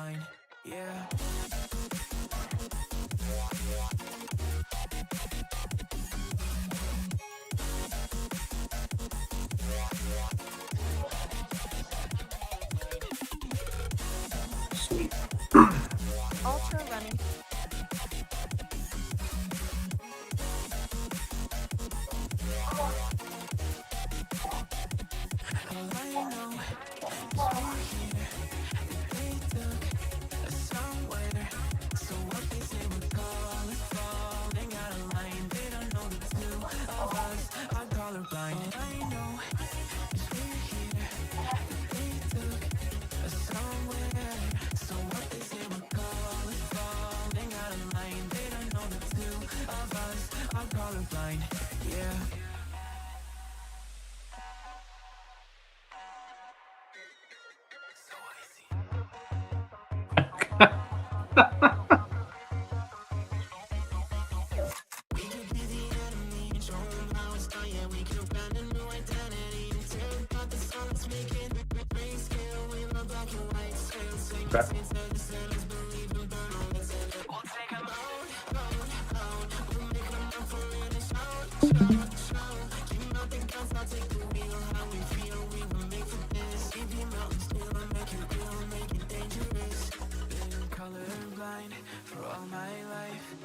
colorblind, yeah. Sweet. Ultra running. Okay.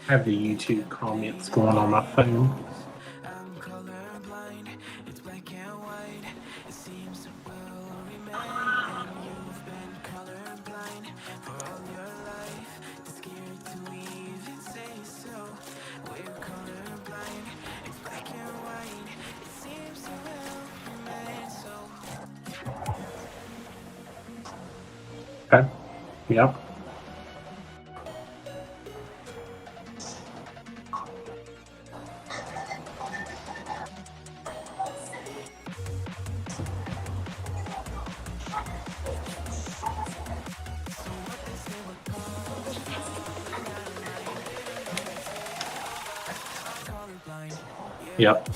I have the YouTube comments going on my phone. Okay. Yep. Yep.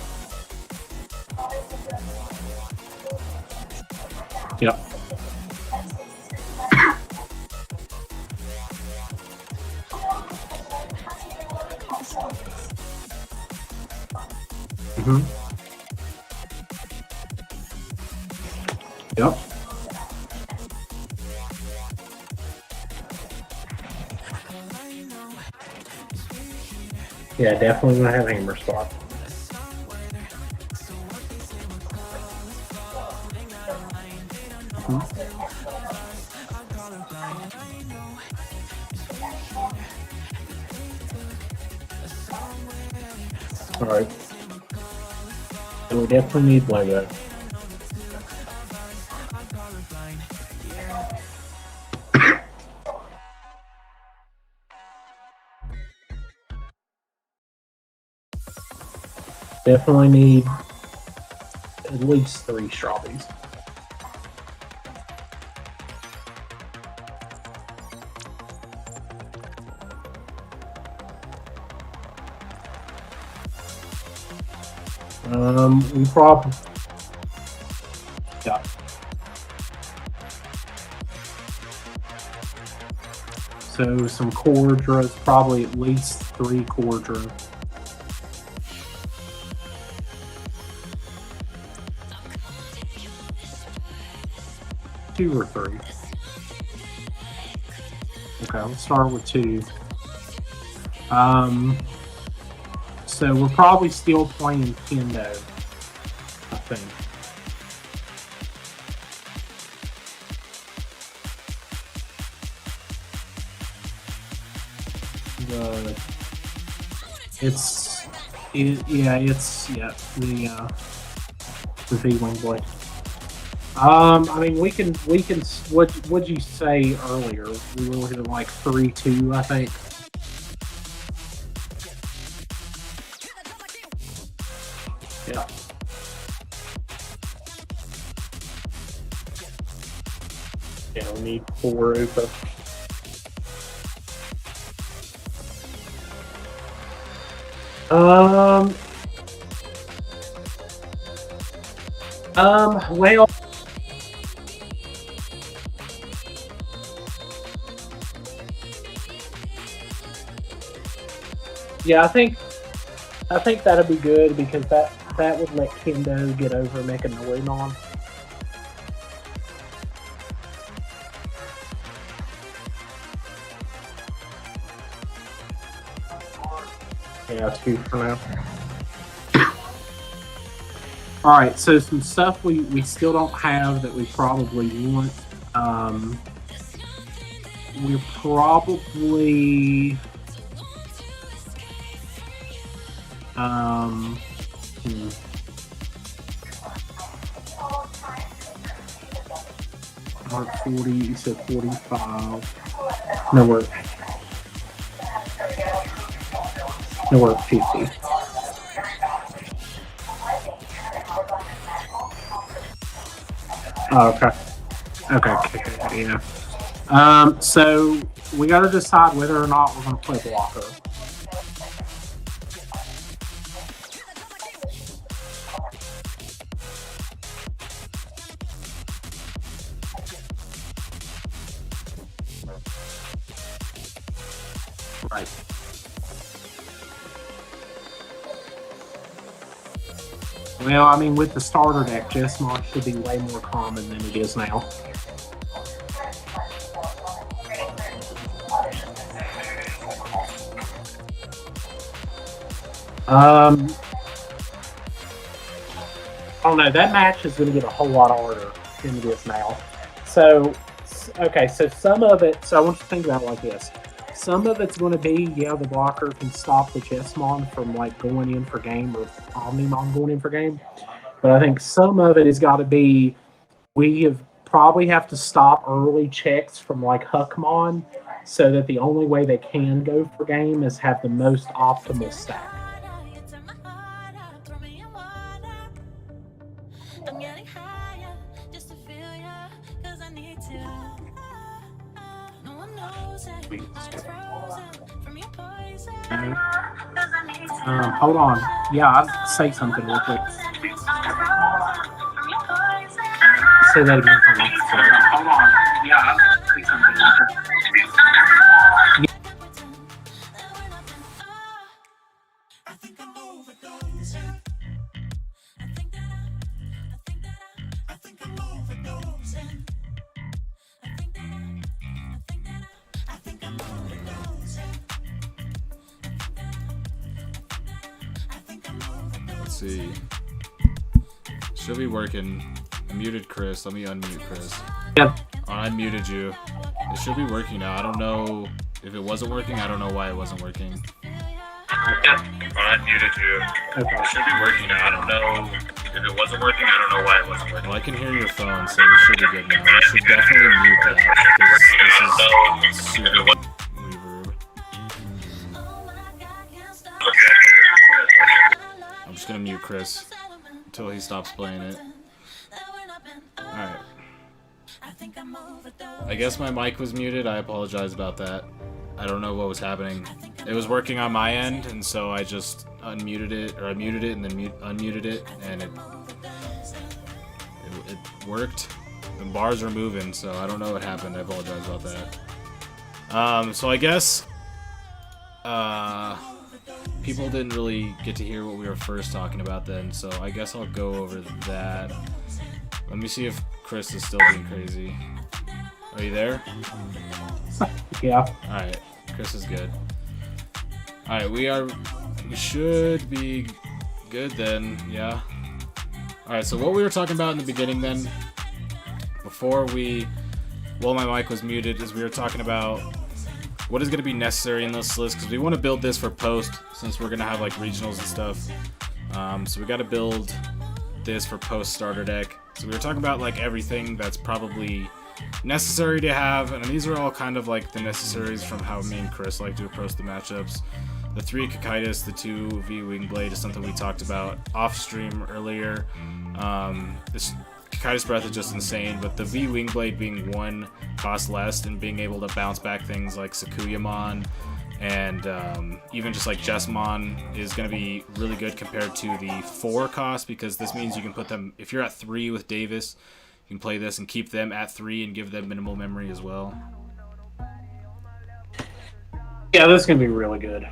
Yep. Mm-hmm. Yep. Yeah, definitely gonna have hammer spot. Mm-hmm. All right. So we definitely need Lego. Definitely need at least 3 strawberries. We probably, yeah. So some Cordras, probably at least 3 Cordra. Two or 3. Okay, let's start with 2. So we're probably still playing Kendo, I think. The V-Wing blade. I mean, we can. What'd you say earlier? We were looking at like 3-2, I think. Yeah. Yeah, we need 4 Upa. Well, Yeah, I think that'd be good because that would let Kendo get over Mechanoidon. Yeah, 2 for now. All right, so some stuff we still don't have that we probably want. We're probably hmm. Mark 40, you said 45. No, we're at 50. Oh, okay. Okay, yeah. So we got to decide whether or not we're going to play blocker. Right. Well, I mean, with the starter deck, Jesmon should be way more common than it is now. I don't know. That match is going to get a whole lot harder than it is now. So, okay, so some of it. So I want you to think about it like this. Some of it's going to be, yeah, the blocker can stop the Jesmon from like going in for game or Omnimon going in for game. But I think some of it has got to be we have probably have to stop early checks from like Huckmon so that the only way they can go for game is have the most optimal stack. Hold on. Yeah, I'll say something real quick. Say that again. Hold on. Yeah, I'll say something real quick. Let's see. Should be working. I muted Chris. Let me unmute Chris. Yeah. I unmuted you. It should be working now. I don't know if it wasn't working. I don't know why it wasn't working. Yeah. I unmuted you. Okay. It should be working now. I don't know if it wasn't working. I don't know why it wasn't working. Well, I can hear your phone, so it should be good now. I should definitely mute that because this is super reverb. I'm just gonna mute Chris until he stops playing it. Alright. I guess my mic was muted. I apologize about that. I don't know what was happening. It was working on my end, and so I just unmuted it, or I muted it and then unmuted it, and it worked. The bars are moving, so I don't know what happened. I apologize about that. So I guess people didn't really get to hear what we were first talking about then, so I guess I'll go over that. Let me see if Chris is still being crazy. Are you there? Yeah. Alright, Chris is good. Alright, we should be good then, yeah. Alright, so what we were talking about in the beginning then, while my mic was muted, is we were talking about what is going to be necessary in this list, because we want to build this for post, since we're going to have like regionals and stuff. So we got to build this for post starter deck. So we were talking about like everything that's probably necessary to have, and these are all kind of like the necessaries from how me and Chris like to approach the matchups. The 3 Cocytus, the 2 V Wingblade is something we talked about off stream earlier. This Cocytus Breath is just insane, but the V Wingblade being 1 cost less and being able to bounce back things like Sakuyamon and even just like Jesmon is going to be really good compared to the 4 cost, because this means you can put them, if you're at 3 with Davis, you can play this and keep them at 3 and give them minimal memory as well. Yeah, this is going to be really good.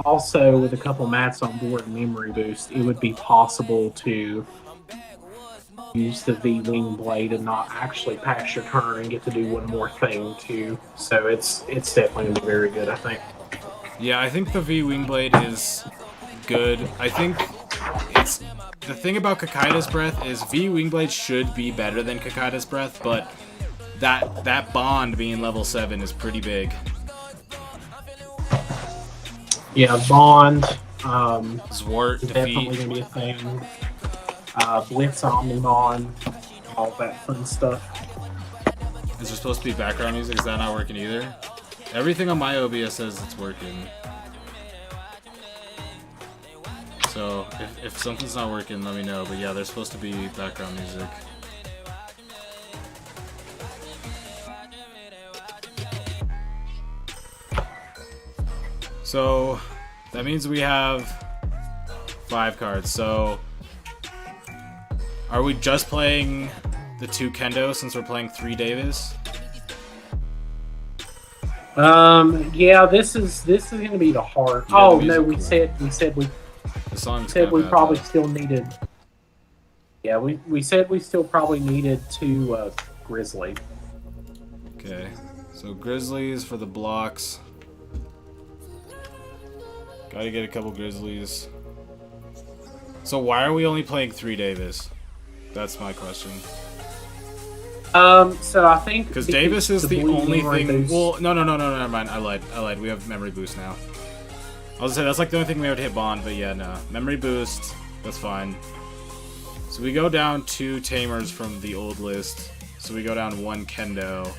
also, with a couple mats on board and memory boost, it would be possible to use the V-Wing blade and not actually pass your turn and get to do one more thing too. So it's definitely gonna be very good, I think. Yeah, I think the V-Wing Blade is good. I think it's... The thing about Kakaida's Breath is V-Wing Blade should be better than Kakaida's Breath, but that bond being level 7 is pretty big. Yeah, Bond. Zwart, Is definitely defeat. gonna be a thing. Blitz Omnimon, all that fun stuff. Is there supposed to be background music? Is that not working either? Everything on my OBS says it's working. So, if something's not working, let me know. But yeah, there's supposed to be background music. So, that means we have 5 cards. So, are we just playing the 2 Kendo since we're playing 3 Davis? Yeah, this is gonna be the hard. Yeah, Oh the no, music we said we The song's said kinda we bad, probably though. still needed. Yeah, we said we still probably needed 2 Grizzly. Okay, so Grizzlies for the blocks. Gotta get a couple Grizzlies. So why are we only playing 3 Davis? That's my question. So I think Because Davis is the blue only memory thing. boost- Well, no, never mind. I lied. We have memory boost now. I was gonna say that's like the only thing we have to hit Bond, but yeah, no. Memory boost, that's fine. So we go down 2 Tamers from the old list. So we go down 1 Kendo.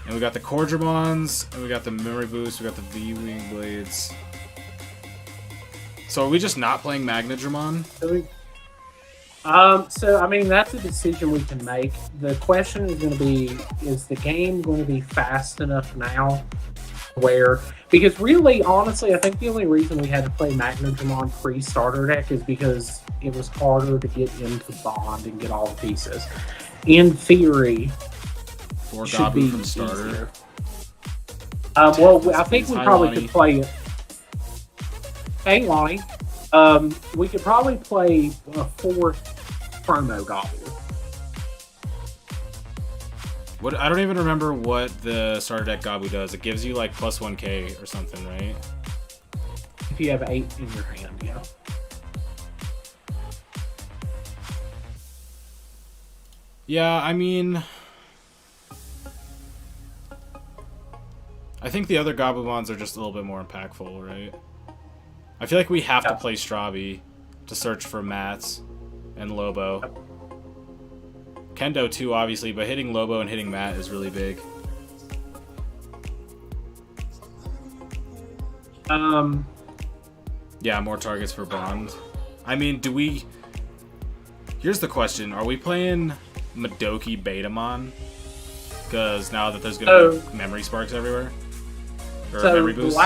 And we got the Cordramons, and we got the memory boost, we got the V-Wing Blades. So are we just not playing Magnadramon? So I mean that's a decision we can make. The question is going to be: is the game going to be fast enough now? Where because really, honestly, I think the only reason we had to play Magnadramon pre-starter deck is because it was harder to get into Bond and get all the pieces. In theory, 4 should Gabu be from starter. easier. Well, I think we Hi, probably Lonnie. could play it. Hey, Lonnie. We could probably play a 4th promo Gabu. What I don't even remember what the starter deck Gabu does. It gives you like plus 1k or something, right? If you have 8 in your hand, yeah. Yeah, I mean, I think the other Gabumons are just a little bit more impactful, right? I feel like we have to play Strabi to search for Mats and Lobo. Kendo too, obviously, but hitting Lobo and hitting Matt is really big. Yeah, more targets for Bond. I mean, do we... Here's the question. Are we playing Madoki Betamon? Because now that there's going to be memory sparks everywhere? Or so memory the boosts?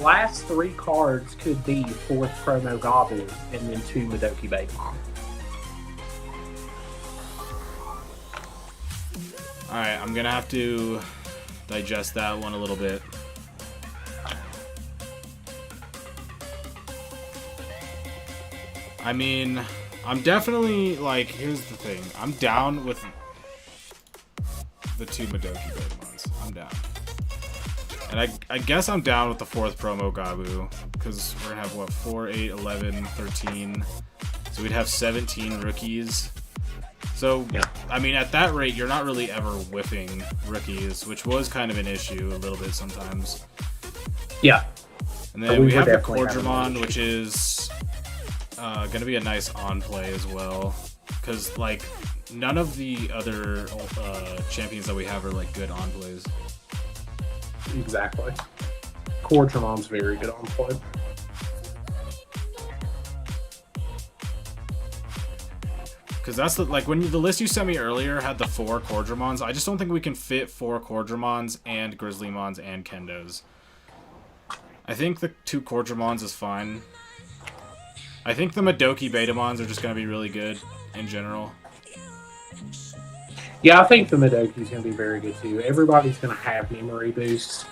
last 3 cards could be 4th promo Gabu and then 2 Madoki Betamon. Alright, I'm going to have to digest that one a little bit. I mean, I'm definitely, like, here's the thing. I'm down with the 2 Madoki Betamons. I'm down. And I guess I'm down with the 4th promo Gabu. Because we're going to have, what, 4, 8, 11, 13. So we'd have 17 rookies. So, I mean, at that rate, you're not really ever whiffing rookies, which was kind of an issue a little bit sometimes. Yeah. And then we have the definitely having an Cordramon, issue. which is going to be a nice on-play as well. Because, like, none of the other champions that we have are, like, good on-plays. Exactly. Cordramon's very good on play. Because that's the, like, when the list you sent me earlier had the 4 Cordramons, I just don't think we can fit 4 Cordramons and Grizzlymons and Kendos. I think the 2 Cordramons is fine. I think the Madoki Betamons are just going to be really good in general. Yeah, I think the Madoki's going to be very good too. Everybody's going to have memory boosts.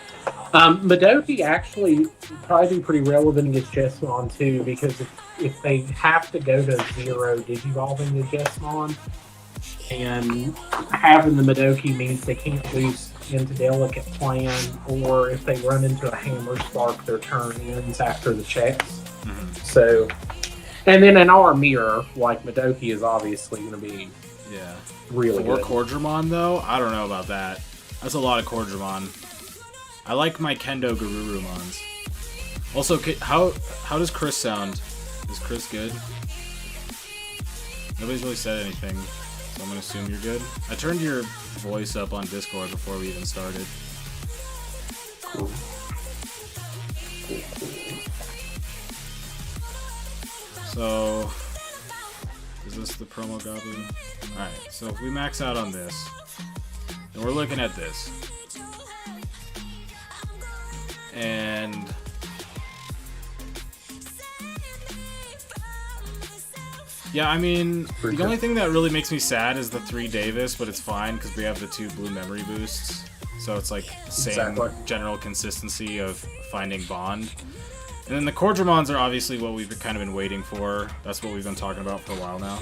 Madoki actually probably be pretty relevant against Jessamon too, because if they have to go to zero Digivolving the Jessamon, and having the Madoki means they can't lose into Delicate Plan, or if they run into a Hammer Spark, their turn ends after the checks. So, and then an R Mirror, like Madoki, is obviously going to be really Or good. Cordramon, though? I don't know about that. That's a lot of Cordramon. I like my Kendo Garurumons. Also, how does Chris sound? Is Chris good? Nobody's really said anything, so I'm gonna assume you're good. I turned your voice up on Discord before we even started. Cool. So, is this the promo goblin? Alright, so if we max out on this, then we're looking at this. And yeah, I mean, the only thing that really makes me sad is the 3 Davis, but it's fine because we have the 2 blue memory boosts. So it's like same general consistency of finding Bond. And then the Cordramons are obviously what we've kind of been waiting for. That's what we've been talking about for a while now.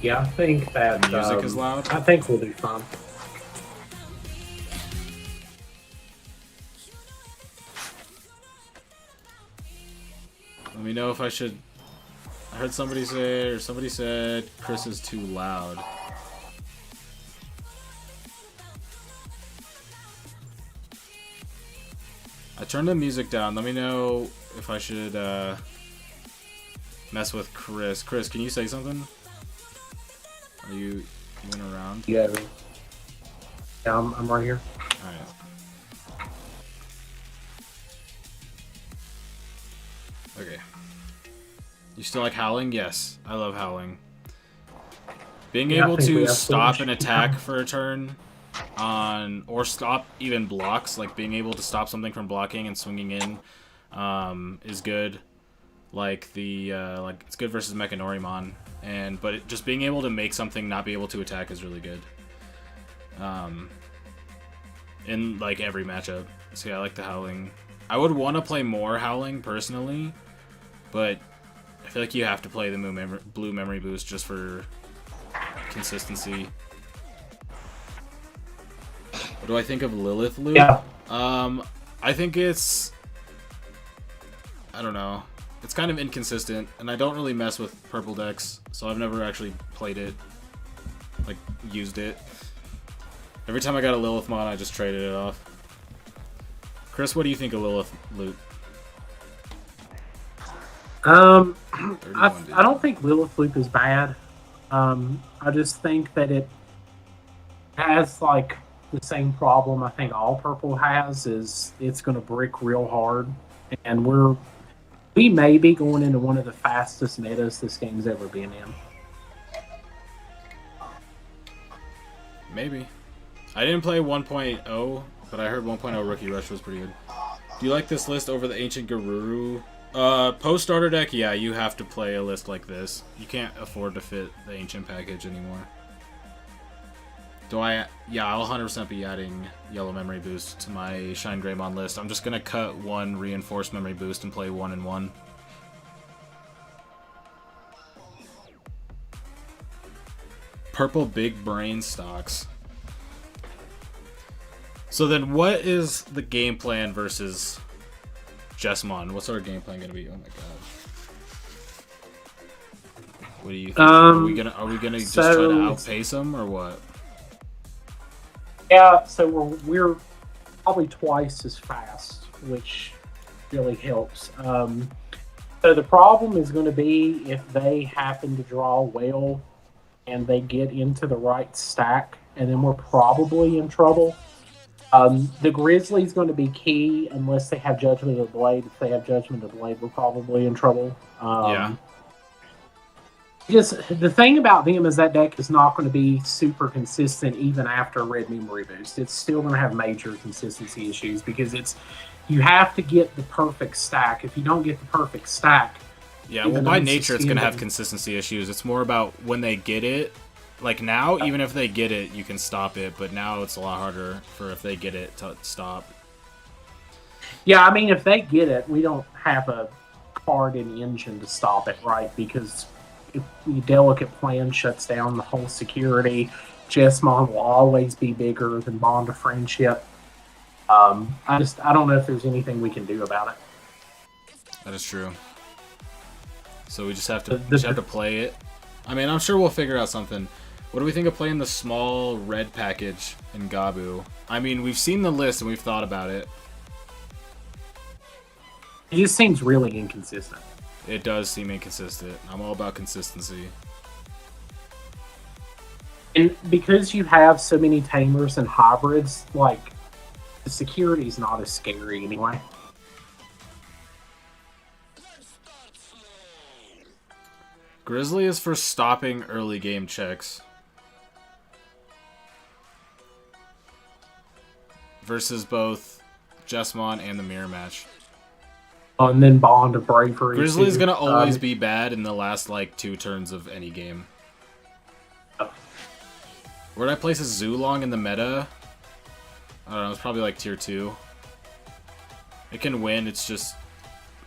Yeah, I think that The music is loud. I think we'll do fine. Let me know if I should. I heard somebody say, or somebody said, Chris is too loud. I turned the music down. Let me know if I should mess with Chris. Chris, can you say something? Are you went around? Yeah, I'm right here. Alright. Okay. You still like howling? Yes, I love howling. Being able to stop an attack for a turn on, or stop even blocks, like being able to stop something from blocking and swinging in, is good. Like like it's good versus Mechanorimon, but just being able to make something not be able to attack is really good. In like every matchup. So yeah, I like the howling. I would want to play more howling personally, but I feel like you have to play the blue memory boost just for consistency. What do I think of Lilith Loop? Yeah. I think it's, I don't know. It's kind of inconsistent, and I don't really mess with purple decks, so I've never actually played it, like used it. Every time I got a Lilith mod, I just traded it off. Chris, what do you think of Lilith Loop? I don't think Lilith Loop is bad. I just think that it has like the same problem I think all purple has, is it's going to brick real hard, and we may be going into one of the fastest metas this game's ever been in. Maybe. I didn't play 1.0, but I heard 1.0 Rookie Rush was pretty good. Do you like this list over the Ancient Garuru? Post-starter deck, yeah, you have to play a list like this. You can't afford to fit the Ancient package anymore. Yeah, I'll 100% be adding Yellow Memory Boost to my Shine Greymon list. I'm just going to cut 1 Reinforced Memory Boost and play 1 and 1. Purple Big Brain Stocks. So then what is the game plan versus Jessamon? What's our game plan going to be? Oh my god. What do you think? Are we gonna just try to outpace them or what? Yeah, so we're probably twice as fast, which really helps. So the problem is going to be if they happen to draw well and they get into the right stack, and then we're probably in trouble. The Grizzly's going to be key unless they have Judgment of the Blade. If they have Judgment of the Blade, we're probably in trouble. Yeah. Just the thing about them is that deck is not going to be super consistent even after Red Memory Boost. It's still going to have major consistency issues because you have to get the perfect stack. If you don't get the perfect stack, yeah, well, by nature, it's going to have consistency issues. It's more about when they get it, Like now, even if they get it, you can stop it. But now it's a lot harder for if they get it to stop. Yeah, I mean, if they get it, we don't have a card in the engine to stop it, right? Because if the delicate plan shuts down the whole security, Jessmon will always be bigger than Bond of Friendship. I don't know if there's anything we can do about it. That is true. So we just have to play it. I mean, I'm sure we'll figure out something. What do we think of playing the small red package in Gabu? I mean, we've seen the list and we've thought about it. It just seems really inconsistent. It does seem inconsistent. I'm all about consistency. And because you have so many tamers and hybrids, like, the security's not as scary anyway. Grizzly is for stopping early game checks. Versus both Jessmon and the mirror match. And then Bond of Bravery. Grizzly's gonna always be bad in the last, like, 2 turns of any game. Where'd I place a Zulong in the meta? I don't know, it's probably like tier 2. It can win, it's just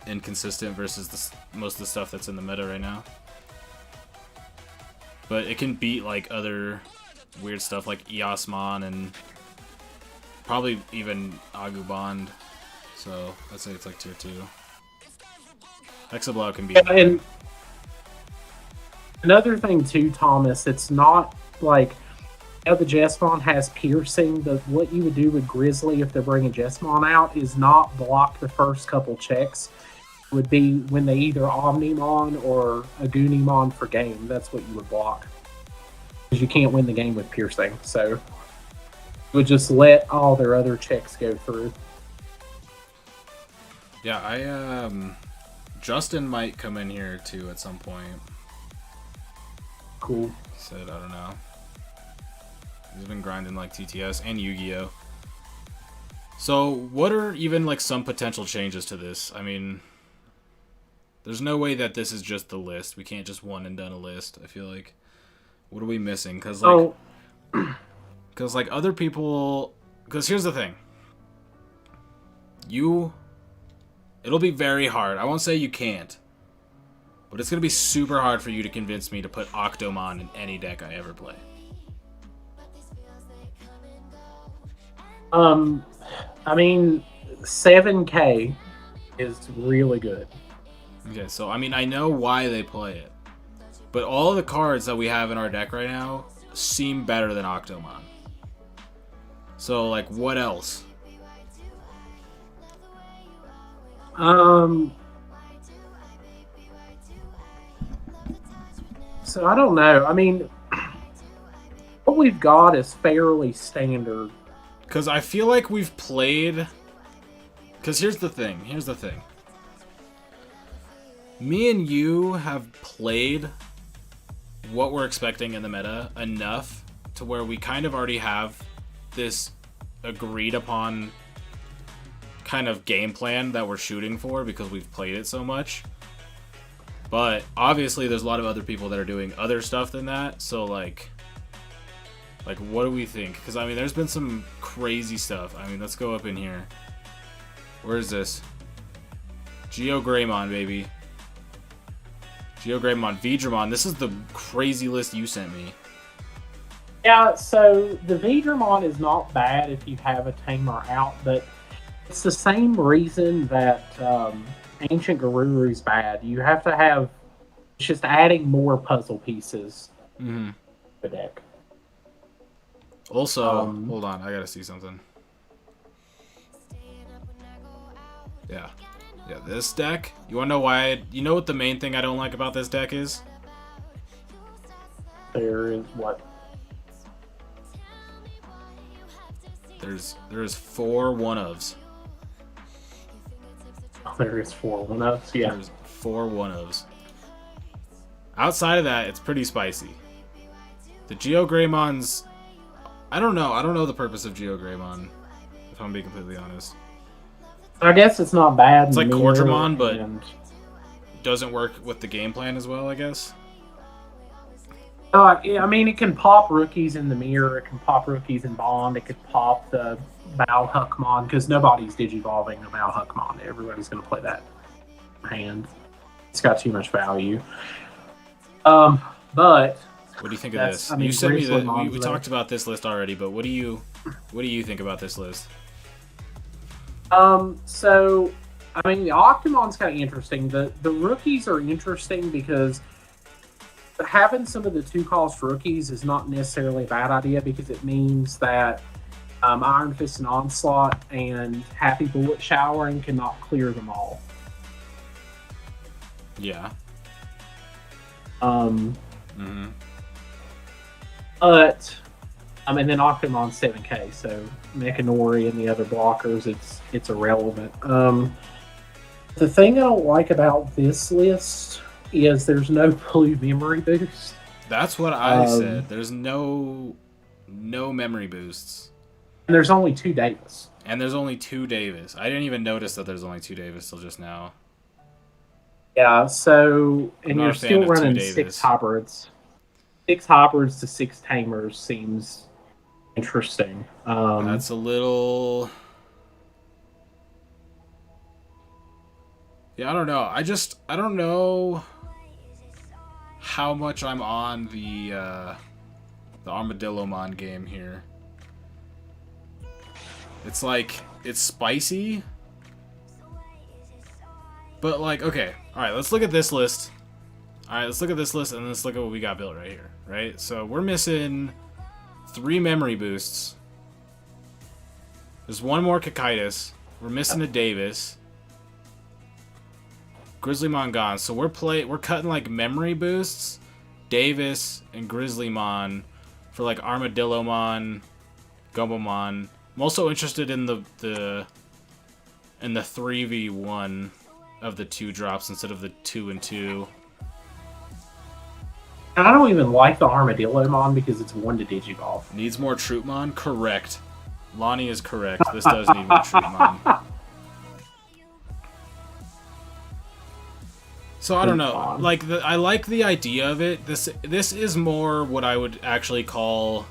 inconsistent versus most of the stuff that's in the meta right now. But it can beat, like, other weird stuff like Eosmon and probably even Agubond. So, I'd say it's like tier 2. Hexablow can be... And another thing too, Thomas, it's not like... Now the Jessmon has piercing, but what you would do with Grizzly if they're bringing Jessmon out is not block the first couple checks. It would be when they either Omnimon or Agunimon for game. That's what you would block. Because you can't win the game with piercing. So you would just let all their other checks go through. Yeah, Justin might come in here too at some point. Cool. Said, I don't know. He's been grinding like TTS and Yu-Gi-Oh! So, what are even like some potential changes to this? I mean, there's no way that this is just the list. We can't just one and done a list, I feel like. What are we missing? Because like other people... Because here's the thing. It'll be very hard. I won't say you can't. But it's going to be super hard for you to convince me to put Octomon in any deck I ever play. I mean, 7K is really good. Okay, so I mean, I know why they play it. But all of the cards that we have in our deck right now seem better than Octomon. So, like, what else? So I don't know. I mean, what we've got is fairly standard. Because I feel like we've played... Because here's the thing. Me and you have played what we're expecting in the meta enough to where we kind of already have this agreed upon kind of game plan that we're shooting for because we've played it so much. But obviously there's a lot of other people that are doing other stuff than that. So like what do we think? Because I mean there's been some crazy stuff. I mean, let's go up in here. Where is this? Geogreymon, baby. Geogreymon, Vidramon. This is the crazy list you sent me. Yeah, so the Vidramon is not bad if you have a tamer out, but it's the same reason that Ancient Garuru's bad. You have to have... It's just adding more puzzle pieces to the deck. Also, hold on, I gotta see something. Yeah, this deck. You wanna know why? You know what the main thing I don't like about this deck is? There is what? There's 4 one-ofs. Oh, there is 4 one-ofs. Yeah. There's 4 one-ofs. Outside of that, it's pretty spicy. The Geogreymons. I don't know the purpose of Geogreymon, if I'm being completely honest. I guess it's not bad. It's like Cordramon, but doesn't work with the game plan as well, I guess. Yeah, I mean, it can pop rookies in the mirror. It can pop rookies in Bond. It could pop the Bao Huckmon because nobody's digivolving a Bao Huckmon. Everybody's going to play that hand. It's got too much value. But What do you think of that's, this? I mean, You sent me Grizzly the. We Mon's talked about this list already, but what do you think about this list? So, I mean, the Octomon's kind of interesting. The rookies are interesting because having some of the 2-cost rookies is not necessarily a bad idea because it means that Iron Fist and Onslaught and Happy Bullet Showering cannot clear them all. Yeah. But and then Octomon's 7K, so Mechanori and the other blockers, it's irrelevant. The thing I don't like about this list is there's no blue memory boost. That's what I said. There's no memory boosts. And there's only 2 Davis. And there's only 2 Davis. I didn't even notice that there's only 2 Davis till just now. Yeah, so and you're still running 6 Davis. hybrids. 6 hybrids to 6 tamers seems interesting. That's a little. Yeah, I don't know. I don't know how much I'm on the Armadillomon game here. It's like it's spicy, but like okay, all right. Let's look at this list. All right, let's look at this list and let's look at what we got built right here. Right, so we're missing 3 memory boosts. There's 1 more Cocytus. We're missing a Davis. Grizzlymon gone. So we're cutting like memory boosts, Davis and Grizzlymon for like Armadillomon, Gumbomon. I'm also interested in the 3v1 of the 2 drops instead of the 2 and 2. And I don't even like the Armadillomon because it's 1 to Digivolve. Needs more Troopmon? Correct. Lonnie is correct. This does need more Troopmon. So I don't know. Like I like the idea of it. This is more what I would actually call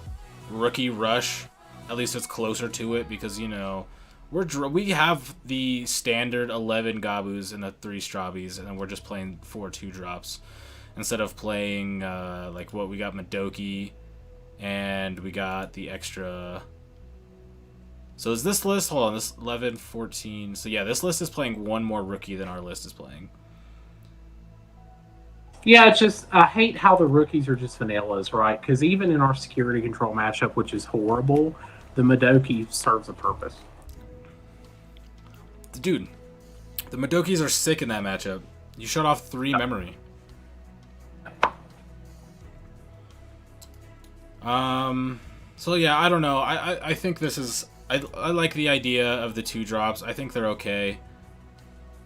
rookie rush. At least it's closer to it because you know we have the standard 11 Gabus and the 3 Strabis, and then we're just playing 4 2-drops instead of playing like what we got Madoki, and we got the extra. So is this list? Hold on, this 11, 14. So yeah, this list is playing 1 more rookie than our list is playing. Yeah, it's just I hate how the rookies are just vanillas, right? Because even in our security control matchup, which is horrible, the Madoki serves a purpose. Dude, the Madokis are sick in that matchup. You shut off 3 memory. So yeah, I don't know. I think this is I like the idea of the 2 drops. I think they're okay.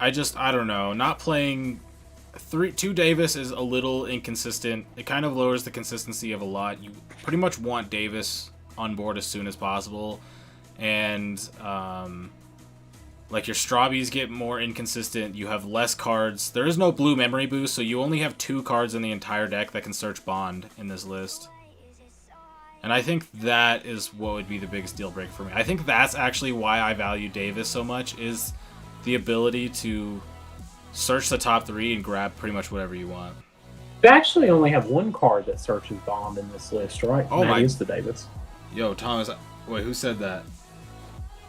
I don't know. Not playing 2 Davis is a little inconsistent. It kind of lowers the consistency of a lot. You pretty much want Davis on board as soon as possible, and like your Strabis get more inconsistent. You have less cards. There is no blue memory boost, so you only have 2 cards in the entire deck that can search Bond in this list. And I think that is what would be the biggest deal breaker for me. I think that's actually why I value Davis so much, is the ability to search the top 3 and grab pretty much whatever you want. You actually only have 1 card that searches Bond in this list, right? Oh, that is the Davis. Yo, Thomas, wait, who said that?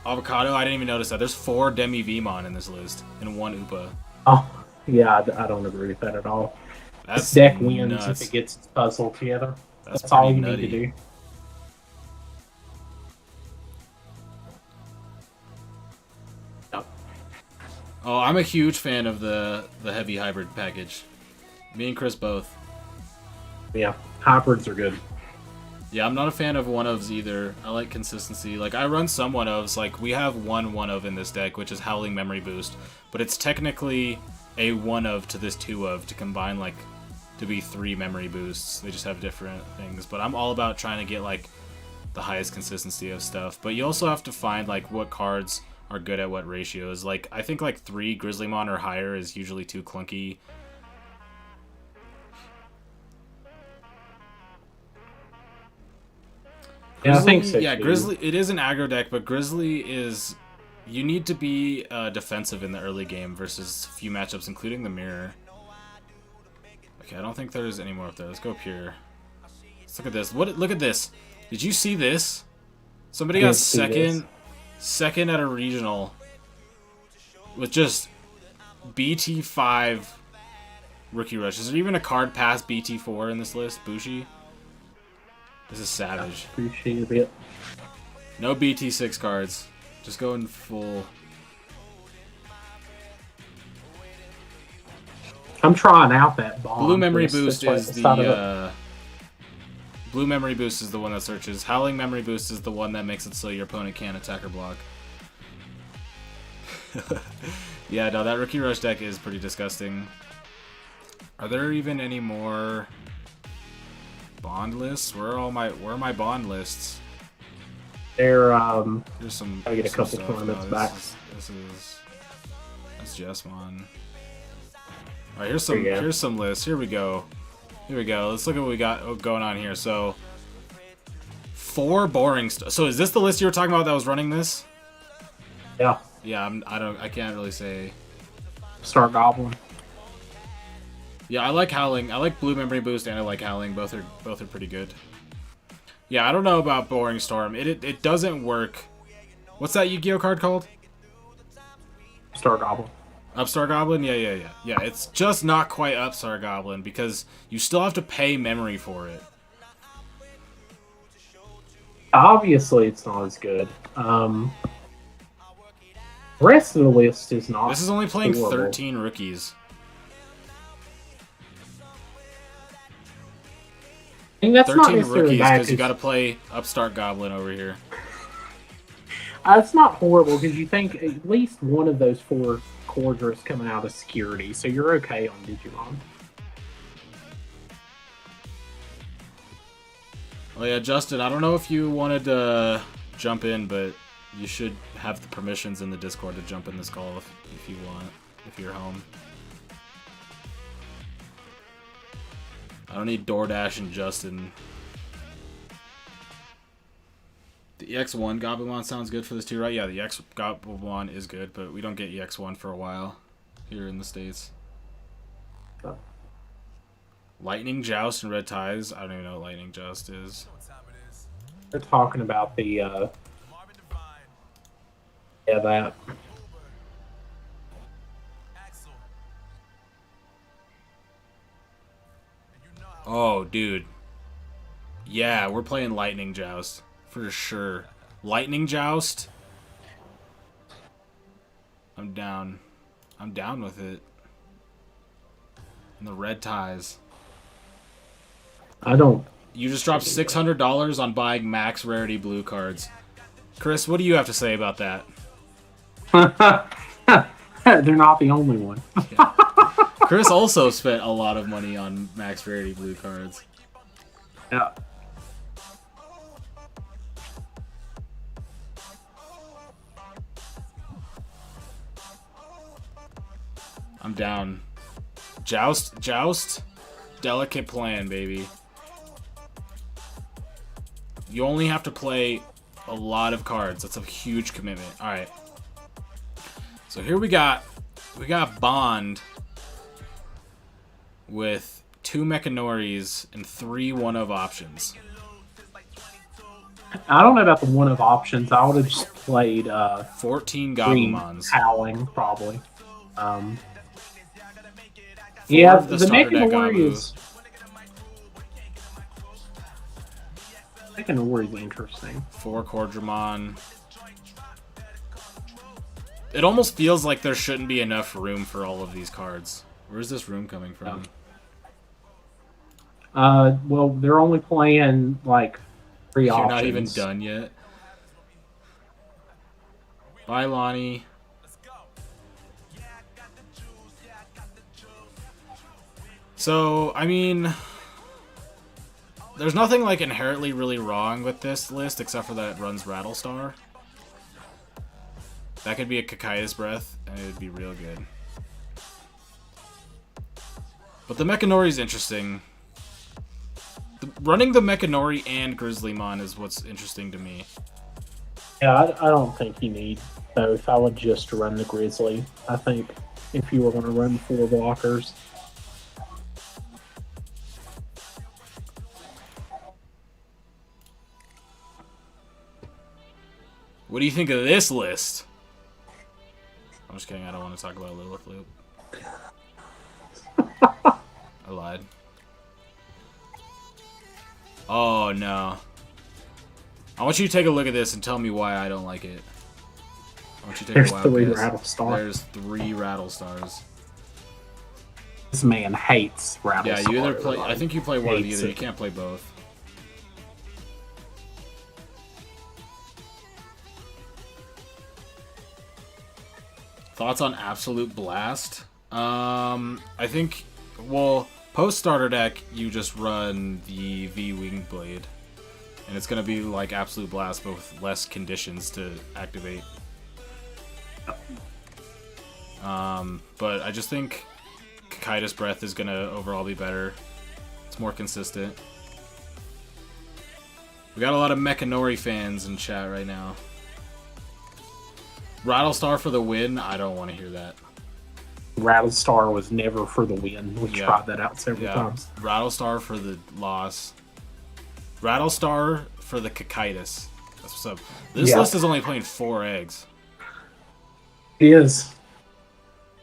Avocado? I didn't even notice that. There's 4 Demi Vmon in this list, and 1 Upa. Oh, yeah, I don't agree with that at all. That's This deck wins nuts. if it gets its puzzle together. That's all pretty you nutty. need to do. Oh, I'm a huge fan of the heavy hybrid package. Me and Chris both. Yeah, hybrids are good. Yeah, I'm not a fan of 1-ofs either. I like consistency. Like, I run some 1-ofs. Like, we have 1-of in this deck, which is Howling Memory Boost. But it's technically a 1-of to this 2-of to combine, like, to be 3 memory boosts. They just have different things. But I'm all about trying to get, like, the highest consistency of stuff. But you also have to find, like, what cards are good at what ratios. Like, I think, like, 3 Grizzlymon or higher is usually too clunky. Yeah, I think so, yeah, too. Grizzly. It is an aggro deck, but Grizzly is. You need to be defensive in the early game versus a few matchups, including the mirror. Okay, I don't think there's any more up there. Let's go up here. Let's look at this. Look at this. Did you see this? Somebody got second at a regional with just BT5 rookie rush. Is there even a card past BT4 in this list? Bushi? This is savage. Appreciate a bit. No BT6 cards. Just going full. I'm trying out that bomb. Blue Memory Boost is the Blue Memory Boost is the one that searches. Howling Memory Boost is the one that makes it so your opponent can't attack or block. Yeah, no, that Rookie Rush deck is pretty disgusting. Are there even any more bond lists? Where are my bond lists? They're Here's some. I get a some couple stuff. tournaments No, back. That's Jessmon. Alright, here's some lists. Here we go. Let's look at what we got going on here. So 4 boring stuff. So is this the list you were talking about that was running this? Yeah. Yeah, I can't really say. Star Goblin. Yeah, I like Howling. I like Blue Memory Boost and I like Howling. Both are pretty good. Yeah, I don't know about Boring Storm. It doesn't work. What's that Yu-Gi-Oh card called? Star Goblin. Upstar Goblin? Yeah. Yeah, it's just not quite Upstar Goblin because you still have to pay memory for it. Obviously, it's not as good. The rest of the list is not. This is only playing horrible. 13 rookies. I mean, that's not 13 necessarily rookies bad. because you got to play Upstart Goblin over here. It's not horrible because you think at least one of those 4 Cordra is coming out of security, so you're okay on Digimon. Oh yeah, Justin, I don't know if you wanted to jump in, but you should have the permissions in the Discord to jump in this call if you want, if you're home. I don't need DoorDash and Justin. The EX1 Goblimon sounds good for this too, right? Yeah, the EX Goblimon is good, but we don't get EX1 for a while here in the States. Oh. Lightning Joust and Red Ties. I don't even know what Lightning Joust is. They're talking about the yeah, that. Oh, dude. Yeah, we're playing Lightning Joust. For sure. Lightning Joust? I'm down. I'm down with it. And the Red Ties. I don't. You just dropped $600 on buying max rarity blue cards. Chris, what do you have to say about that? They're not the only one. Chris also spent a lot of money on max rarity blue cards. Yeah. I'm down. Joust. Delicate plan, baby. You only have to play a lot of cards. That's a huge commitment. Alright. So here we got Bond with 2 Mechanoris and 3 one-of options. I don't know about the one of options. I would have just played 14 Goblimons. Howling, probably. Yeah, of the the starter deck Mechanori Abu. is... Mechanori is interesting. 4 Cordramon. It almost feels like there shouldn't be enough room for all of these cards. Where's this room coming from? Well, they're only playing, like, 3 You're options. not even done yet. Bye, Lonnie. So, I mean, there's nothing like inherently really wrong with this list except for that it runs Rattlestar. That could be a Kakaya's Breath, and it would be real good. But the Mechanori is interesting. running the Mechanori and Grizzlymon is what's interesting to me. Yeah, I don't think you need both. I would just run the Grizzly. I think if you were going to run 4 blockers. What do you think of this list? I'm just kidding. I don't want to talk about Lilith Loop. I lied. Oh, no. I want you to take a look at this and tell me why I don't like it. I want you to take There's a wild 3 guess. Rattlestars. There's 3 Rattlestars. This man hates Rattlestar. Yeah, you either play... I think you play one or the Hates other. it. You can't play both. Thoughts on Absolute Blast? I think... Well, post-starter deck, you just run the V-Wing Blade. And it's going to be like Absolute Blast, but with less conditions to activate. But I just think Kakaitis Breath is going to overall be better. It's more consistent. We got a lot of Mechanori fans in chat right now. Rattlestar for the win? I don't want to hear that. Rattlestar was never for the win. We tried that out several times. Rattlestar for the loss. Rattlestar for the Kakaitis. That's what's up. This list is only playing 4 eggs. It is.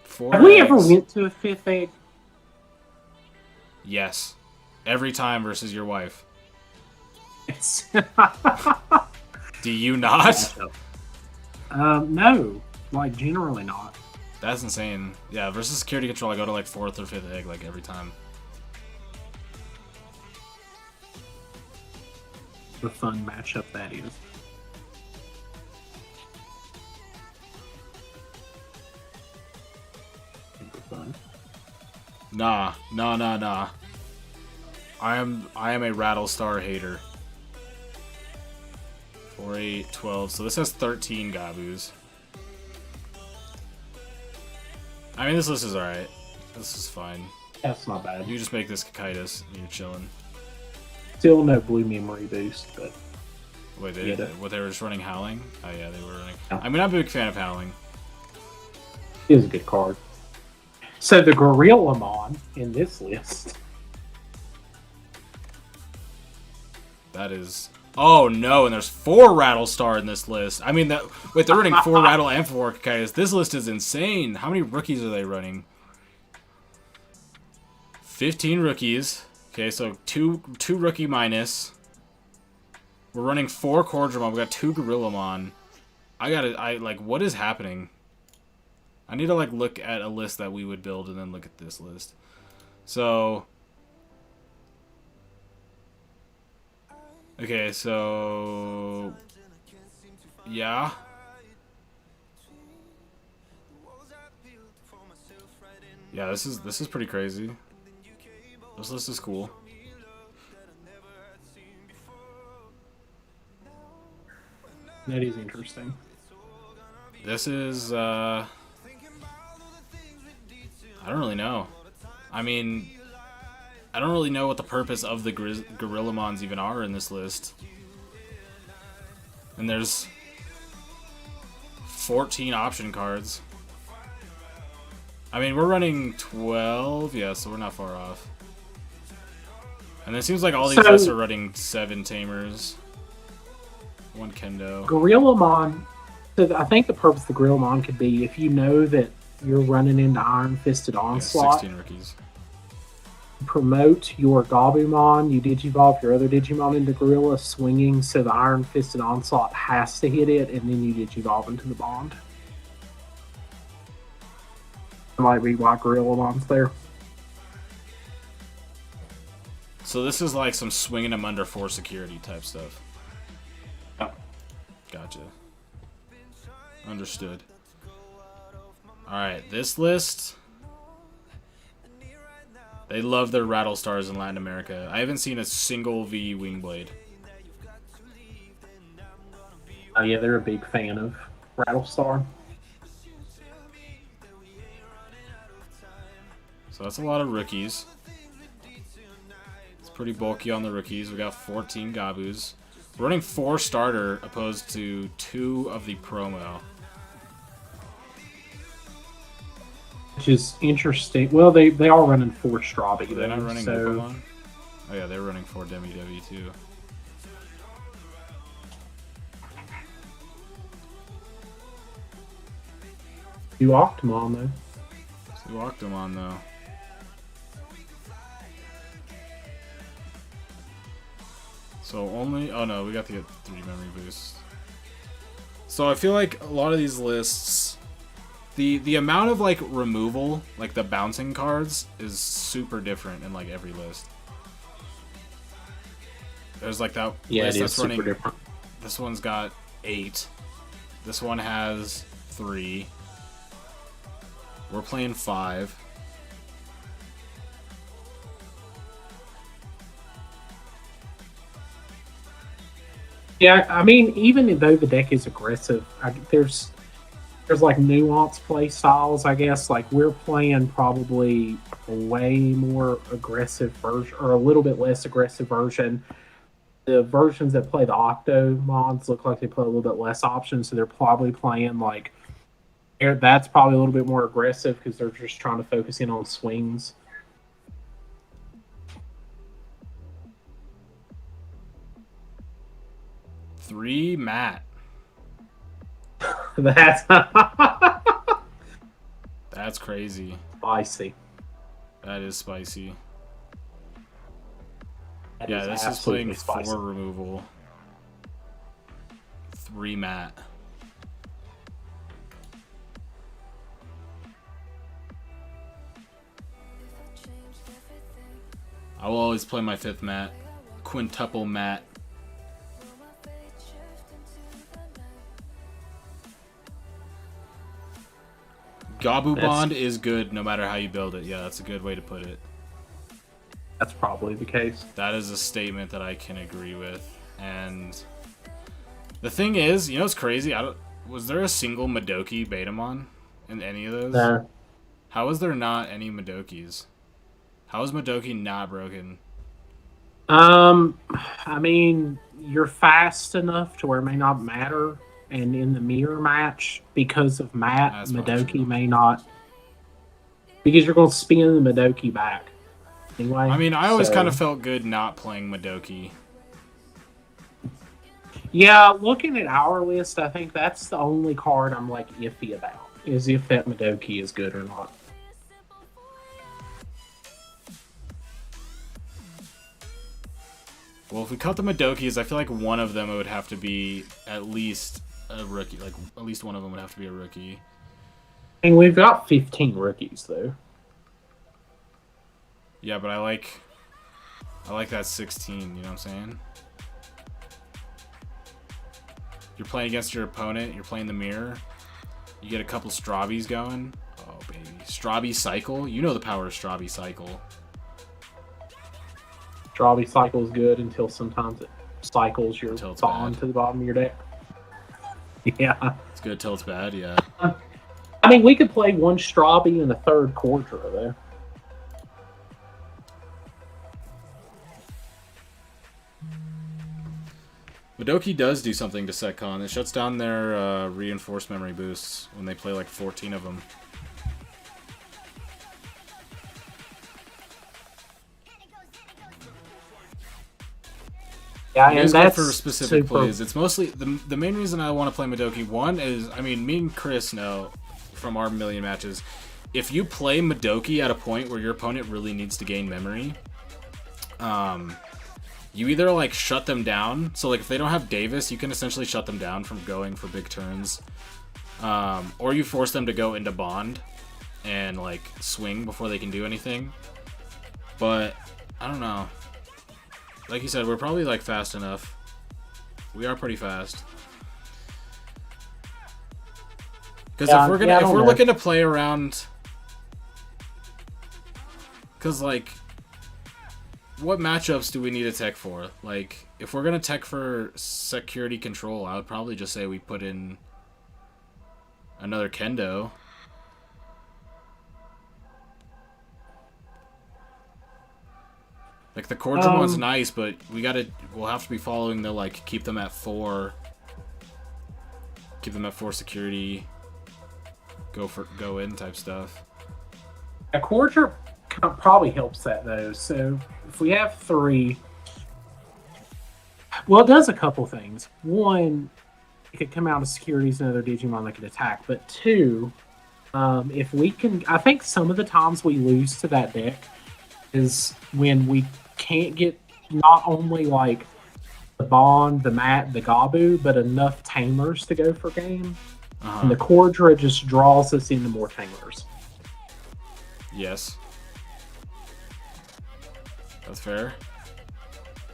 4 Have eggs. we ever went to a 5th egg? Yes. Every time versus your wife. It's Do you not? no. Like, generally not. That's insane. Yeah, versus security control, I go to like 4th or 5th egg like every time. The fun matchup that is. Super fun. Nah. I am a Rattlestar hater. 4, 8, 12. So this has 13 Gabus. I mean, this list is alright. This is fine. That's not bad. You just make this Kakaitis and you're chilling. Still no blue memory boost, but Wait, they were just running Howling? Oh yeah, they were running. Yeah. I mean, I'm a big fan of Howling. it is a good card. So the Gorillamon in this list. That is... Oh no, and there's 4 Rattlestar in this list. I mean, that... Wait, they're running 4 Rattle and 4 Kakaitis. This list is insane. How many rookies are they running? 15 rookies. Okay, so two rookie minus. We're running 4 Cordramon. We got 2 Gorillamon. Like, what is happening? I need to, like, look at a list that we would build and then look at this list. So... Okay, so... Yeah. Yeah, this is pretty crazy. This list is cool. That is interesting. This is, I don't really know. I mean, I don't really know what the purpose of the Gorillamons even are in this list. And there's 14 option cards. I mean, we're running 12, yeah, so we're not far off. And it seems like all these lists are running 7 Tamers. 1 Kendo. Gorillamon, so I think the purpose of the Gorillamon could be if you know that you're running into Iron Fisted Onslaught, 16 rookies. promote your Gabumon, you Digivolve your other Digimon into Gorilla swinging so the Iron Fisted Onslaught has to hit it, and then you Digivolve into the Bond. That might be why Gorillamon's there. So this is like some swinging them under 4 security type stuff. Oh. Gotcha. Understood. Alright, this list... They love their Rattlestars in Latin America. I haven't seen a single V Wingblade. Oh yeah, they're a big fan of Rattlestar. So that's a lot of rookies. Let's pretty bulky on the rookies. We got 14 Gabus. We're running 4 starter opposed to 2 of the promo. Which is interesting. Well, they are running 4 Strabi. They're not running so... Pokemon? Oh yeah, they're running 4 Demi-Devi too. Do Octomon, though. So Octomon, though. So only... Oh no, we got the 3 memory boosts. So I feel like a lot of these lists... The amount of, like, removal, like the bouncing cards, is super different in, like, every list. There's, like, that list that's running... Different. This one's got 8. This one has 3. We're playing 5. Yeah, I mean, even though the deck is aggressive, there's like nuanced play styles, I guess. Like, we're playing probably a way more aggressive version, or a little bit less aggressive version. The versions that play the Octomons look like they play a little bit less options, so they're probably playing, like, that's probably a little bit more aggressive because they're just trying to focus in on swings. Three Matt. That's That's crazy. spicy. That is spicy. That Yeah, this is playing spicy. 4 removal. 3 Matt. I will always play my 5th Matt. Quintuple Matt. Gabu Bond is good no matter how you build it. Yeah, that's a good way to put it. That's probably the case. That is a statement that I can agree with. And the thing is, you know what's crazy? Was there a single Madoki Betamon in any of those? No. How is there not any Madokis? How is Madoki not broken? I mean, you're fast enough to where it may not matter, and in the mirror match, because of Matt, That's probably true. Madoki may not, because you're going to spin the Madoki back anyway. I mean, I always kind of felt good not playing Madoki. Yeah, looking at our list, I think that's the only card I'm, like, iffy about, is if that Madoki is good or not. Well, if we cut the Madokis, I feel like one of them would have to be at least a rookie. Like, at least one of them would have to be a rookie. I mean, we've got 15 rookies, though. Yeah, but I like that 16, you know what I'm saying? You're playing against your opponent, you're playing the mirror. You get a couple Strabis going. Oh, baby. Strabi Cycle? You know the power of Strabi Cycle. Strabi cycle is good until sometimes it cycles your bond to the bottom of your deck. Yeah. It's good till it's bad, yeah. I mean, we could play one Strabi in the third quarter, though. Madoki does do something to Setcon. It shuts down their reinforced memory boosts when they play like 14 of them. Yeah, and that's for specific plays. It's mostly the main reason I want to play Madoki. One is, I mean, me and Chris know from our million matches, if you play Madoki at a point where your opponent really needs to gain memory, you either like shut them down. So like if they don't have Davis, you can essentially shut them down from going for big turns, or you force them to go into Bond and like swing before they can do anything. But I don't know. Like you said, we're probably like fast enough. We are pretty fast. Because if we're looking to play around, because like, what matchups do we need a tech for? Like, if we're gonna tech for security control, I would probably just say we put in another Kendo. Like the Cordramon's nice, but we'll have to be following the like keep them at 4 security, go in type stuff. A Cordra probably helps that though. So if we have 3, well, it does a couple things. One, it could come out of securities another Digimon that could attack. But 2, if we can, I think some of the times we lose to that deck is when we can't get not only like the Bond, the Mat, the Gabu, but enough Tamers to go for game. And the Cordra just draws us into more Tamers. Yes. That's fair.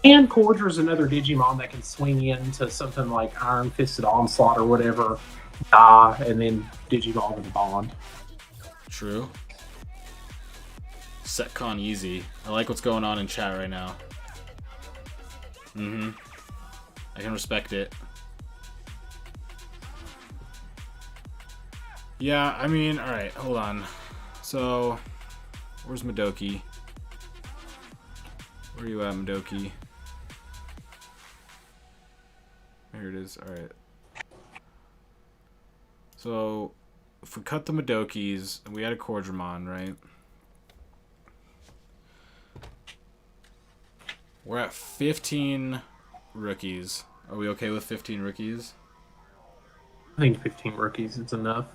And Cordra's another Digimon that can swing into something like Iron Fisted Onslaught or whatever, die, and then Digimon with the Bond. True. Setcon easy. I like what's going on in chat right now. I can respect it. Yeah, I mean, alright, hold on. So, where's Madoki? Where are you at, Madoki? Here it is, alright. So, if we cut the Madokis, and we had a Cordramon, right? We're at 15 rookies. Are we okay with 15 rookies? I think 15 rookies is enough.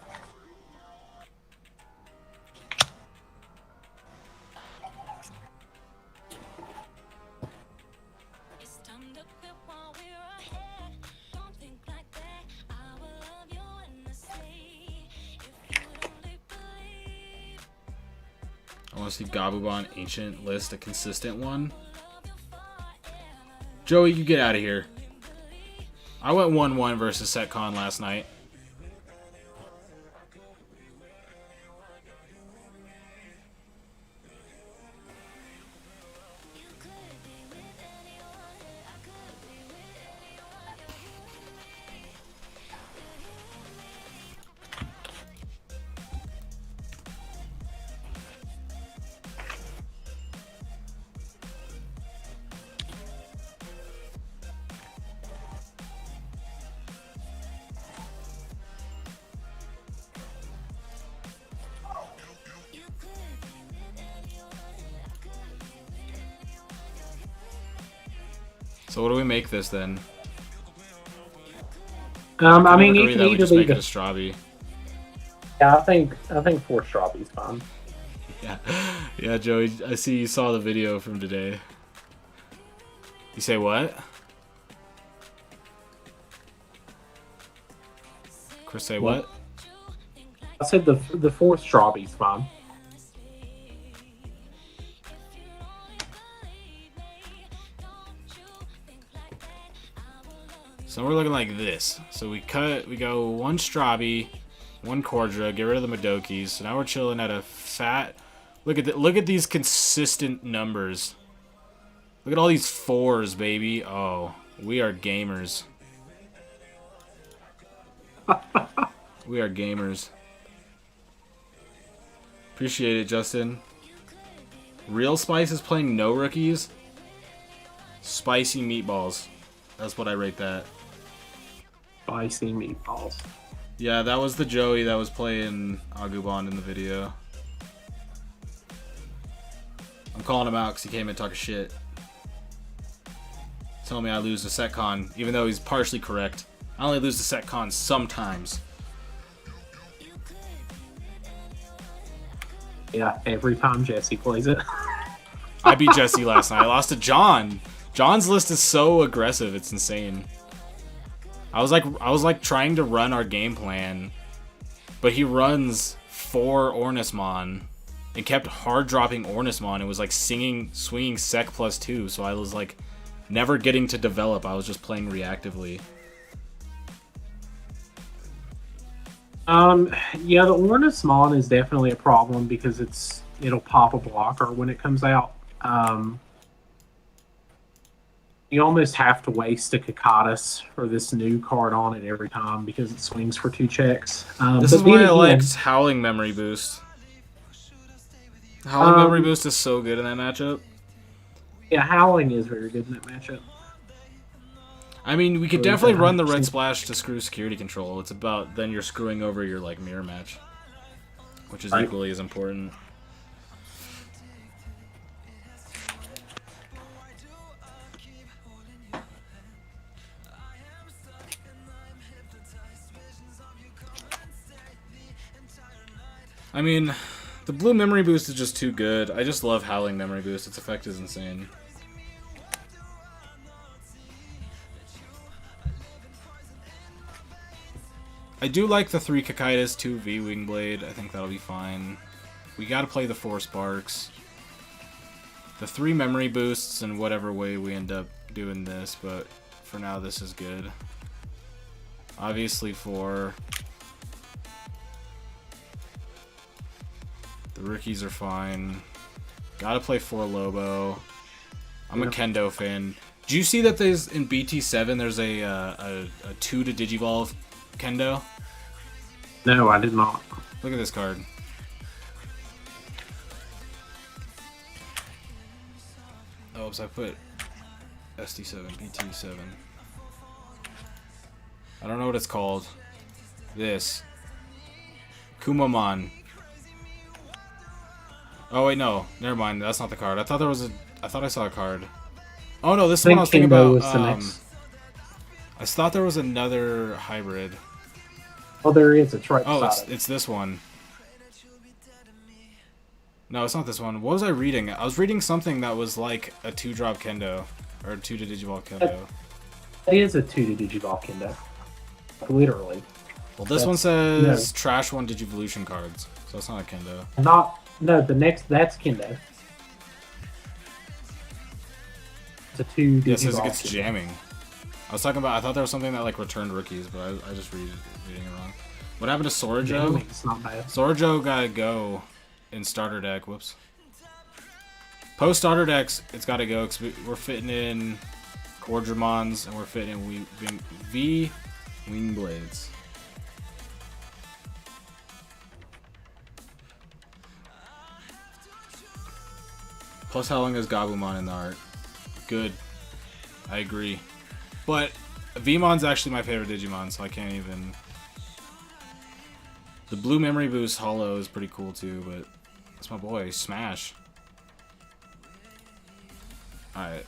I want to see Gabubon Ancient list a consistent one. Joey, you get out of here. I went 1-1 versus Setcon last night. So what do we make this then? I mean, you can that we either just make be it a Strabi. Yeah, I think 4 Strabi's fine. Yeah, yeah, Joey. I see you saw the video from today. You say what? Chris, say what? I said the 4th Strabi's fine. So we're looking like this. So we go 1 Strabi, 1 Cordra, get rid of the Madokis. So now we're chilling at a fat. Look at these consistent numbers. Look at all these 4s, baby. Oh, we are gamers. We are gamers. Appreciate it, Justin. Real Spice is playing no rookies. Spicy meatballs. That's what I rate that. Spicy meatballs. Yeah, that was the Joey that was playing Agubon in the video. I'm calling him out because he came in talking shit. Telling me I lose to Setcon, even though he's partially correct. I only lose to Setcon sometimes. Yeah, every time Jesse plays it. I beat Jesse last night. I lost to John. John's list is so aggressive, it's insane. I was like trying to run our game plan, but he runs 4 Ornismon and kept hard dropping Ornismon. It was like swinging Sec +2, so I was like never getting to develop. I was just playing reactively. Yeah, the Ornismon is definitely a problem because it'll pop a blocker when it comes out. You almost have to waste a Kakatus for this new card on it every time because it swings for 2 checks. This is why I liked Howling Memory Boost. Howling Memory Boost is so good in that matchup. Yeah, Howling is very good in that matchup. I mean, we could Really definitely bad. run the red splash to screw security control. It's about then you're screwing over your like mirror match, which is Right. equally as important. I mean, the blue memory boost is just too good. I just love Howling memory boost. Its effect is insane. I do like the 3 Kakaitis, 2 V Wingblade. I think that'll be fine. We gotta play the 4 Sparks. The 3 memory boosts in whatever way we end up doing this, but for now this is good. Obviously 4. The rookies are fine. Gotta play 4 Lobo. I'm a Kendo fan. Do you see that there's in BT7 there's a 2 to Digivolve Kendo? No, I did not. Look at this card. Oops, I put SD7, BT7. I don't know what it's called. This. Kumamon. Oh wait, no. Never mind. That's not the card. I thought there was a. I thought I saw a card. Oh no, this is what I was thinking Kendo about. was the next. I thought there was another hybrid. Oh, there is. It's right Oh, beside it. it's this one. No, it's not this one. What was I reading? I was reading something that was like a 2-drop Kendo. Or 2 to Digivolve Kendo. It is a 2 to Digivolve Kendo. Literally. Well, this one says trash 1 Digivolution cards. So it's not a Kendo. No, the next, that's Kendo. It's a 2 Digivolve Yeah, it says it gets Kendo. jamming. I was talking about, I thought there was something that like returned rookies, but I just reading it wrong. What happened to Sorajo? Jamming, it's not bad. Sorajo gotta go in starter deck. Whoops. Post starter decks, it's gotta go because we're fitting in Ordramons and we're fitting in V Wingblades. Plus, how long is Gabumon in the art? Good. I agree. But Vmon's actually my favorite Digimon, so I can't even. The blue memory boost holo is pretty cool too, but that's my boy. Smash. Alright.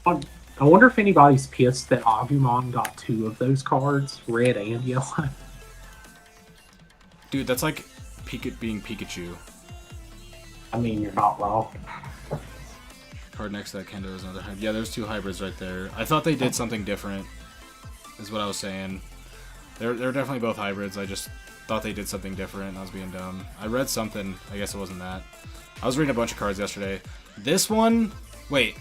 I wonder if anybody's pissed that Agumon got 2 of those cards, red and yellow. Dude, that's like being Pikachu. I mean, you're not wrong. Card next to that Kendo is another hybrid. Yeah, there's 2 hybrids right there. I thought they did something different, is what I was saying. They're definitely both hybrids. I just thought they did something different, and I was being dumb. I read something. I guess it wasn't that. I was reading a bunch of cards yesterday. This one... Wait.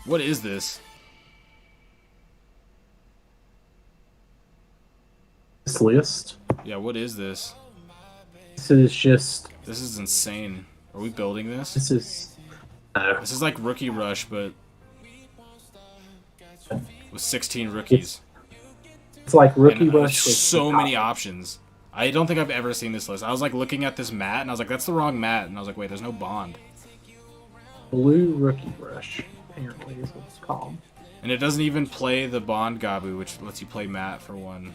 What is this? This list, Yeah, what is this? this is just, This is insane. Are we building this? this is, no. This is like Rookie Rush, but with 16 rookies. It's like Rookie And, Rush. with so the many top. options. I don't think I've ever seen this list. I was like looking at this mat, and I was like, that's the wrong mat. And I was like, wait, there's no bond. Blue Rookie Rush, apparently, is what it's called. And it doesn't even play the bond Gabu, which lets you play mat for 1.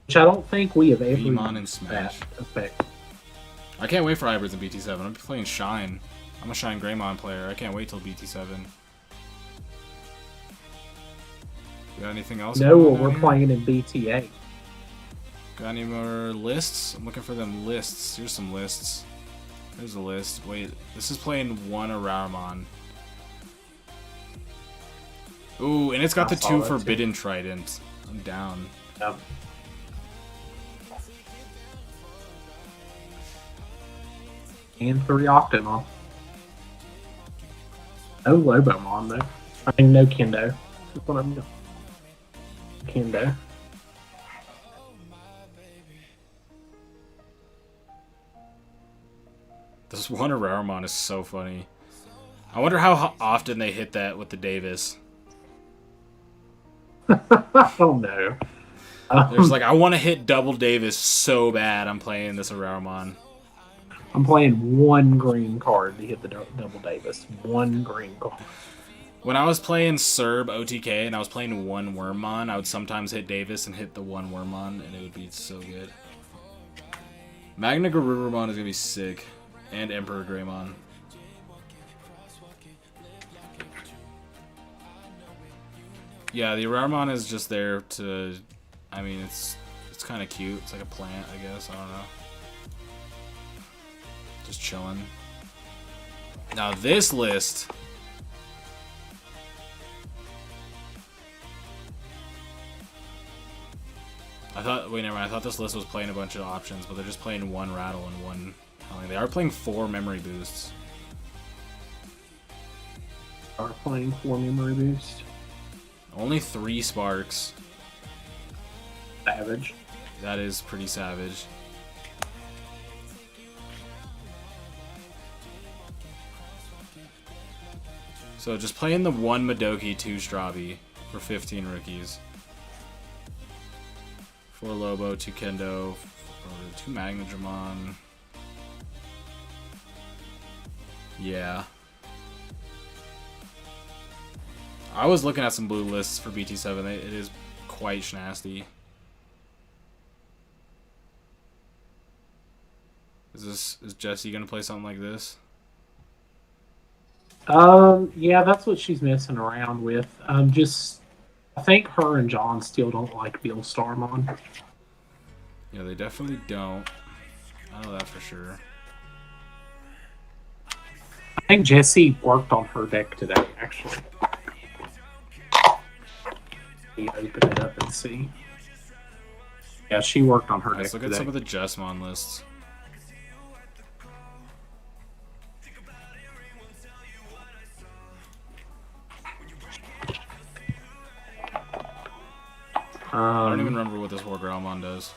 Which I don't think we have ever Digimon and used Smash. that effect. I can't wait for hybrids in BT7. I'm playing Shine. I'm a Shine Greymon player. I can't wait till BT7. You got anything else? No, going on we're here? playing in BTA. Got any more lists? I'm looking for them lists. Here's some lists. There's a list. Wait, this is playing 1 Araramon. Ooh, and it's got I the saw 2 that too. Forbidden Trident. I'm down. Yep. And 3 Octomon. No Lobomon, though. I mean, no Kendo. That's what I'm doing. Kendo. This 1 Araramon is so funny. I wonder how often they hit that with the Davis. I don't know. There's like, I want to hit double Davis so bad I'm playing this Araramon. I'm playing one green card to hit the double Davis. One green card. When I was playing Serb OTK and I was playing one Wormmon, I would sometimes hit Davis and hit the one Wormmon, and it would be so good. Magna Garurumon is going to be sick. And Emperor Greymon. Yeah, the Ararmon is just there to... I mean, it's kind of cute. It's like a plant, I guess. I don't know. Just chilling. Now this list... Wait, never mind. I thought this list was playing a bunch of options, but they're just playing one Rattle and one Howling. They are playing 4 memory boosts. Are playing 4 memory boost. Only 3 Sparks. Savage. That is pretty savage. So just playing the 1 Madoki, 2 Strabi for 15 rookies. 4 Lobo, 2 Kendo, 2 Magnadramon. Yeah. I was looking at some blue lists for BT7. It is quite nasty. Is Jessie gonna play something like this? Yeah, that's what she's messing around with. I think her and John still don't like Bill Starmon. Yeah, they definitely don't. I know that for sure. I think Jessie worked on her deck today, actually. You open it up and see. Yeah, she worked on her deck Let's look today. at some of the Jessmon lists. I don't even remember what this Wargrowlmon does.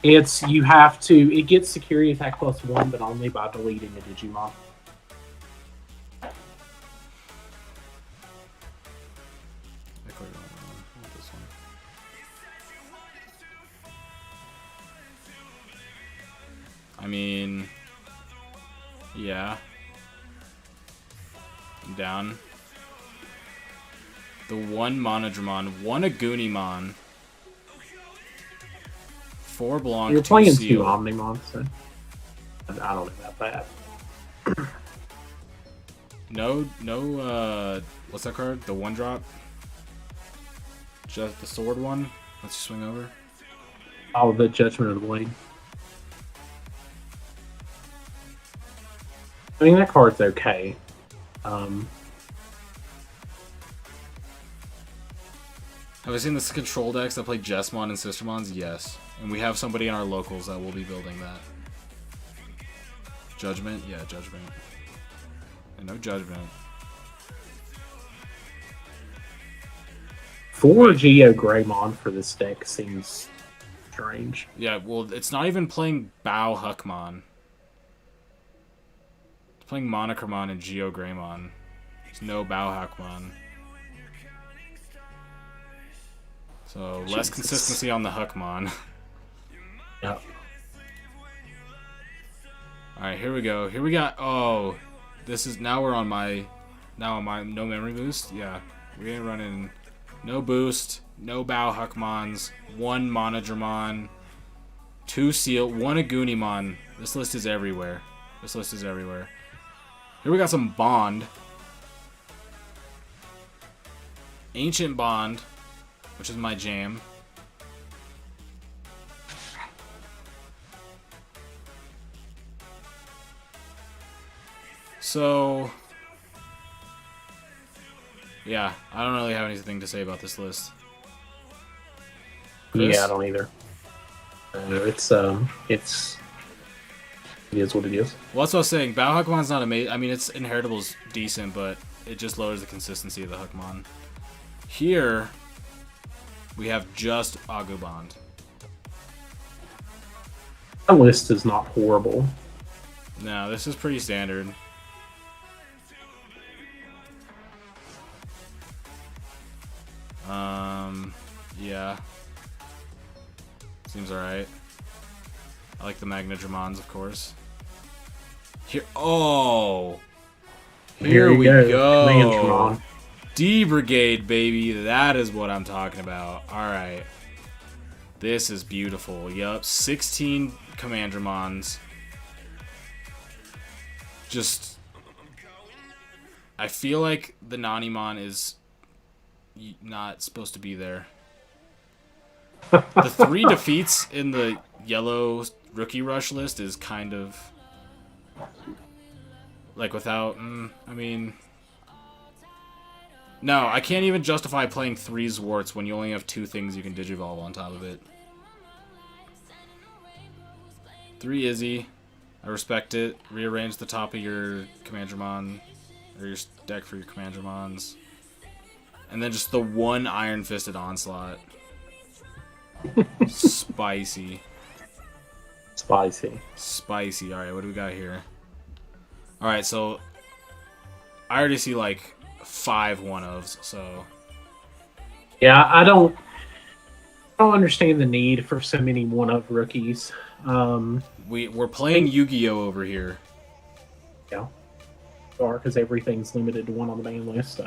It gets security attack +1, but only by deleting a Digimon. I mean, yeah. I'm down. The 1 Monodramon, 1 Agunimon, 4 Blanc, You're 2 playing Seal. 2 Omnimon, so I don't know about that. No, what's that card? The 1-drop? Just the sword one? Let's swing over. Oh, the Judgment of the Blade. I mean, that card's okay. Have I seen the control decks that play Jessmon and Sistermons? Yes. And we have somebody in our locals that will be building that. Judgment? Yeah, Judgment. And no Judgment. 4 Geo Greymon for this deck seems strange. Yeah, well, it's not even playing Bao Huckmon. It's playing Monochromon and Geo Greymon. There's no Bao Huckmon. So, less consistency on the Huckmon. Yep. Alright, here we go. Here we got... Oh, this is... Now we're on my... Now on my... No memory boost? Yeah. We ain't running... No boost. No Bao Huckmons. 1 Monodramon. 2 Seal. 1 Agunimon. This list is everywhere. This list is everywhere. Here we got some Bond. Ancient Bond. Which is my jam. So, yeah, I don't really have anything to say about this list. Chris? Yeah, I don't either. It is what it is. Well, that's what I was saying. Bao Huckmon's not amazing. I mean, its Inheritable's decent, but it just lowers the consistency of the Huckmon. Here, we have just Agubond. The list is not horrible. No, this is pretty standard. Yeah. Seems alright. I like the Magnadramons, of course. Here, oh, Here here you we go. go. Commandramon. D Brigade, baby. That is what I'm talking about. All right. This is beautiful. Yup, 16 Commandramons. Just, I feel like the Nanimon is not supposed to be there. The 3 defeats in the yellow rookie rush list is kind of like without. I mean, no, I can't even justify playing 3 Zwarts when you only have 2 things you can Digivolve on top of it. 3 Izzy. I respect it. Rearrange the top of your Commandramon, or your deck for your Commandramons. And then just the 1 Iron Fisted Onslaught. Spicy. Spicy. Spicy. Alright, what do we got here? Alright, so I already see like 5 one-ofs, so Yeah, I don't understand the need for so many one-of rookies. we're playing Yu-Gi-Oh over here. Yeah, because everything's limited to 1 on the main list.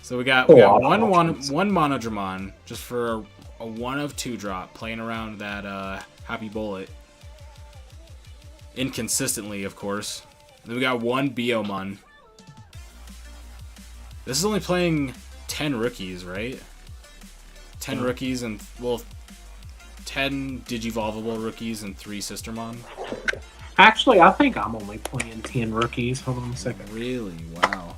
So we got A one lot of options. Monodramon just for a 1 of 2 drop, playing around that Happy Bullet. Inconsistently, of course. Then we got 1 Biomon. This is only playing 10 rookies, right? 10 rookies and, well, 10 Digivolvable rookies and 3 Sistermon. Actually, I think I'm only playing 10 rookies. Hold on a second. Really? Wow.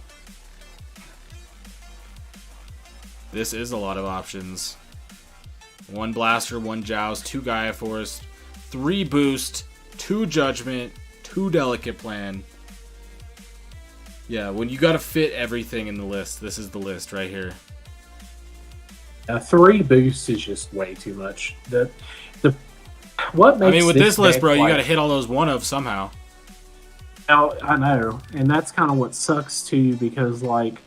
This is a lot of options. 1 Blaster, 1 Joust, 2 Gaia Force, 3 Boost, 2 Judgment, 2 Delicate Plan. Yeah, when you gotta fit everything in the list, this is the list right here. 3 boosts is just way too much. What makes I mean, with this list, deck, bro, you like, gotta hit all those one-ofs somehow. I know, and that's kind of what sucks too, because like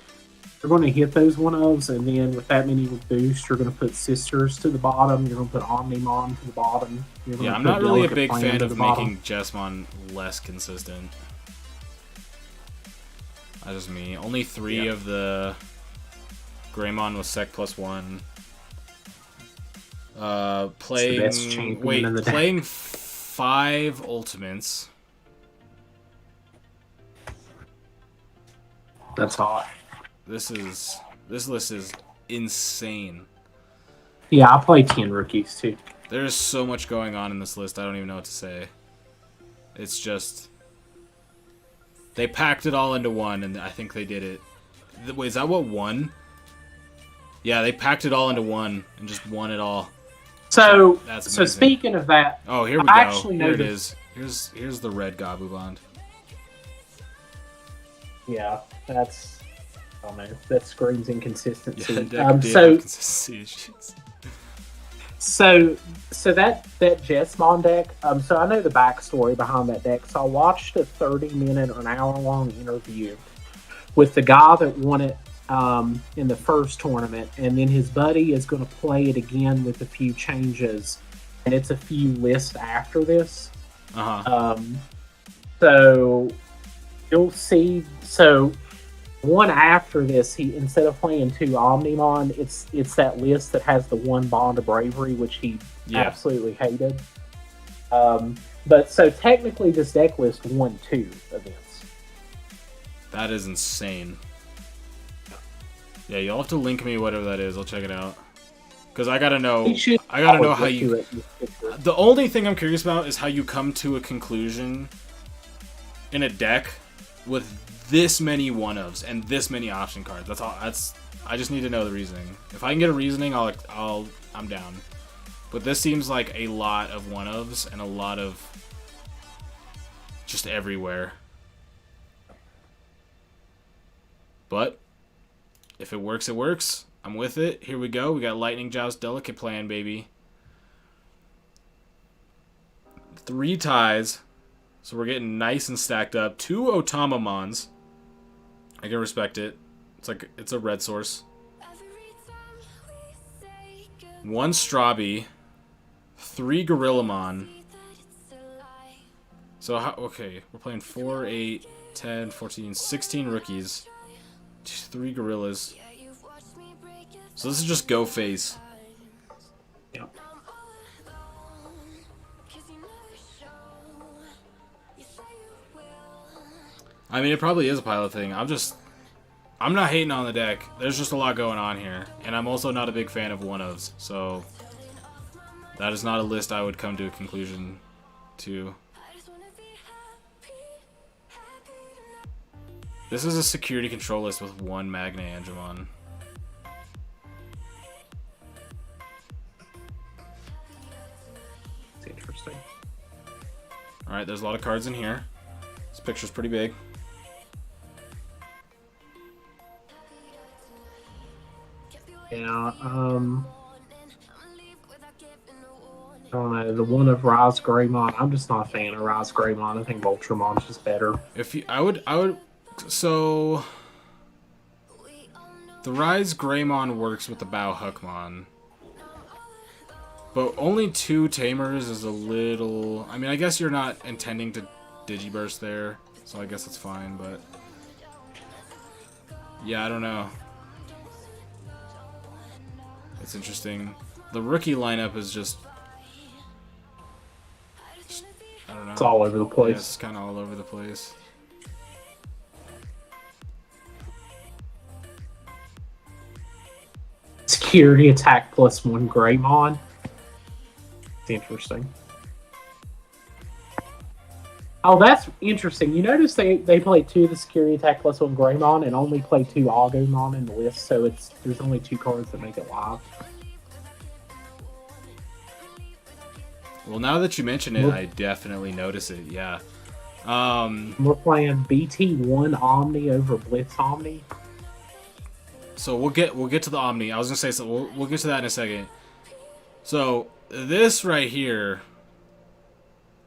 you're going to hit those one-ofs, and then with that many boosts, you're going to put Sisters to the bottom. You're going to put Omnimon to the bottom. Yeah, I'm not really a big fan of making Jessmon less consistent. That's just me. Only 3 of the Greymon with Sec +1. Playing 5 Ultimates. That's hot. This list is insane. Yeah, I play 10 rookies too. There's so much going on in this list, I don't even know what to say. It's just, they packed it all into 1, and I think they did it. Wait, is that what won? Yeah, they packed it all into 1 and just won it all. So, That's so amazing. speaking of that, Oh, here we I go. actually Here it noticed- is. Here's the red Gabu Bond. yeah, that's, I don't know, that screams inconsistency. Yeah, deck did so have consistency issues. So that Jessmon deck. So I know the backstory behind that deck. So I watched a 30-minute or an hour-long interview with the guy that won it in the first tournament, and then his buddy is going to play it again with a few changes, and it's a few lists after this. So you'll see. So one after this, he, instead of playing 2 Omnimon, it's that list that has the 1 Bond of Bravery, which he absolutely hated. But so technically, this deck list won 2 events. That is insane. Yeah, you'll have to link me whatever that is. I'll check it out. Because I gotta know. I gotta know how you. The only thing I'm curious about is how you come to a conclusion in a deck with this many one-ofs and this many option cards. That's all. I just need to know the reasoning. If I can get a reasoning, I'm down. But this seems like a lot of one-ofs and a lot of just everywhere. But if it works, it works. I'm with it. Here we go. We got Lightning Joust, Delicate Plan, baby. 3 ties. So we're getting nice and stacked up. 2 Otamamons. I can respect it. It's a red source. 1 Strabi. 3 Gorillamon. So, okay, we're playing 4, 8, 10, 14, 16 rookies. 3 gorillas. So this is just go face. Yeah. I mean, it probably is a pilot thing. I'm not hating on the deck. There's just a lot going on here. And I'm also not a big fan of one-ofs. So that is not a list I would come to a conclusion to. This is a security control list with 1 Magna Angemon. It's interesting. Alright, there's a lot of cards in here. This picture's pretty big. Yeah, I don't know, the one of Rise Greymon, I'm just not a fan of Rise Greymon. I think Voltremon's just better. I would, so the Rise Greymon works with the Bao Huckmon, but only 2 Tamers is a little, I mean, I guess you're not intending to Digiburst there, so I guess it's fine, but yeah, I don't know. It's interesting. The rookie lineup is just I don't know. It's all over the place. Yeah, it's kind of all over the place. Security attack +1 Greymon. It's interesting. Oh, that's interesting. You notice they play 2 of the security attack +1 Greymon and only play 2 Agumon in the list, so there's only 2 cards that make it live. Well, now that you mention it, I definitely notice it. Yeah. We're playing BT1 Omni over Blitz Omni. So we'll get to the Omni. I was gonna say so. We'll get to that in a second. So this right here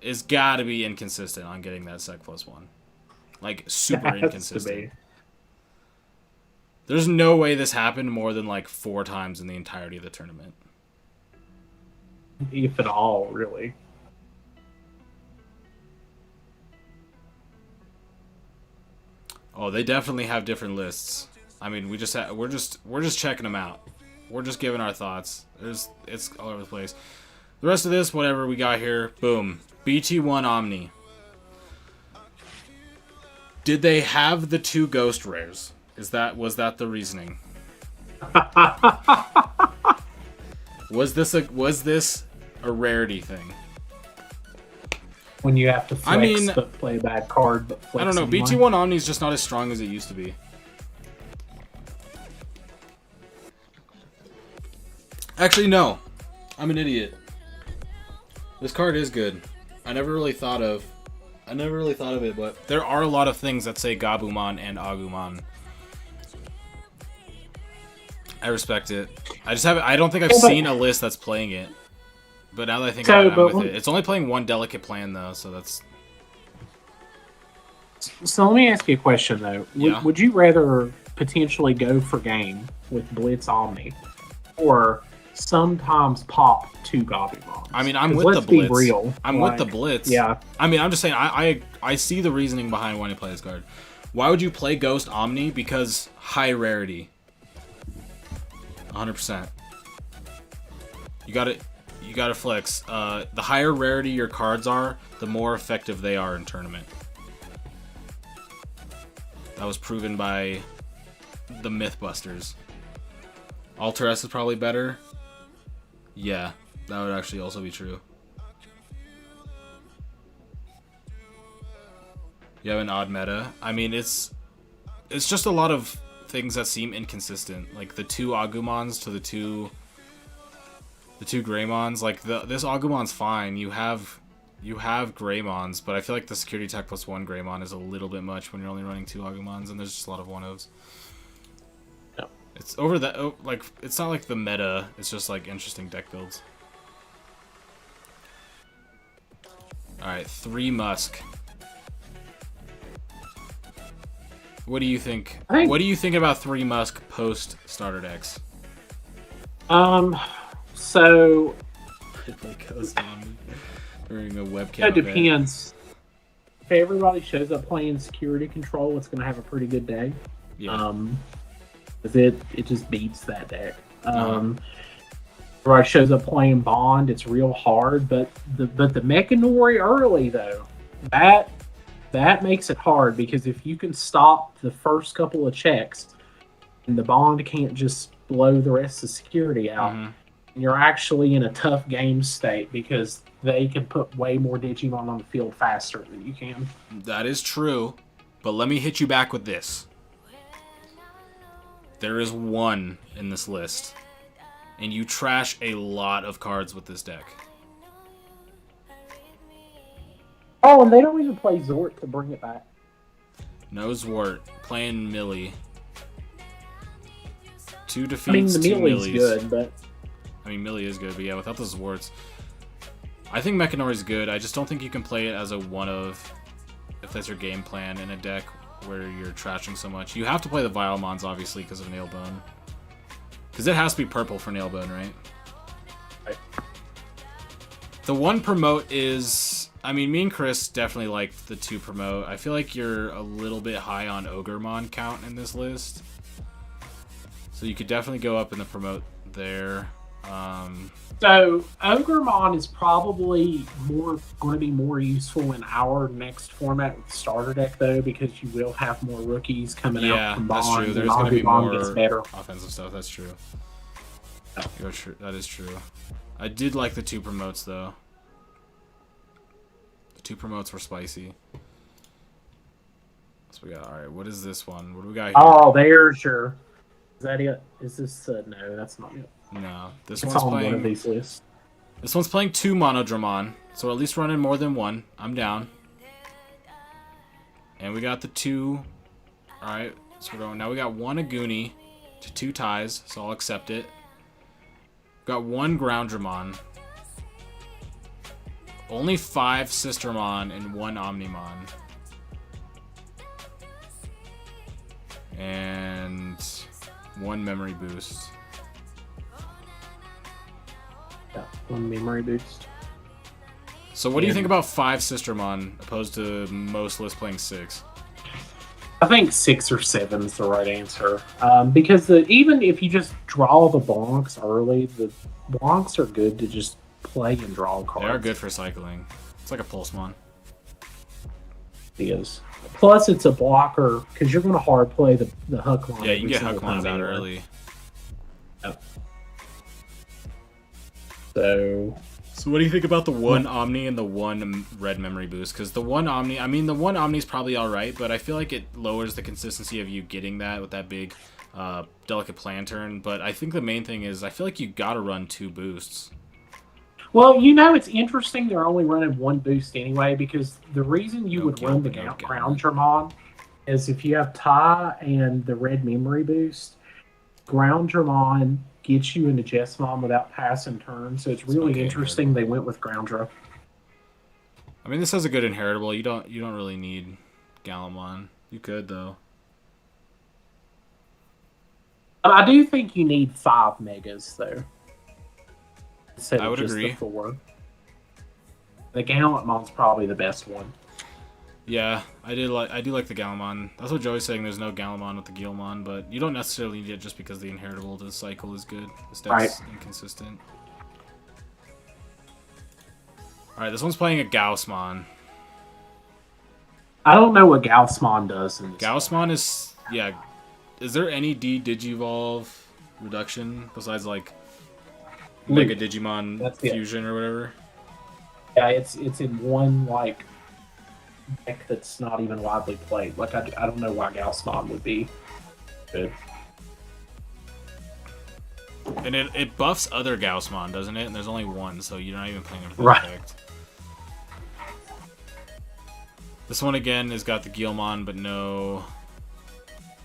is gotta be inconsistent on getting that sec +1. Like super inconsistent. There's no way this happened more than like 4 times in the entirety of the tournament. If at all, really. Oh, they definitely have different lists. I mean, we're just checking them out. We're just giving our thoughts. It's all over the place. The rest of this, whatever we got here, boom. BT1 Omni. Did they have the 2 ghost rares? Was that the reasoning? Was this a rarity thing? When you have to flex but play a bad card, but flex I don't know. anyway. BT1 Omni is just not as strong as it used to be. Actually, no. I'm an idiot. This card is good. I never really thought of it, but there are a lot of things that say Gabumon and Agumon. I respect it. I don't think I've seen a list that's playing it. But now that I think about it, I'm with it. It's only playing 1 delicate plan though, so that's. So let me ask you a question though. Yeah. Would you rather potentially go for game with Blitz Omni, or sometimes pop 2 Gabumons? I mean, I'm with the Blitz. Let's be real. I'm with the Blitz. Yeah. I mean, I'm just saying. I see the reasoning behind why you play this card. Why would you play Ghost Omni? Because high rarity. 100%. You gotta flex. The higher rarity your cards are, the more effective they are in tournament. That was proven by the Mythbusters. Alteress is probably better. Yeah, that would actually also be true. You have an odd meta. I mean, it's just a lot of things that seem inconsistent. Like the 2 Agumons to the two Greymons. Like this Agumon's fine. You have Greymons, but I feel like the security tech +1 Greymon is a little bit much when you're only running 2 Agumons, and there's just a lot of 1-ofs. No. It's over that. Like it's not like the meta. It's just like interesting deck builds. All right, 3 Musk. What do you think? What do you think about 3 Musk post starter decks? So It goes on during a webcam. it depends. if everybody shows up playing security control, it's going to have a pretty good day. Yeah. 'Cause it just beats that deck. Uh-huh. Everybody shows up playing Bond, it's real hard, but the Mechanori early though, that makes it hard because if you can stop the first couple of checks and the Bond can't just blow the rest of security out, you're actually in a tough game state because they can put way more Digimon on the field faster than you can. That is true, but let me hit you back with this. There is 1 in this list, and you trash a lot of cards with this deck. Oh, and they don't even play Zort to bring it back. No Zwart, playing Millie. 2 I defeats, mean, the 2 Millie's Millies. good, but I mean, Millie is good, but yeah, without the Zwarts. I think Mechanori's good. I just don't think you can play it as a one of, if that's your game plan in a deck where you're trashing so much. You have to play the Vilemons, obviously, because of Nailbone. Because it has to be purple for Nailbone, right? Right. The 1 promote is... I mean, me and Chris definitely like the 2 promote. I feel like you're a little bit high on Ogremon count in this list. So you could definitely go up in the promote there. So Ogremon is probably going to be more useful in our next format with starter deck though, because you will have more rookies coming out from Bond. That's true. There's going to be more offensive stuff. That's true. That is true. I did like the 2 promotes though. The 2 promotes were spicy. So we got. All right. What is this one? What do we got here? Oh, there's your. Is that it? Is this? No, that's not it. No, this It's one's on playing. one of these lists. This one's playing 2 Monodramon, so at least running more than 1. I'm down. And we got the 2. All right, so we're going. Now we got 1 Aguni to 2 ties, so I'll accept it. We got 1 Groundramon. Only 5 Sistermon and 1 Omnimon. And 1 Memory Boost. Yeah, 1 memory boost. So what do you think about 5 Sistermon opposed to most lists playing 6? I think 6 or 7 is the right answer. Because even if you just draw the Blancs early, the Blancs are good to just play and draw cards. They are good for cycling. It's like a Pulsemon. It is. Plus, it's a blocker because you're going to hard play the Huckmon. Yeah, you can get Huckmons out early. Yep. So what do you think about the 1 Omni and the 1 red memory boost? Because the 1 Omni, I mean, the 1 Omni's probably alright, but I feel like it lowers the consistency of you getting that with that big delicate plan turn. But I think the main thing is I feel like you gotta run 2 boosts. well, it's interesting they're only running 1 boost anyway, because the reason you would run the Groundramon is if you have Ty and the red memory boost, Groundramon gets you into Jessmon without passing turn, so it's really interesting they went with Groundra. I mean, this has a good inheritable. You don't really need Galamon. You could though. I do think you need 5 megas though. I would agree. The 4. The Gallantmon's probably the best one. Yeah, I do like the Galamon. That's what Joey's saying. There's no Galamon with the Gilmon, but you don't necessarily need it just because the inheritable to the cycle is good. This deck's inconsistent. All right, this one's playing a Gaussmon. I don't know what Gaussmon does in this. Gaussmon is Is there any Digivolve reduction besides like Mega Digimon Fusion or whatever? Yeah, it's in one like deck that's not even widely played. Like I don't know why Gaussmon would be good. And it buffs other Gaussmon, doesn't it? And there's only 1, so you're not even playing it for right. effect. This one again has got the Guilmon, but no.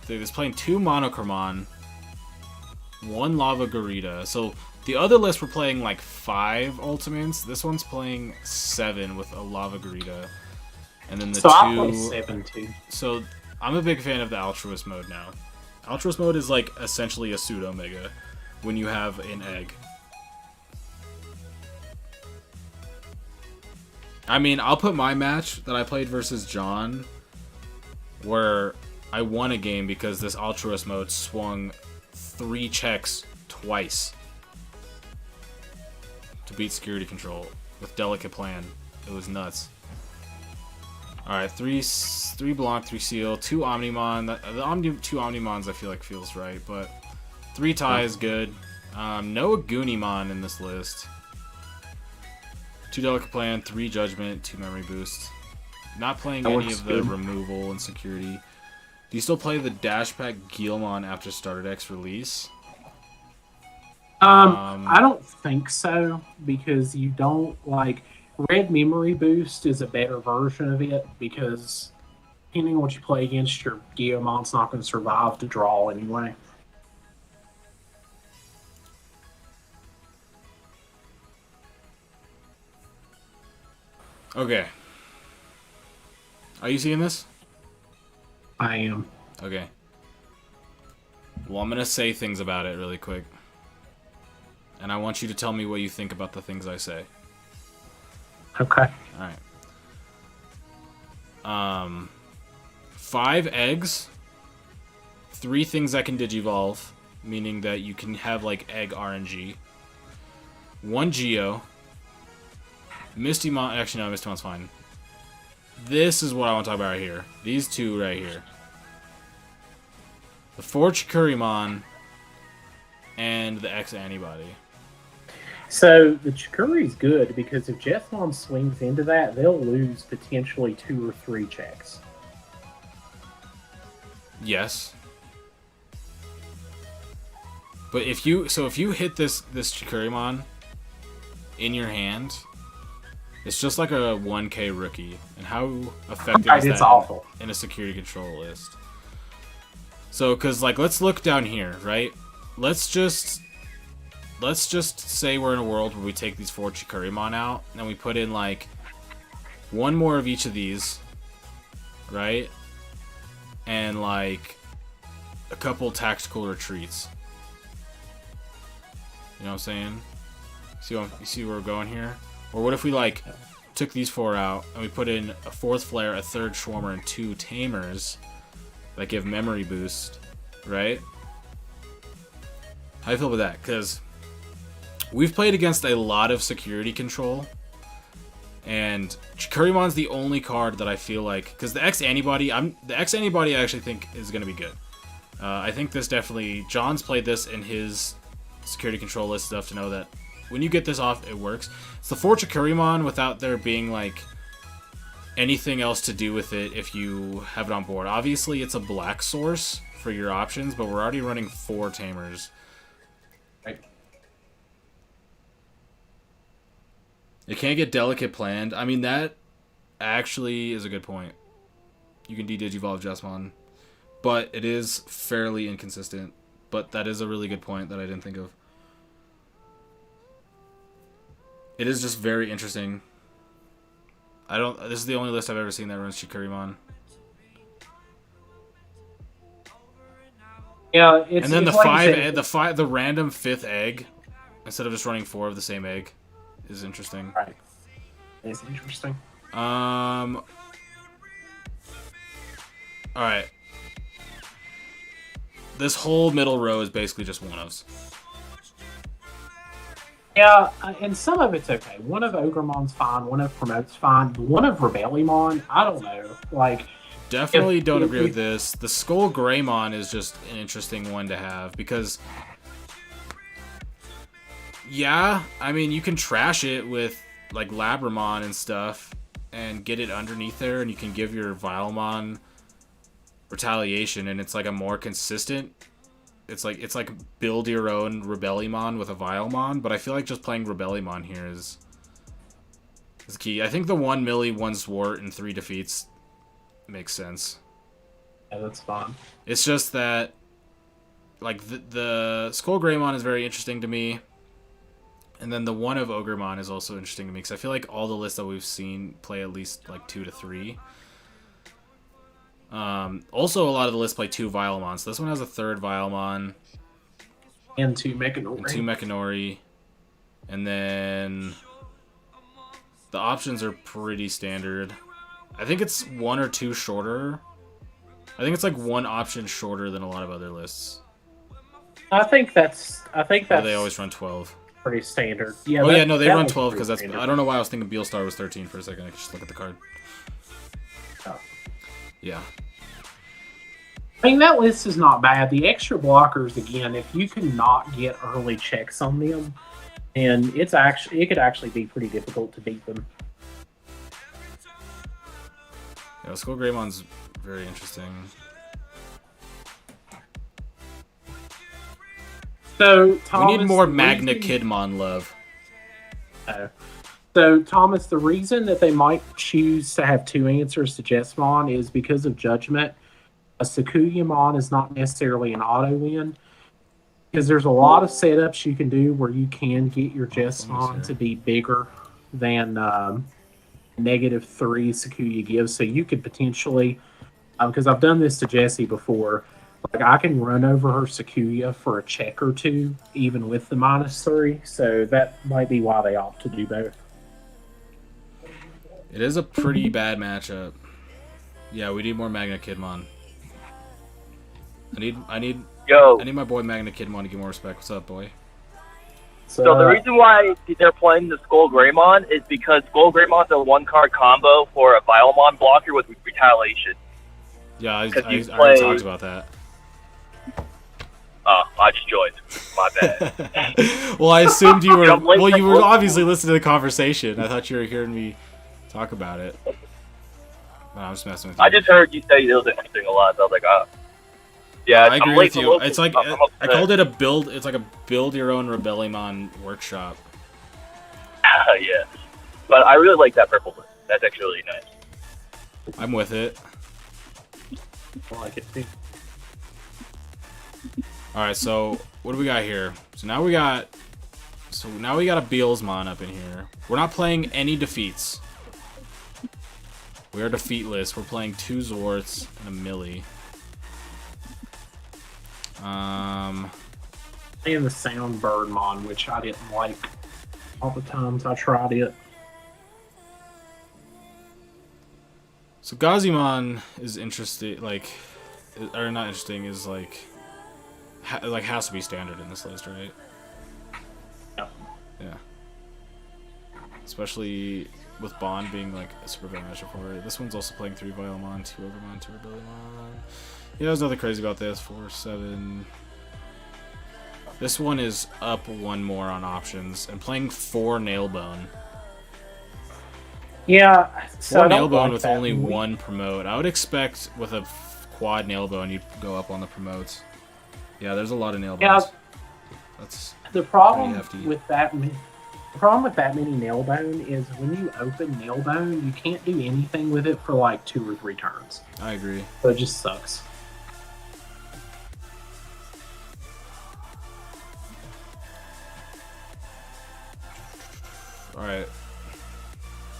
It's playing 2 Monochromon, 1 Lava Garita. So the other list were playing like 5 Ultimates. This one's playing 7 with a Lava Garita. And then the 2. I play 7 too. So I'm a big fan of the Altruist mode now. Altruist mode is like essentially a pseudo mega when you have an egg. I mean, I'll put my match that I played versus John, where I won a game because this altruist mode swung 3 checks twice to beat security control with delicate plan. It was nuts. Alright, 3 Blanc, 3 Seal, 2 Omnimon. The 2 Omnimons I feel like feels right, but 3 tie is good. No Agunimon in this list. 2 Delicate Plan, 3 Judgment, 2 Memory Boost. Not playing That any works of the good. removal and security. Do you still play the Dash Pack Guilmon after Starter Deck's release? I don't think so, because you don't, like, Red Memory Boost is a better version of it, because depending on what you play against, your Guilmont's not going to survive to draw anyway. Okay. Are you seeing this? I am. Okay. Well, I'm going to say things about it really quick. And I want you to tell me what you think about the things I say. Okay. Alright. 5 eggs. 3 things that can digivolve, meaning that you can have, like, egg RNG. 1 Geo. Mistymon. Actually, no, Mistymon's fine. This is what I want to talk about right here. These 2 right here. The 4 Chikurimon and the X Antibody. So the Chikuri's good, because if Jethmon swings into that, they'll lose potentially 2 or 3 checks. Yes. But if you hit this Chikurimon in your hand, it's just like a 1k rookie. And how effective is It's that awful. in a security control list? So, cause like, let's look down here, right? Let's just say we're in a world where we take these 4 Chikurimon out, and we put in like 1 more of each of these, right? And like a couple tactical retreats. You know what I'm saying? You see where we're going here? Or what if we like took these 4 out and we put in a 4th Flare, a 3rd Schwarmer, and 2 Tamers that give memory boost, right? How do you feel about that? Because we've played against a lot of security control, and Chikurimon's the only card that I feel like, because the X Antibody I actually think is going to be good. I think this definitely, John's played this in his security control list stuff to know that when you get this off, it works. It's the 4 Chikurimon without there being like anything else to do with it if you have it on board. Obviously, it's a black source for your options, but we're already running 4 Tamers. Right. It can't get delicate planned. I mean, that actually is a good point. You can de-digivolve Jesmon, but it is fairly inconsistent. But that is a really good point that I didn't think of. It is just very interesting. This is the only list I've ever seen that runs Chikurimon. Yeah, it's, And then it's the like the random 5th egg, instead of just running 4 of the same egg, is interesting. Right. It's interesting. Alright. This whole middle row is basically just one-ofs. Yeah, and some of it's okay. One of Ogremon's fine, one of Promote's fine, one of Rebellimon, I don't know. Like, Definitely don't agree with this. The Skull Greymon is just an interesting one to have, because yeah, I mean, you can trash it with like Labramon and stuff and get it underneath there, and you can give your Vilemon retaliation, and it's like a more consistent. It's like build your own Rebellimon with a Vilemon, but I feel like just playing Rebellimon here is key. I think the 1 Millie, 1 Swart, and 3 defeats makes sense. yeah, that's fine. It's just that, like, the Skull Greymon is very interesting to me, and then the 1 of Ogremon is also interesting to me, because I feel like all the lists that we've seen play at least like 2 to 3. Also, a lot of the lists play 2 Vilemon, so this one has a 3rd Vilemon. And 2 Mechanori. And 2 Mechanori. And then The options are pretty standard. I think it's 1 or 2 shorter. I think it's like 1 option shorter than a lot of other lists. I think that's. Or they always run 12. Pretty standard. Yeah. Oh yeah, no, they run 12 because pretty that's. standard. I don't know why I was thinking Beelstar was 13 for a second. I could just look at the card. Oh. Yeah. I mean, that list is not bad. The extra blockers, again, if you cannot get early checks on them, and it could actually be pretty difficult to beat them. Yeah, Skull Greymon's very interesting. So Thomas, We need more Magna Kidmon love. So Thomas, the reason that they might choose to have 2 answers to Jessmon is because of Judgment. A Sakuyamon is not necessarily an auto win, because there's a lot of setups you can do where you can get your Jessmon to be bigger than -3 Sakuya gives. So you could potentially, because I've done this to Jessie before, like I can run over her Sakuya for a check or 2, even with the -3. So that might be why they opt to do both. It is a pretty bad matchup. Yeah, we need more Magna Kidmon. I need my boy Magna Kidmon to get more respect. What's up, boy? So the reason why they're playing the Skull Greymon is because Skull Greymon's a 1-card combo for a Vilemon blocker with Retaliation. Yeah, I already talked about that. Oh, I just joined. My bad. Well, I assumed you were. Well, you were obviously listening to the conversation. I thought you were hearing me talk about it. No, I'm just messing with you. I just heard you say it was interesting a lot. So I was like, oh. Yeah, I agree with you. It's like I called it a build. It's like a build your own Rebellion workshop. Yeah, but I really like that purple list. That's actually really nice. I'm with it. I like it too. All right, so what do we got here? So now we got a Beelsmon up in here. We're not playing any defeats. We are defeatless. We're playing 2 Zorts and a Millie. And the Sound Birdmon, which I didn't like all the times I tried it. So Gazimon is interesting, or not interesting, is has to be standard in this list, right? Yeah. Yeah. Especially with Bond being like a super bad matchup for it. This one's also playing 3 Vilemon, 2 Overmon, 2 Rebellion. Yeah, there's nothing crazy about this. 4, 7. This one is up 1 more on options and playing 4 Nailbone. Yeah, so 4 Nailbone with only 1 promote. I would expect with a quad Nailbone you'd go up on the promotes. Yeah, there's a lot of Nailbones. Yeah, that's the problem pretty hefty. with that. The problem with that many Nailbone is when you open Nailbone, you can't do anything with it for like 2 or 3 turns. I agree. So it just sucks.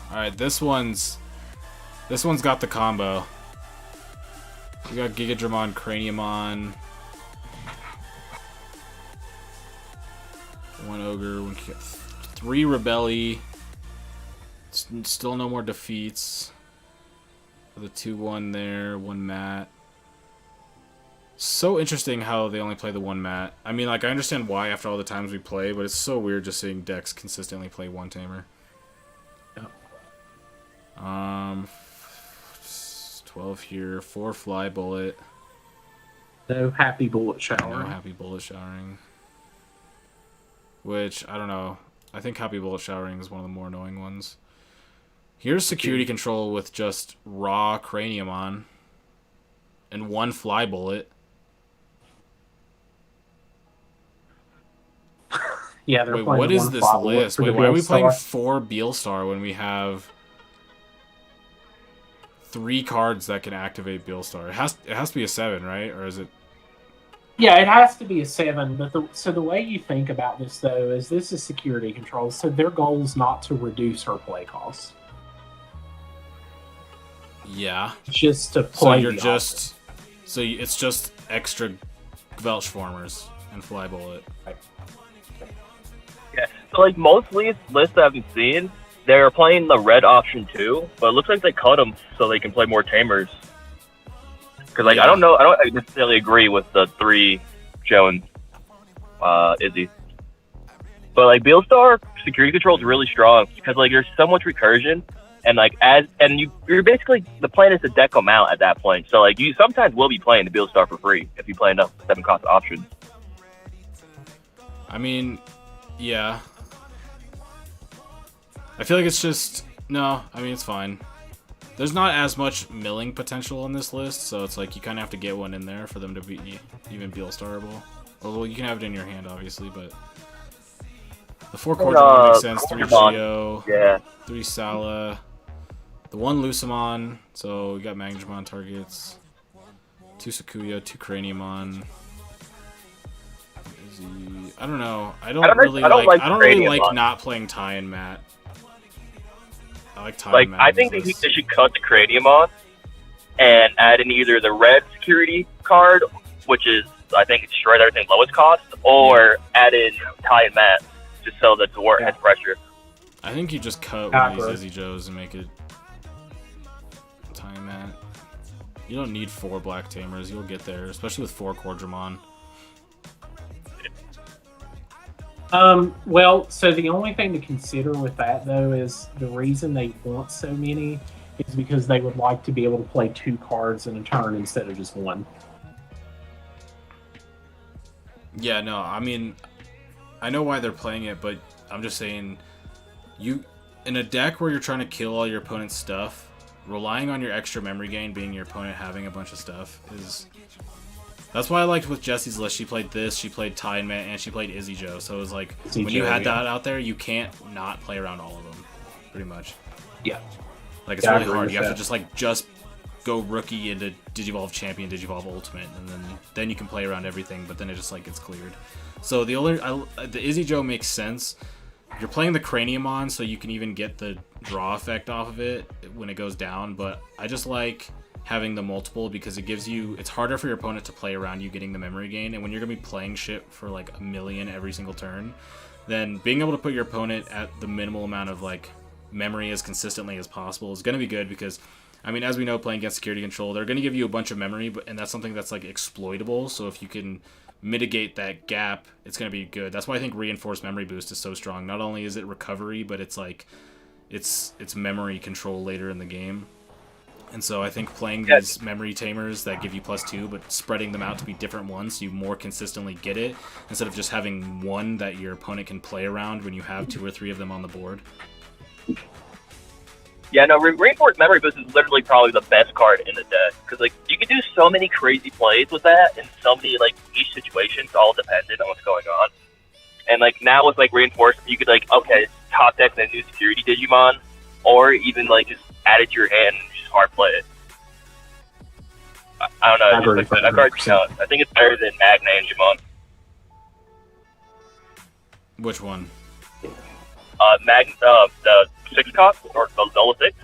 Alright, this one's got the combo. We got Gigadramon, Craniumon, 1 Ogre, 3 Rebelli. Still no more defeats. The 2-1 there, 1 Mat. So interesting how they only play the 1 Mat. I mean, like, I understand why after all the times we play, but it's so weird just seeing decks consistently play 1 Tamer. Yep. 12 here, 4 Fly Bullet. No Happy Bullet Shower. No Happy Bullet Showering. Which, I don't know. I think Happy Bullet Showering is one of the more annoying ones. Here's Security Control with just raw Craniumon. And 1 Fly Bullet. Yeah, they're Wait, playing what is this list? Wait, why are we playing Beelstar. 4 Beelstar when we have 3 cards that can activate Beelstar? It has to be a 7, right? Or is it? Yeah, it has to be a 7. But the way you think about this though is this is security control, so their goal is not to reduce her play costs. Yeah. Just to play. It's just extra Gvelschformers and Fly Bullet. Yeah, so like most lists I've been seeing, they're playing the red option too, but it looks like they cut them so they can play more tamers. Because like I don't necessarily agree with the 3 Joe and Izzy, but like Beelstar security control is really strong because like there's so much recursion, and like you're basically the plan is to deck them out at that point. So like you sometimes will be playing the Beelstar for free if you play enough 7-cost options. I mean, yeah. I feel like it's just no. I mean, it's fine. There's not as much milling potential on this list, so it's like you kind of have to get one in there for them to be even Beelstarable. Although you can have it in your hand, obviously, but the 4 Cordomon makes sense. 3 Geo, yeah, 3 Sala, the 1 Lucamon. So we got Magnumon targets. 2 Sakuya, 2 Craniumon. I don't know. I don't really like not playing Ty and Matt. I like Ty and Matt. I think they should cut the Craniumon and add in either the red security card, which is I think it's destroyed everything lowest cost, or add in Ty and Matt just so that the war has pressure. I think you just cut one of these Izzy Joes and make it Ty and Matt. You don't need 4 Black Tamers. You'll get there, especially with 4 Cordramon. Well, so the only thing to consider with that, though, is the reason they want so many is because they would like to be able to play 2 cards in a turn instead of just 1. Yeah, no, I mean, I know why they're playing it, but I'm just saying, in a deck where you're trying to kill all your opponent's stuff, relying on your extra memory gain being your opponent having a bunch of stuff is... That's why I liked with Jessie's list. She played this, she played Ty and Matt, and she played Izzy Joe. So it was like, when you had that out there, you can't not play around all of them, pretty much. Yeah. Like, it's really hard. You have to just go rookie into Digivolve Champion, Digivolve Ultimate, and then you can play around everything, but then it just, like, gets cleared. So the Izzy Joe makes sense. You're playing the Craniumon, so you can even get the draw effect off of it when it goes down, but I just like having the multiple because it gives you, it's harder for your opponent to play around you getting the memory gain, and when you're going to be playing shit for like 1 million every single turn, then being able to put your opponent at the minimal amount of like memory as consistently as possible is going to be good because, I mean, as we know, playing against security control, they're going to give you a bunch of memory, and that's something that's like exploitable, so if you can mitigate that gap, it's going to be good. That's why I think Reinforced Memory Boost is so strong. Not only is it recovery, but it's like, it's memory control later in the game. And so I think playing these memory tamers that give you +2, but spreading them out to be different ones so you more consistently get it, instead of just having one that your opponent can play around when you have 2 or 3 of them on the board. Yeah, no, Reinforced Memory Boost is literally probably the best card in the deck. Because, like, you can do so many crazy plays with that in so many, like, each situation's all dependent on what's going on. And, like, now with, like, Reinforced, you could, like, okay, top deck a new security Digimon, or even, like, just add it to your hand and just hard play it. I don't know. That card's I think it's better than Magna and Digimon. Which one? The 6 cost, or the Zola 6.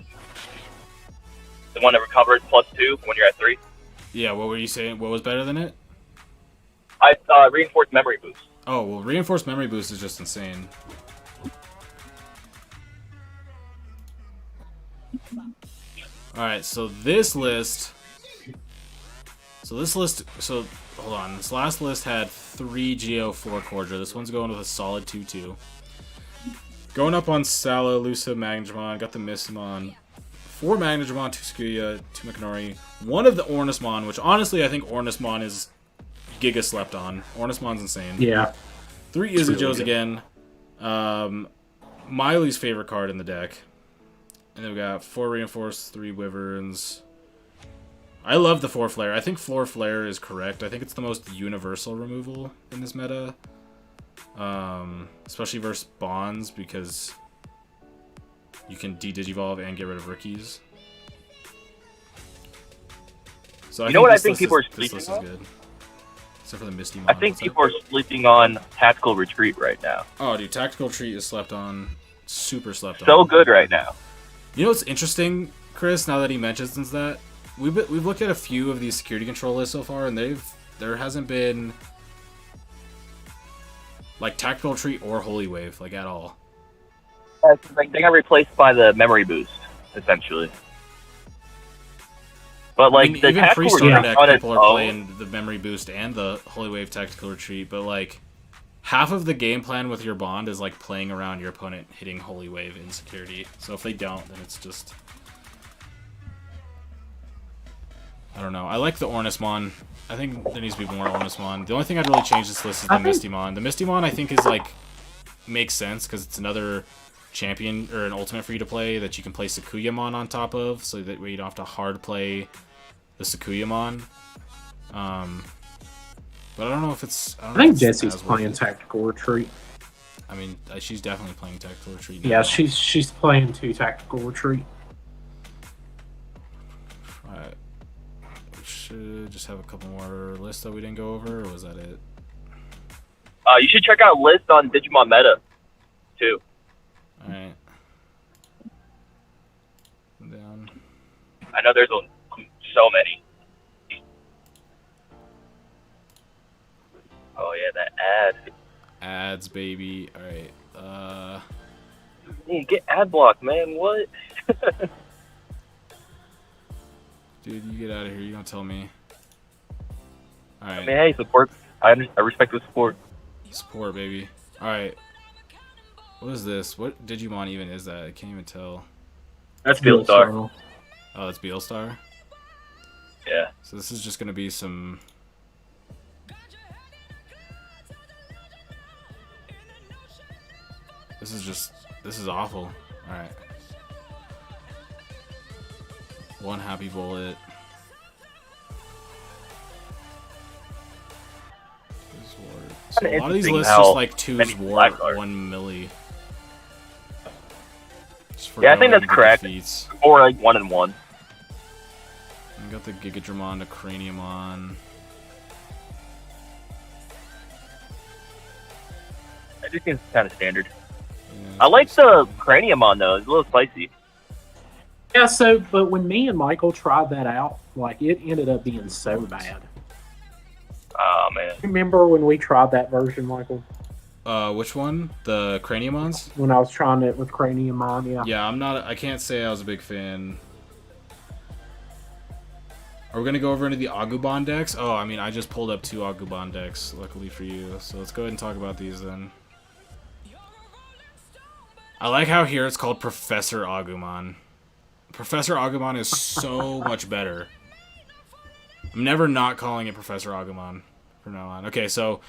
The one that recovers +2 when you're at 3. Yeah, what were you saying? What was better than it? Reinforced Memory Boost. Oh, well, Reinforced Memory Boost is just insane. Alright, so this list... hold on. This last list had 3 Geo, 4 Cordra. This one's going with a solid 2-2. Going up on Sala, Lusa, Magnumon, got the Mismon. 4 Magnumon, 2 Skuya, 2 Mikanori. 1 of the Ornismon, which honestly I think Ornismon is giga slept on. Ornismon's insane. Yeah. 3 Izzy Joes again. Miley's favorite card in the deck. And then we got 4 Reinforced, 3 Wyverns. I love the 4 Flare. I think 4 Flare is correct. I think it's the most universal removal in this meta. Especially versus Bonds, because you can de-digivolve and get rid of rookies. So I think people are sleeping on? Good. Except for the Misty Mon. I think people are sleeping on Tactical Retreat right now. Oh, dude, Tactical Retreat is slept on. Super slept on. So good right now. You know what's interesting, Chris, now that he mentions that? We've looked at a few of these security control lists so far, and there hasn't been like Tactical Retreat or Holy Wave, like, at all. like they got replaced by the memory boost, essentially. But like I mean, the even tactical pre-starter retreat deck, on its people are own, playing the memory boost and the Holy Wave tactical retreat, but like half of the game plan with your bond is like playing around your opponent hitting Holy Wave in security. So if they don't, then it's just, I don't know. I like the Ornismon. I think there needs to be more Ornismon. The only thing I'd really change this list is the Mistymon. The Mistymon I think is like makes sense because it's another champion or an ultimate for you to play that you can play Sakuyamon on top of, so that way you don't have to hard play the Sakuyamon. But I don't know if it's. I think Jesse's playing Tactical Retreat. I mean, she's definitely playing Tactical Retreat. Yeah, she's playing 2 Tactical Retreat. Alright. We should just have a couple more lists that we didn't go over, or was that it? you should check out lists on Digimon Meta, too. Alright. Down. I know there's so many. Oh yeah, that ad. Ads, baby. Alright. Yeah, get ad block, man. What? Dude, you get out of here. You don't tell me. Alright. I mean, hey, support. I respect the support. Support, baby. Alright. What is this? What Digimon even is that? I can't even tell. That's Beelstar. Oh, that's Beelstar? Yeah. So this is just gonna be some... This is awful. Alright. One happy bullet. So a lot of these lists just like 2's ward, 1 milli. Yeah, I think that's correct. Defeats. Or like 1 and 1. We got the Gigadramon, the Craniumon. I just think it's kind of standard. Yeah, I like the Craniumon though. It's a little spicy. Yeah, so, but when me and Michael tried that out, like, it ended up being so bad. Oh, man. Remember when we tried that version, Michael? Which one? The Craniumons? When I was trying it with Craniumon, yeah. Yeah, I can't say I was a big fan. Are we gonna go over into the Agumon decks? Oh, I mean, I just pulled up 2 Agumon decks, luckily for you. So let's go ahead and talk about these then. I like how here it's called Professor Agumon. Professor Agumon is so much better. I'm never not calling it Professor Agumon from now on. Okay, so...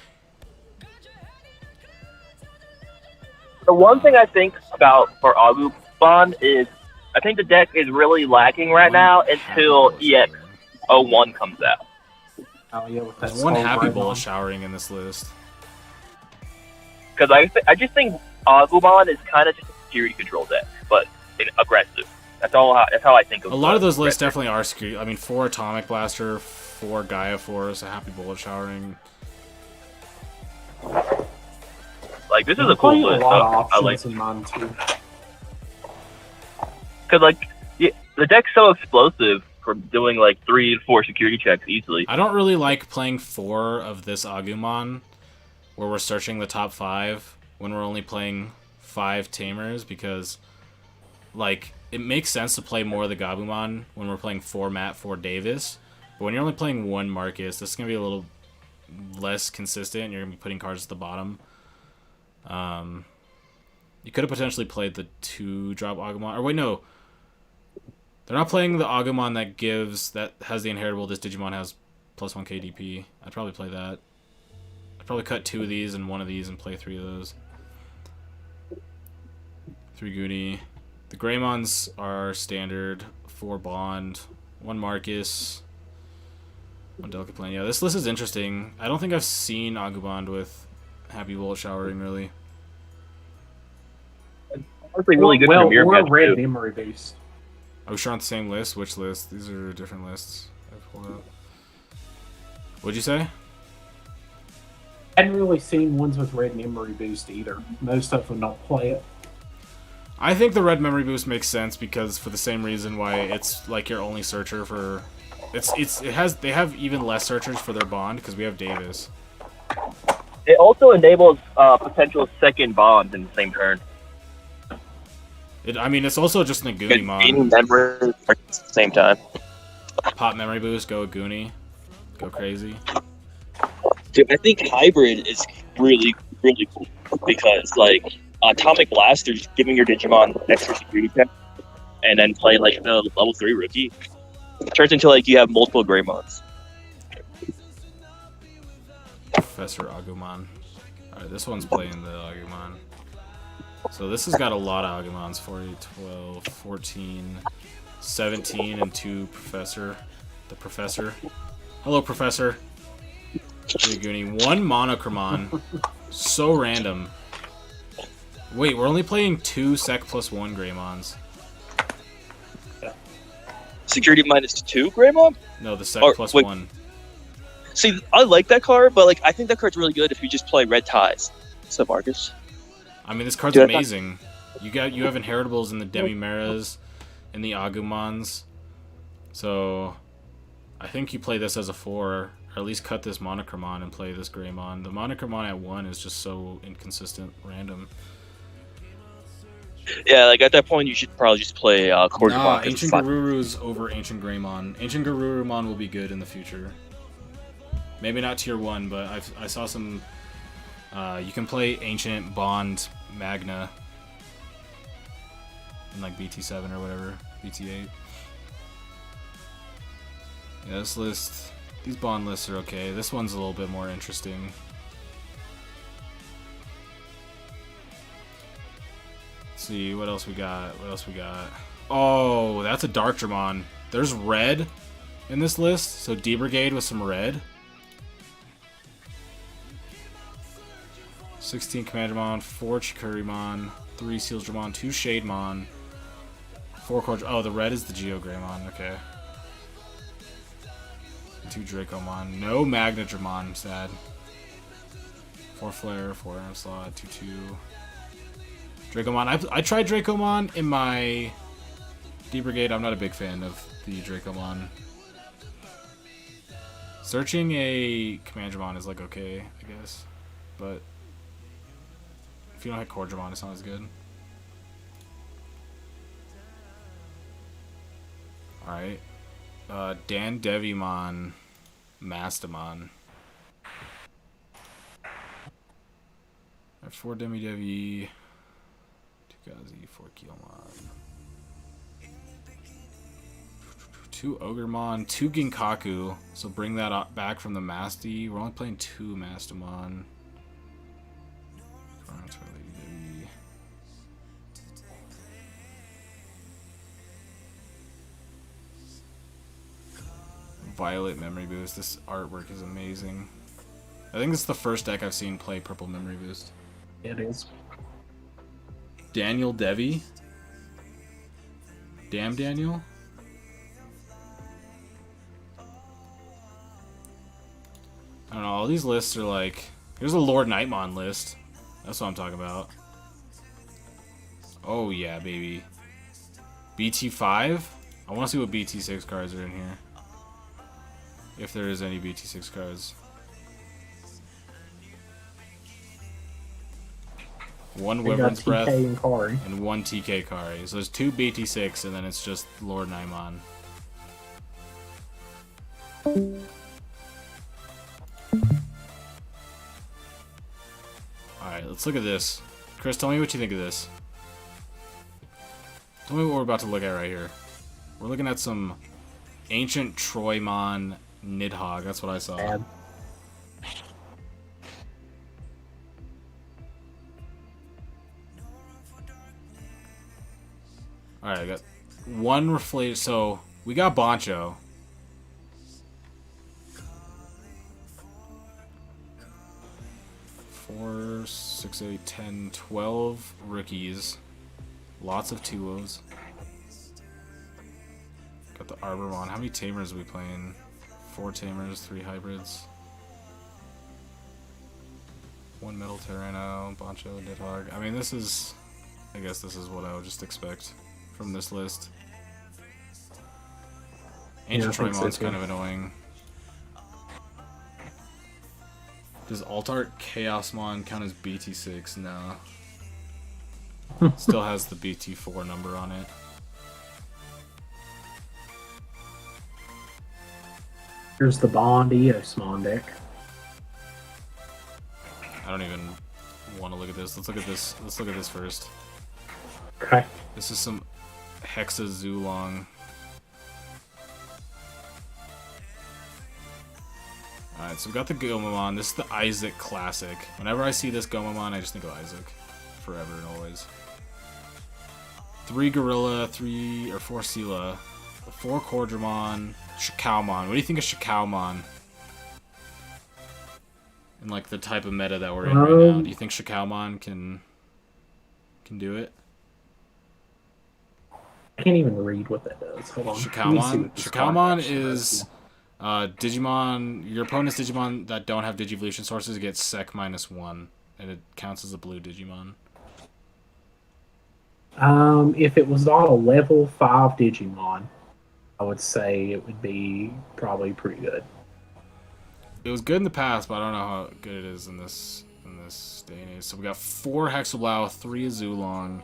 The one thing I think about for Agumon is I think the deck is really lacking right now until EX01 comes out. Oh, yeah, with that There's one happy Skull bullet Greymon. showering in this list. Because I just think Agumon is kind of just a security control deck, but aggressive. That's how I think of it. A lot of those lists definitely are security. I mean, 4 Atomic Blaster, 4 Gaia Force, a happy bullet showering. Like, this is a cool list. A lot of I options like, in mine, too. because like the deck's so explosive for doing like 3 and 4 security checks easily. I don't really like playing 4 of this Agumon, where we're searching the top 5 when we're only playing 5 Tamers, because like it makes sense to play more of the Gabumon when we're playing 4 Matt, 4 Davis. But when you're only playing 1 Marcus, this is gonna be a little less consistent. You're gonna be putting cards at the bottom. You could have potentially played the 2-drop Agumon. Or wait, no. They're not playing the Agumon that has the inheritable. This Digimon has +1 KDP. I'd probably play that. I'd probably cut 2 of these and 1 of these and play 3 of those. 3 Goonie. The Greymons are standard. 4 Bond. 1 Marcus. 1 Delicate Plane. Yeah, this list is interesting. I don't think I've seen Agumon with Happy Bullet Showering, really. Honestly, really good for Mirror or Match, Red too. Memory Boost. Are we sure on the same list? Which list? These are different lists I've pulled out. What'd you say? I hadn't really seen ones with Red Memory Boost either. Most of them don't play it. I think the Red Memory Boost makes sense because for the same reason why it's like your only searcher for... They have even less searchers for their bond because we have Davis. It also enables potential second bonds in the same turn. I mean, it's also just Good Nagoonimon. gaining memory at the same time. Pop memory boost, go Goonie. Go crazy. Dude, I think hybrid is really, really cool because, like, Atomic Blast, you're just giving your Digimon extra security check, and then play like the level 3 rookie. It turns into like you have multiple Greymons. Professor Agumon. Alright, this one's playing the Agumon. So this has got a lot of Agumons. 40, 12, 14, 17, and 2 Professor. The Professor. Hello, Professor. Goonie. 1 Monochromon. So random. Wait, we're only playing 2 Sec plus 1 Greymons. Security -2 Greymon? No, the Sec Or, plus wait. 1. See, I like that card, but like I think that card's really good if you just play Red Ties. What's up, Marcus? I mean, this card's Dude, I thought- amazing. You have inheritables in the Demimeras and the Agumons. So I think you play this as a 4, or at least cut this Monochromon and play this Greymon. The Monochromon at 1 is just so inconsistent, random. Yeah, like at that point you should probably just play Cordomon. Nah, Ancient Garuru's over Ancient Greymon. Ancient Garurumon will be good in the future. Maybe not tier 1, but I saw some... you can play Ancient Bond Magna in like BT7 or whatever, BT8. Yeah, this list... These Bond lists are okay. This one's a little bit more interesting. Let's see, what else we got? Oh, that's a Darkdramon. There's red in this list, so D-Brigade with some red. 16 Commandramon, 4 Chikurimon, 3 Sealsdramon, 2 Shademon, 4 Cord... Oh, the red is the Geogreymon, okay. 2 Dracomon. No Magnadramon, sad. 4 Flare, 4 Onslaught, 2-2. Dracomon. I tried Dracomon in my D-Brigade. I'm not a big fan of the Dracomon. Searching a Commandramon is like okay, I guess. But if you don't have Cordramon, it's not as good. Alright. Dan Devimon, Mastamon. 4 Demi-Devi, 2 Gazi, 4 Keelmon, 2 Ogremon, 2 Ginkaku, so bring that back from the Masty. We're only playing 2 Mastamon. Violet Memory Boost. This artwork is amazing. I think this is the first deck I've seen play Purple Memory Boost. It is. Daniel Devi? Damn Daniel? I don't know, all these lists are like... Here's a Lord Nightmon list. That's what I'm talking about. Oh yeah, baby. BT5? I want to see what BT6 cards are in here. If there is any BT6 cards. 1 Wyvern's Breath and Kari. and 1 TK Kari. So there's 2 BT6 and then it's just Lord Naimon. Alright, let's look at this. Chris, tell me what you think of this. Tell me what we're about to look at right here. We're looking at some Ancient Troymon Nidhogg. That's what I saw. Bad. Alright, I got 1 Reflated. So, we got Boncho. Four, 6, 8, 10, 12 rookies. Lots of 2-0s. Got the Arbormon. How many Tamers are we playing? 4 Tamers, 3 Hybrids. 1 Metal Tyranno, Boncho, Nidhogg. I mean, this is... I guess this is what I would just expect from this list. Ancient Troymon's kind of annoying. Does Altart Chaosmon count as BT6? No. Still has the BT4 number on it. Here's the Bond Eosmon deck. I don't even want to look at this. Let's look at this. Let's look at this first. Okay. This is some Hexa Zulong. Alright, so we got the Gomamon. This is the Isaac Classic. Whenever I see this Gomamon, I just think of Isaac. Forever and always. 3 Gorilla, 3 or 4 Sela, 4 Cordramon, Shikaomon. What do you think of Shikaomon? In like the type of meta that we're in right now. Do you think Shikaomon can do it? I can't even read what that does. Hold on. Shikaomon is Digimon. Your opponent's Digimon that don't have Digivolution sources get Sec -1, and it counts as a blue Digimon. If it was not a level 5 Digimon, I would say it would be probably pretty good. It was good in the past, but I don't know how good it is in this day and age. So we got 4 Hexablow, 3 Azulong,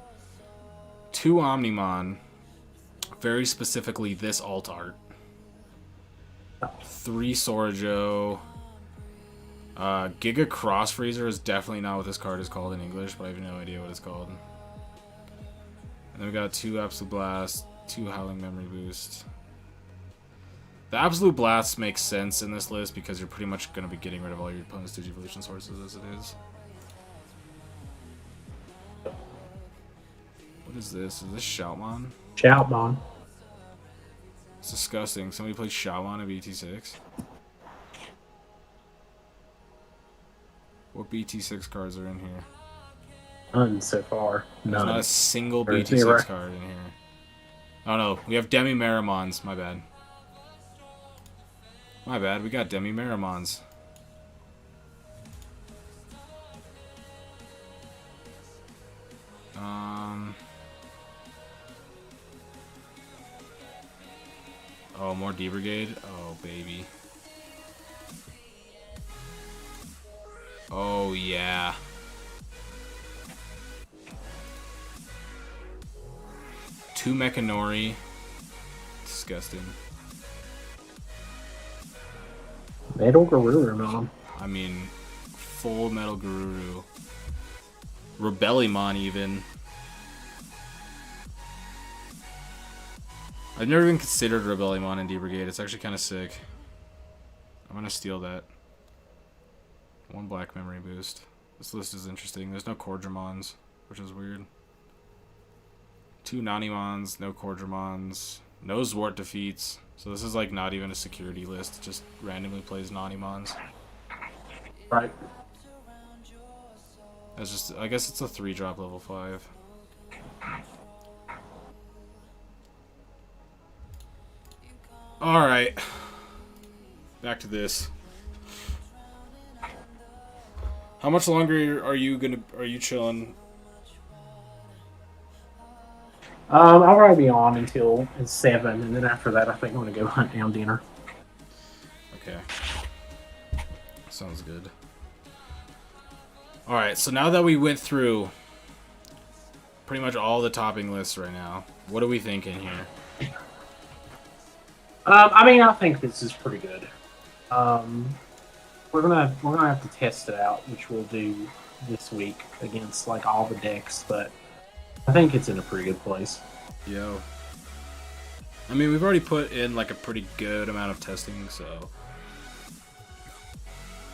2 Omnimon, very specifically this alt art, 3 Sorajo. Giga Cross Freezer is definitely not what this card is called in English, but I have no idea what it's called. And then we got 2 Absolute Blast, 2 Howling Memory Boost. The Absolute Blast makes sense in this list because you're pretty much going to be getting rid of all your opponent's Digivolution sources as it is. What is this? Is this Shoutmon? Shoutmon. It's disgusting. Somebody played Shoutmon at BT6? What BT6 cards are in here? None so far. There's None. not a single There's BT6 zero. card in here. Oh no, we have Demi Marimons. My bad. My bad, we got Demi Marimons. Oh, more D-Brigade? Oh, baby. Oh, yeah. Two Mechanori. Disgusting. Metal Garurumon. I mean, full Metal Garuru. Rebellimon, even. I've never even considered Rebellimon in D-Brigade. It's actually kind of sick. I'm going to steal that. 1 black memory boost. This list is interesting. There's no Cordramons, which is weird. 2 Nanimons, no Cordramons, no Zwart defeats. So this is like not even a security list. It just randomly plays Nanimons. Right. That's just, I guess it's a 3-drop level 5. Alright. Back to this. How much longer are you chilling? I'll probably be on until 7, and then after that I think I'm going to go hunt down dinner. Okay. Sounds good. Alright, so now that we went through pretty much all the topping lists right now, what are we thinking here? I mean, I think this is pretty good. We're gonna have to test it out, which we'll do this week against like all the decks, but I think it's in a pretty good place. Yo. I mean, we've already put in like a pretty good amount of testing, so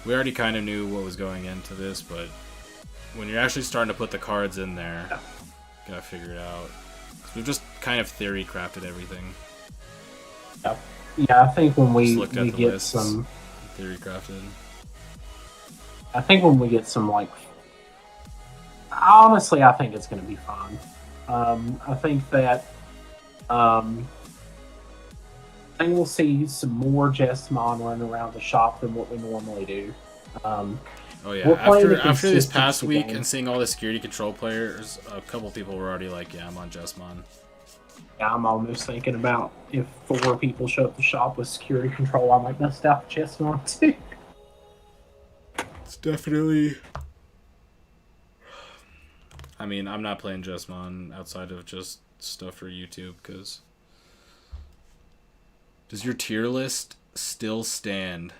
we already kind of knew what was going into this, but when you're actually starting to put the cards in there, you gotta figure it out. So we've just kind of theory crafted everything. Yeah, I think when we Just looked at the get lists, some, theory crafted. I think when we get some like, honestly, I think it's going to be fun. I think that I think we'll see some more Jessamon running around the shop than what we normally do. Oh yeah, We're playing a after this past consistency week game. and seeing all the security control players, a couple people were already like, yeah, I'm on Jessamon. Yeah, I'm almost thinking about if 4 people show up to shop with security control, I might bust out the Jessamon too. It's definitely... I mean, I'm not playing Jesmon outside of just stuff for YouTube, because... Does your tier list still stand?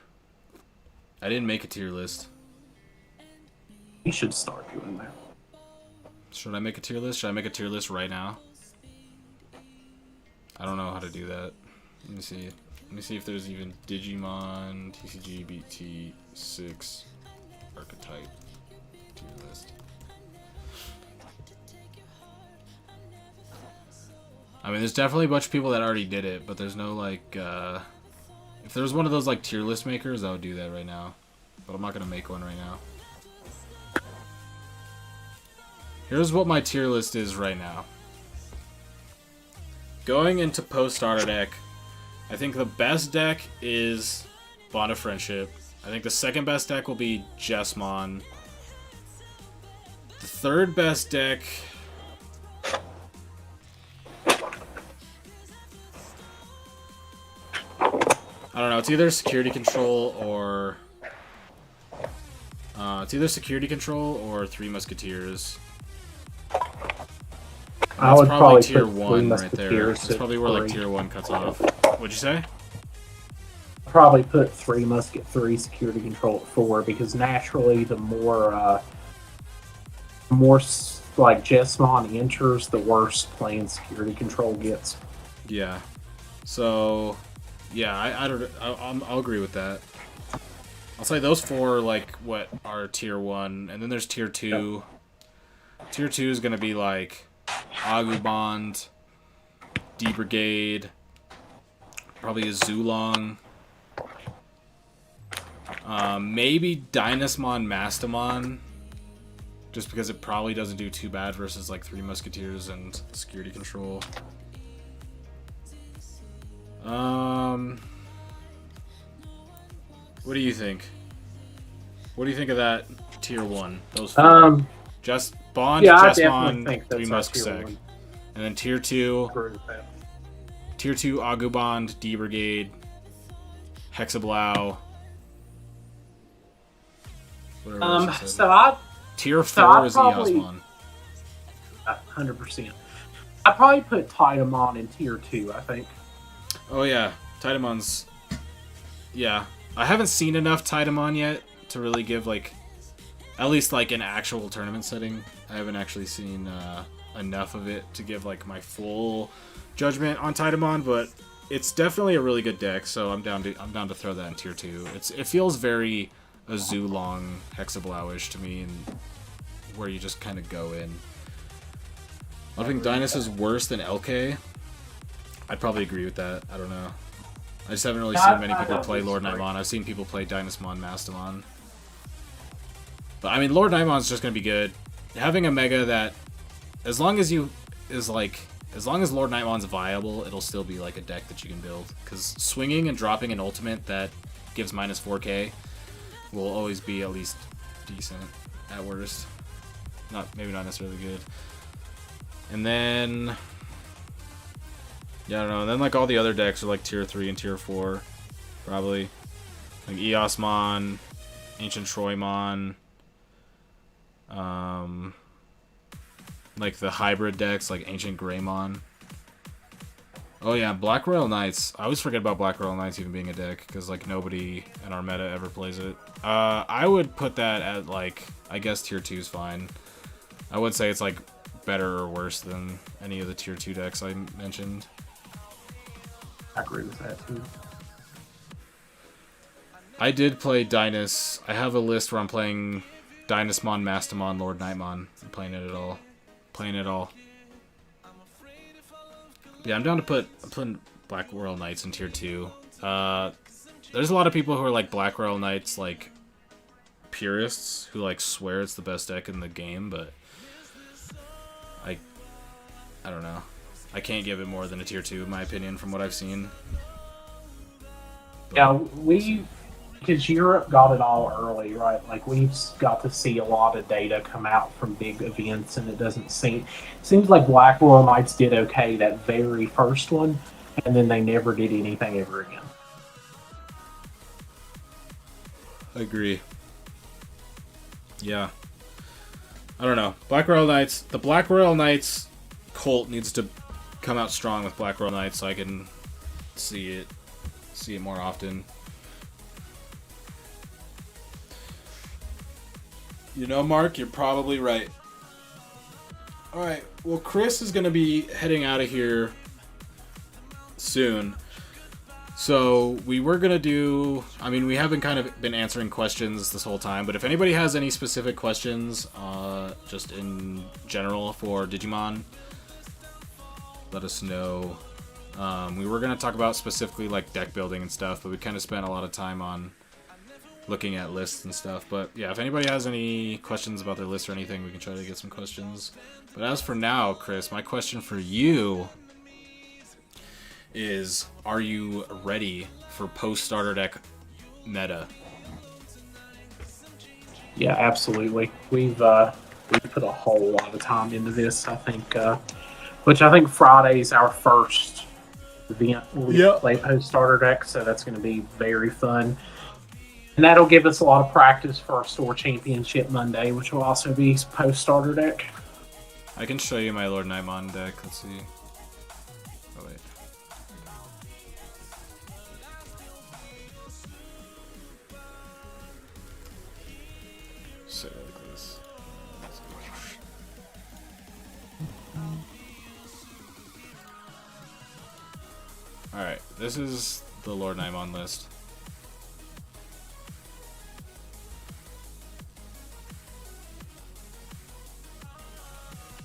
I didn't make a tier list. You should start doing that. Should I make a tier list? Should I make a tier list right now? I don't know how to do that. Let me see. Let me see if there's even Digimon TCG BT6 archetype tier list. I mean, there's definitely a bunch of people that already did it, but there's no, like, if there was one of those, like, tier list makers, I would do that right now. But I'm not going to make one right now. Here's what my tier list is right now. Going into post-starter deck, I think the best deck is Bond of Friendship. I think the second best deck will be Jesmon. The third best deck... I don't know, it's either Security Control or... it's either Security Control or Three Musketeers. I would probably tier put 1 right there. Musketeers That's probably where, like, tier 1 cuts off. What'd you say? Probably put three Security Control at 4, because naturally the more like Jesmon enters, the worse playing Security Control gets. Yeah. So, yeah, I'll agree with that. I'll say those four, like, what are tier 1, and then there's tier 2. Yep. Tier 2 is gonna be like Agubond, D Brigade, probably a Zulong. Maybe Dynasmon Mastamon, just because it probably doesn't do too bad versus like Three Musketeers and Security Control. What do you think? What do you think of that tier 1? Those four. Just Bond, yeah, Jesmon, Three Muskesec. And then tier 2. Tier 2 Agubond, D Brigade, Hexablau. Tier 4 is Eosmon. 100%. I'd probably put Titamon in tier 2, I think. Oh yeah, Titamon's... Yeah. I haven't seen enough Titamon yet to really give, like, at least, like, an actual tournament setting. I haven't actually seen enough of it to give, like, my full judgment on Titamon, but it's definitely a really good deck, so I'm down to throw that in tier 2. It feels very a Zulong Hexablau-ish to me, and where you just kind of go in. I think Dynus is worse than LK. I'd probably agree with that. I don't know. I just haven't really seen many people play Lord Nightmon. I've seen people play Dynasmon Mastamon. But I mean, Lord Nightmon's just gonna be good. Having a Mega that, as long as Lord Nightmon's viable, it'll still be like a deck that you can build. Because swinging and dropping an ultimate that gives minus 4k will always be at least decent at worst. Maybe not necessarily good. And then, yeah, I don't know. And then like all the other decks are like tier 3 and tier 4, probably. Like Eosmon, Ancient Troymon, like the hybrid decks like Ancient Greymon. Oh yeah, Black Royal Knights. I always forget about Black Royal Knights even being a deck, because like nobody in our meta ever plays it. I would put that at like, I guess tier 2 is fine. I would say it's like better or worse than any of the tier 2 decks I mentioned. I agree with that too. I did play Dynus. I have a list where I'm playing Dynasmon, Mastamon, Lord Nightmon. I'm playing it all. Yeah, I'm down to putting Black Royal Knights in tier 2. There's a lot of people who are like Black Royal Knights like purists who like swear it's the best deck in the game, but I don't know. I can't give it more than a tier 2 in my opinion from what I've seen. But, yeah, because Europe got it all early, right? Like we've got to see a lot of data come out from big events, and it doesn't seems like Black Royal Knights did okay that very first one, and then they never did anything ever again. I agree. Yeah. I don't know. Black Royal Knights. The Black Royal Knights cult needs to come out strong with Black Royal Knights so I can see it more often. You know, Mark, you're probably right. Alright, well, Chris is going to be heading out of here soon. So, we were going to do... I mean, we haven't kind of been answering questions this whole time, but if anybody has any specific questions, just in general for Digimon, let us know. We were going to talk about specifically, like, deck building and stuff, but we kind of spent a lot of time on looking at lists and stuff. But yeah, if anybody has any questions about their list or anything, we can try to get some questions. But as for now, Chris, my question for you is, are you ready for post-starter deck meta? Yeah, absolutely. We've put a whole lot of time into this, I think, which I think Friday's our first event where we play post-starter deck, so that's going to be very fun. And that'll give us a lot of practice for our store championship Monday, which will also be post-starter deck. I can show you my Lord Nightmon deck. Let's see. Oh, wait. Say it like this. Alright, this is the Lord Nightmon list.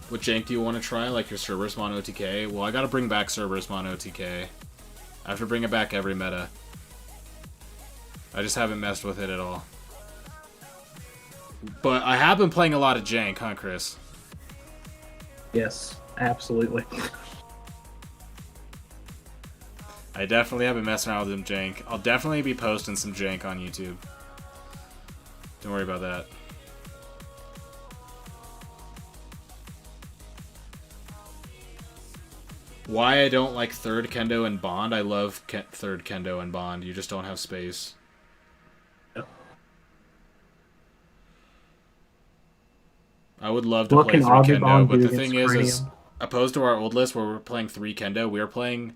What jank do you want to try? Like your Cerberus Mon OTK? Well, I gotta bring back Cerberus Mon OTK. I have to bring it back every meta. I just haven't messed with it at all. But I have been playing a lot of jank, huh, Chris? Yes, absolutely. I definitely have been messing around with them jank. I'll definitely be posting some jank on YouTube. Don't worry about that. Why I don't like third Kendo and Bond? I love third Kendo and Bond. You just don't have space. Yep. I would love to play three Kendo, but the thing is, opposed to our old list where we're playing three Kendo, we are playing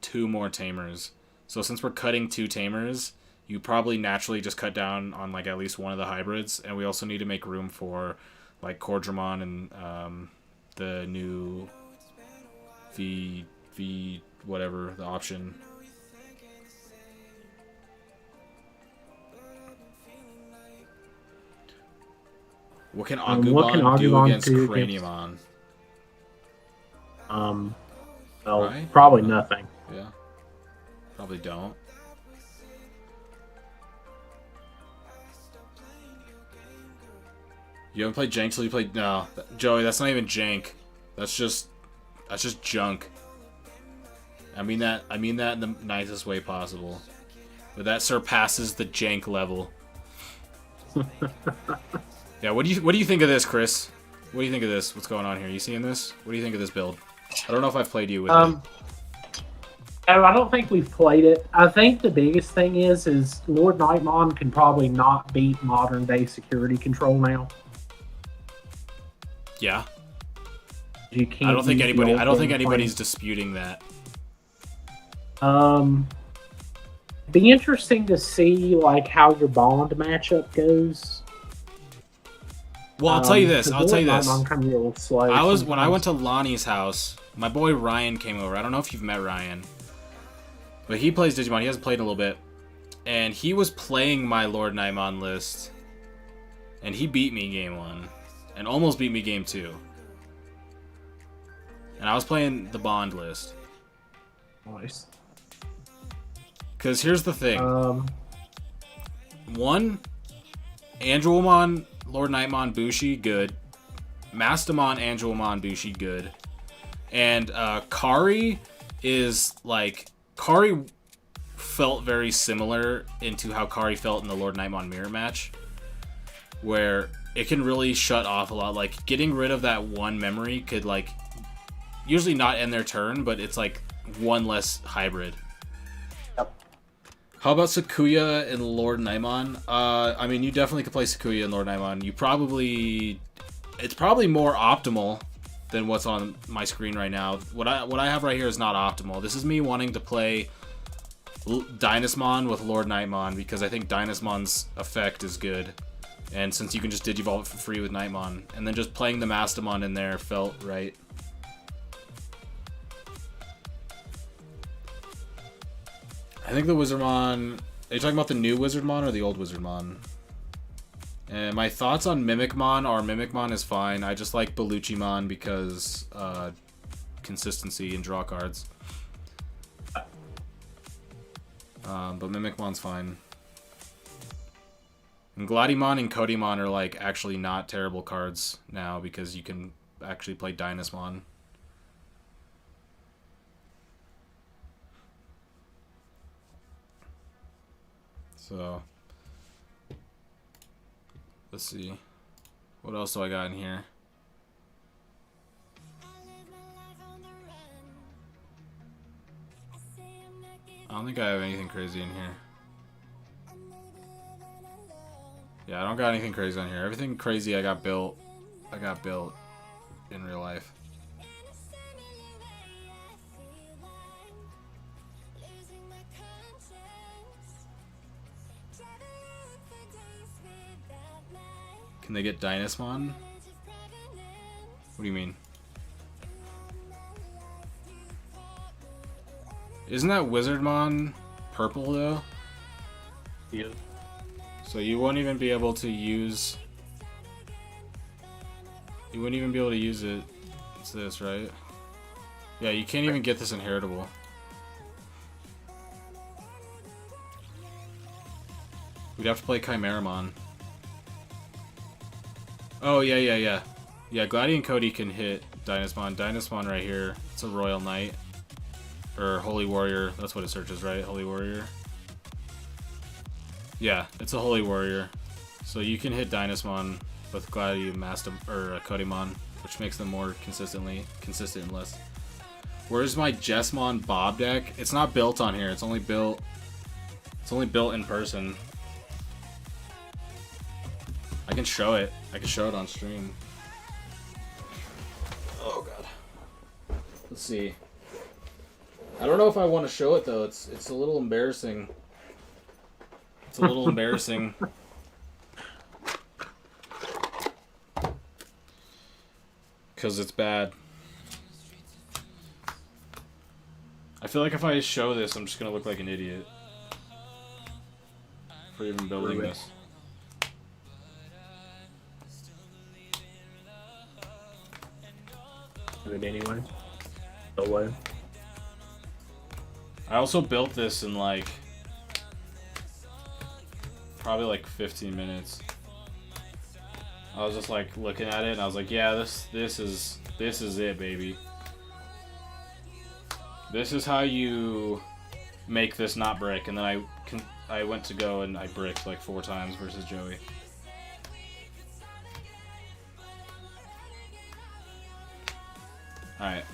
two more Tamers. So since we're cutting two Tamers, you probably naturally just cut down on like at least one of the hybrids, and we also need to make room for like Cordramon and the new V whatever the option. What can Agumon do against Craniumon? Well, Right? probably nothing. Yeah. Probably don't. You haven't played Jank till you played... No. Joey, that's not even Jank. That's just junk. I mean that in the nicest way possible. But that surpasses the jank level. Yeah, what do you think of this, Chris? What do you think of this? What's going on here? You seeing this? What do you think of this build? I don't know if I've played you with it. No, I don't think we've played it. I think the biggest thing is Lord Nightmon can probably not beat modern day security control now. Yeah. You can't. I don't think anybody's disputing that. Be interesting to see like how your Bond matchup goes. Well, I'll tell you this. I'll tell you this. When I went to Lonnie's house, my boy Ryan came over. I don't know if you've met Ryan, but he plays Digimon. He hasn't played in a little bit, and he was playing my Lord Nightmon list, and he beat me game 1, and almost beat me game 2. And I was playing the Bond list. Nice. Because here's the thing. 1, Angelmon, Lord Nightmon, Bushi, good. Mastamon, Angelmon, Bushi, good. And Kari is like... Kari felt very similar into how Kari felt in the Lord Nightmon mirror match. Where it can really shut off a lot. Like, getting rid of that one memory could, like... Usually not end their turn, but it's like one less hybrid. Yep. How about Sakuya and Lord Nightmon? I mean, you definitely could play Sakuya and Lord Nightmon. You probably it's probably more optimal than what's on my screen right now. What I have right here is not optimal. This is me wanting to play Dynasmon with Lord Nightmon because I think Dynasmon's effect is good. And since you can just Digivolve it for free with Nightmon. And then just playing the Mastamon in there felt right. I think the Wizardmon... Are you talking about the new Wizardmon or the old Wizardmon? And my thoughts on Mimicmon are Mimicmon is fine. I just like Bellucimon because consistency and draw cards. But Mimicmon's fine. And Gladiemon and Codimon are like actually not terrible cards now because you can actually play Dynasmon. So, let's see. What else do I got in here? I don't think I have anything crazy in here. Yeah, I don't got anything crazy on here. Everything crazy I got built in real life. Can they get Dynasmon? What do you mean? Isn't that Wizardmon purple though? Yeah. So you won't even be able to use... You wouldn't even be able to use it. It's this, right? Yeah, you can't even get this inheritable. We'd have to play Chimeramon. Oh, yeah. Yeah, Gladi and Cody can hit Dynasmon. Dynasmon right here. It's a Royal Knight. Or Holy Warrior. That's what it searches, right? Holy Warrior. Yeah, it's a Holy Warrior. So you can hit Dynasmon with Gladi and Codimon, which makes them more consistent and less. Where's my Jessmon Bob deck? It's not built on here. It's only built in person. I can show it. I can show it on stream. Oh god. Let's see. I don't know if I want to show it though. It's a little embarrassing. It's a little embarrassing. Cause it's bad. I feel like if I show this, I'm just gonna look like an idiot for even building this. It anyway. No way. I also built this in like probably like 15 minutes. I was just like looking at it and I was like, yeah, this is it, baby. This is how you make this not brick. And then I went to go and I bricked like 4 times versus Joey. Alright.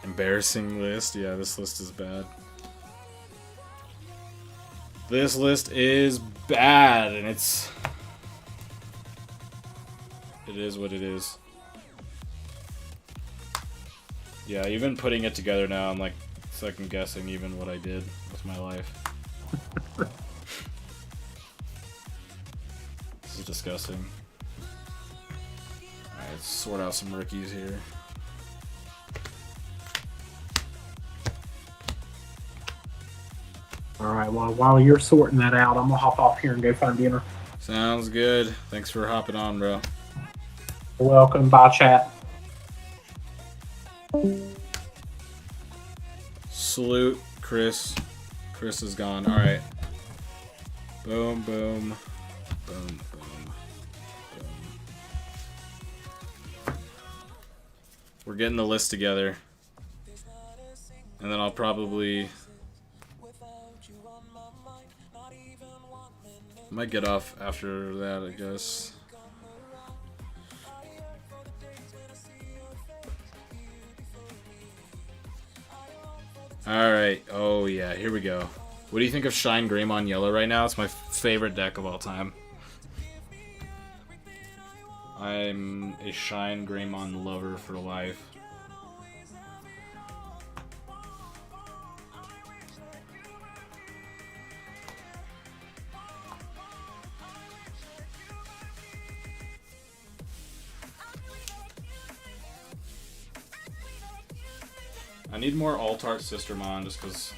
Embarrassing list. Yeah, this list is bad. This list is bad, and it is what it is. Yeah, even putting it together now, I'm like second guessing even what I did with my life. This is disgusting. Alright, let's sort out some rookies here. Alright, well, while you're sorting that out, I'm gonna hop off here and go find dinner. Sounds good. Thanks for hopping on, bro. You're welcome. Bye, chat. Salute, Chris. Chris is gone. Alright. Boom, boom. Boom, boom. Boom. We're getting the list together. And then I'll probably... might get off after that, I guess. Alright, oh yeah, here we go. What do you think of Shine Greymon Yellow right now? It's my favorite deck of all time. I'm a Shine Greymon lover for life. I need more Alt-Art Sistermon just because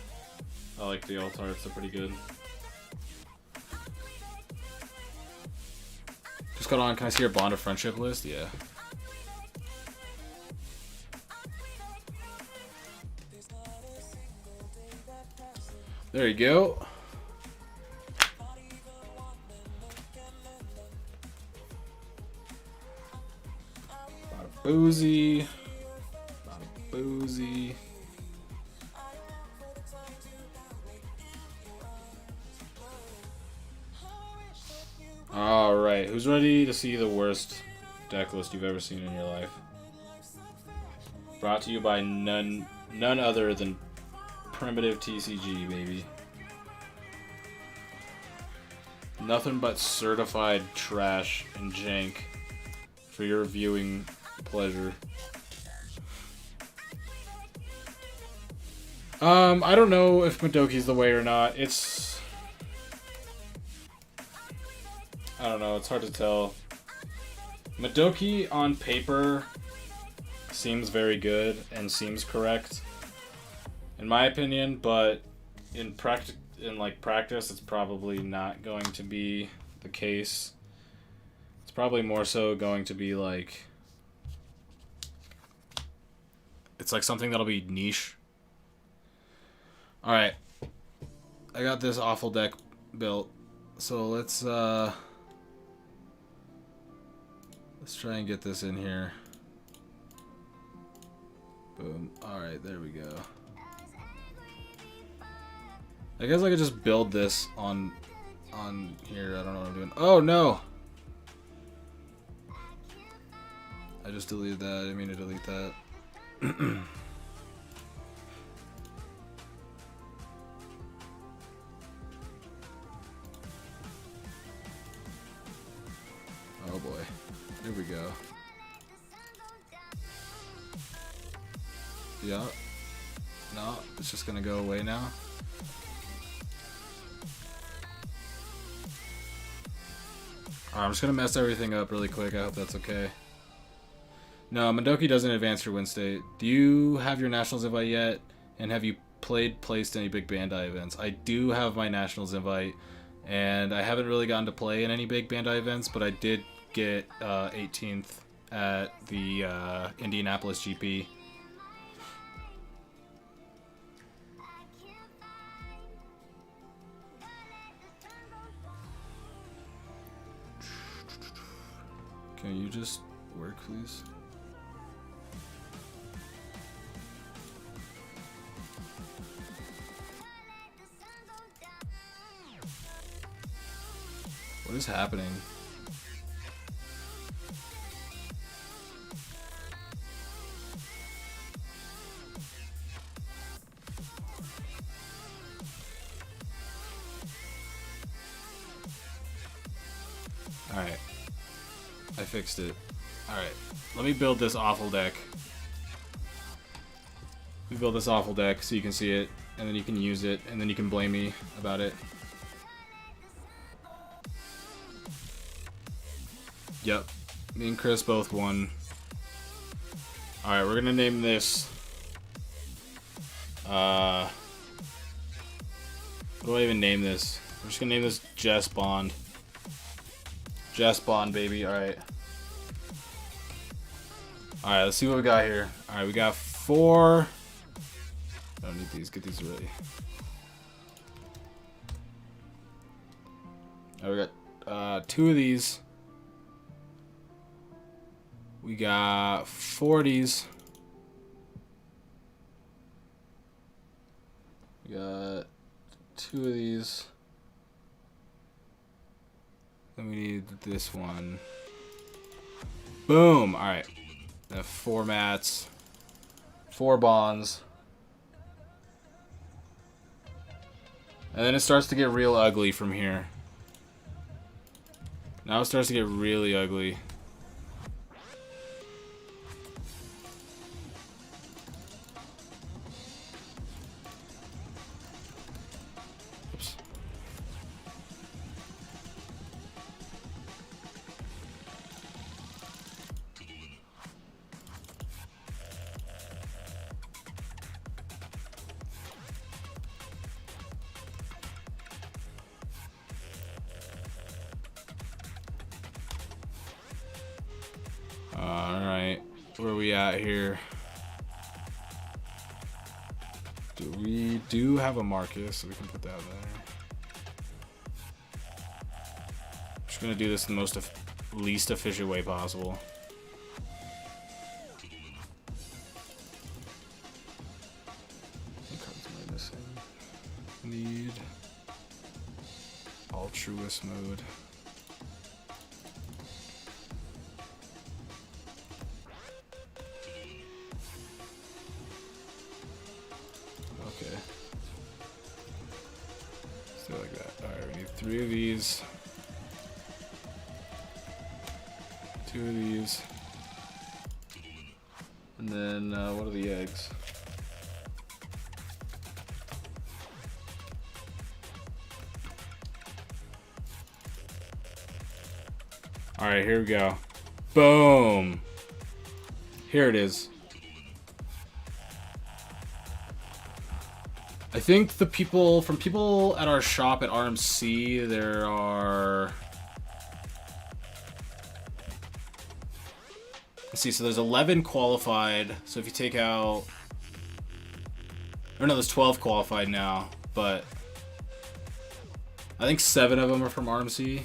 I like the Alt-Arts, they're pretty good. Just got on, can I see your Bond of Friendship list? Yeah. There you go. Bada boozy. Bada boozy. Alright, who's ready to see the worst deck list you've ever seen in your life? Brought to you by none other than Primitive TCG, baby. Nothing but certified trash and jank for your viewing pleasure. I don't know if Madoki's the way or not. I don't know, it's hard to tell. Madoki on paper seems very good and seems correct, in my opinion, but in practice, it's probably not going to be the case. It's probably more so going to be like, it's like something that'll be niche. Alright, I got this awful deck built, so let's try and get this in here. Boom. Alright, there we go. I guess I could just build this on here. I don't know what I'm doing. Oh no! I just deleted that. I didn't mean to delete that. Oh boy. Here we go. Yeah. No, it's just gonna go away now. I'm just gonna mess everything up really quick. I hope that's okay. No, Madoki doesn't advance your win state. Do you have your Nationals invite yet? And have you placed any big Bandai events? I do have my Nationals invite, and I haven't really gotten to play in any big Bandai events, but I did get 18th at the Indianapolis GP. Can you just work, please? What is happening? Alright. I fixed it. Alright. Let me build this awful deck. We build this awful deck so you can see it, and then you can use it, and then you can blame me about it. Yep. Me and Chris both won. Alright, we're gonna name this... what do I even name this? We're just gonna name this Jess Bond. Jess Bond, baby. Alright. Alright, let's see what we got here. Alright, we got 4... I don't need these. Get these ready. Alright, we got 2 of these. We got 40s. We got 2 of these. Then we need this one. Boom! Alright. 4 mats. 4 bonds. And then it starts to get real ugly from here. Now it starts to get really ugly. Alright, where are we at here? We do have a Marcus, so we can put that there. Just gonna do this in the most least efficient way possible. What cards am I missing? Need altruist mode. Okay. Let's do it like that. Alright, we need 3 of these. 2 of these. And then, what are the eggs? Alright, here we go. Boom! Here it is. I think the people, from people at our shop at RMC, there are... Let's see, so there's 11 qualified, so if you take out... Or no, there's 12 qualified now, but... I think 7 of them are from RMC.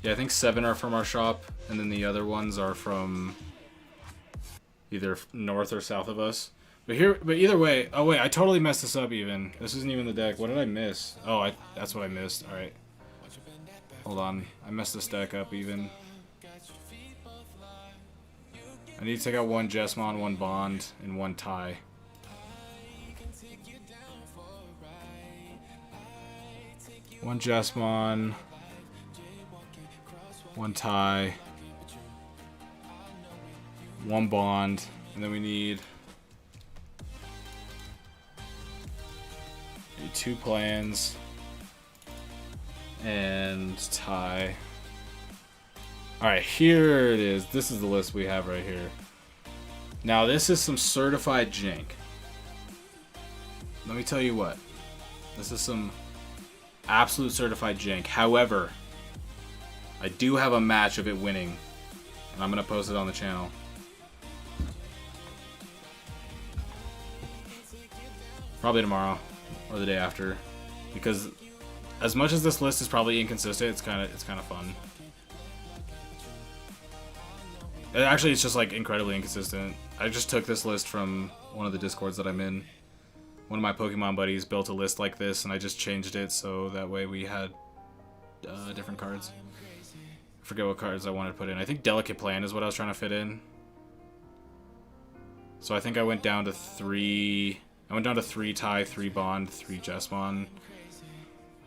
Yeah, I think 7 are from our shop, and then the other ones are from... either north or south of us. But either way, oh wait, I totally messed this up even. This isn't even the deck. What did I miss? Oh, that's what I missed. Alright. Hold on. I messed this deck up even. I need to take out 1 Jesmon, 1 Bond, and 1 tie. One Jesmon, 1 tie, 1 Bond, and then we need 2 plans and tie. Alright, here it is. This is the list we have right here. Now this is some certified jank. Let me tell you what. This is some absolute certified jank. However, I do have a match of it winning, and I'm going to post it on the channel. Probably tomorrow or the day after, because as much as this list is probably inconsistent, it's kind of fun. Actually, it's just like incredibly inconsistent. I just took this list from one of the discords that I'm in. One of my Pokemon buddies built a list like this, and I just changed it so that way we had different cards. I forget what cards I wanted to put in. I think Delicate Plan is what I was trying to fit in. So I think I went down to 3. I went down to 3 tie, 3 bond, 3 Jesmon.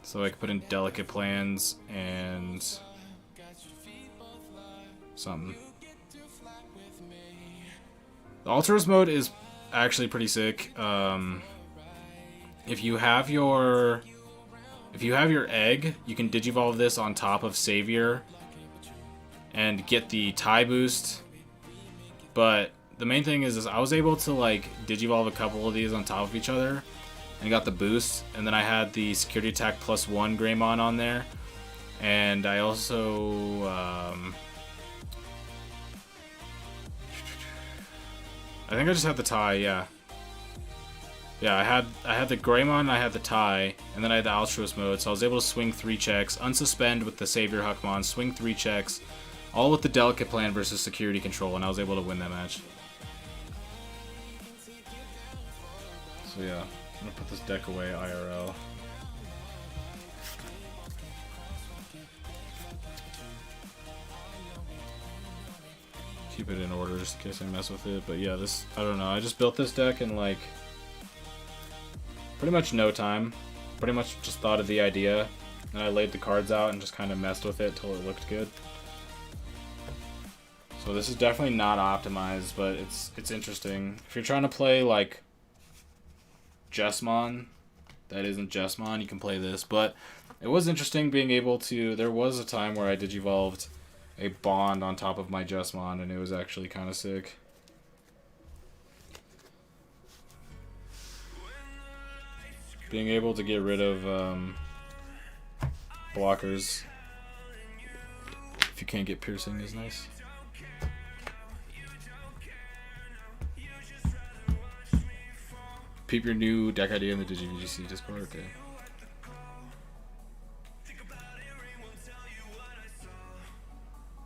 So I could put in Delicate Plans and something. The Altruist mode is actually pretty sick. If you have your egg, you can Digivolve this on top of Savior and get the tie boost. But the main thing is I was able to like Digivolve a couple of these on top of each other and got the boost, and then I had the security attack +1 Greymon on there, and I also I think I just had the tie, yeah. Yeah, I had the Greymon, I had the tie, and then I had the Altruist mode, so I was able to swing 3 checks, unsuspend with the Savior Huckmon, swing 3 checks, all with the Delicate Plan versus Security Control, and I was able to win that match. So yeah, I'm gonna put this deck away IRL. Keep it in order just in case I mess with it, but yeah, this, I don't know, I just built this deck in like pretty much no time. Pretty much just thought of the idea, and I laid the cards out and just kind of messed with it till it looked good. So this is definitely not optimized, but it's interesting. If you're trying to play like Jesmon, that isn't Jesmon, you can play this. But it was interesting being able to, there was a time where I Digivolved a Bond on top of my Jesmon, and it was actually kind of sick. Being able to get rid of blockers. you can't get piercing is nice. Peep your new deck idea in the DigiVGC Discord. Okay.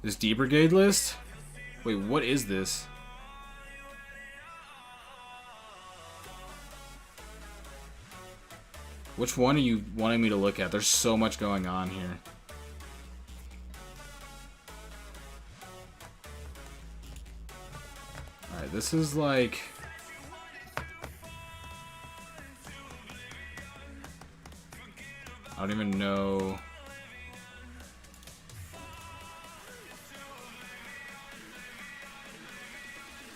This D Brigade list? Wait, what is this? Which one are you wanting me to look at? There's so much going on here. Alright, this is like... I don't even know...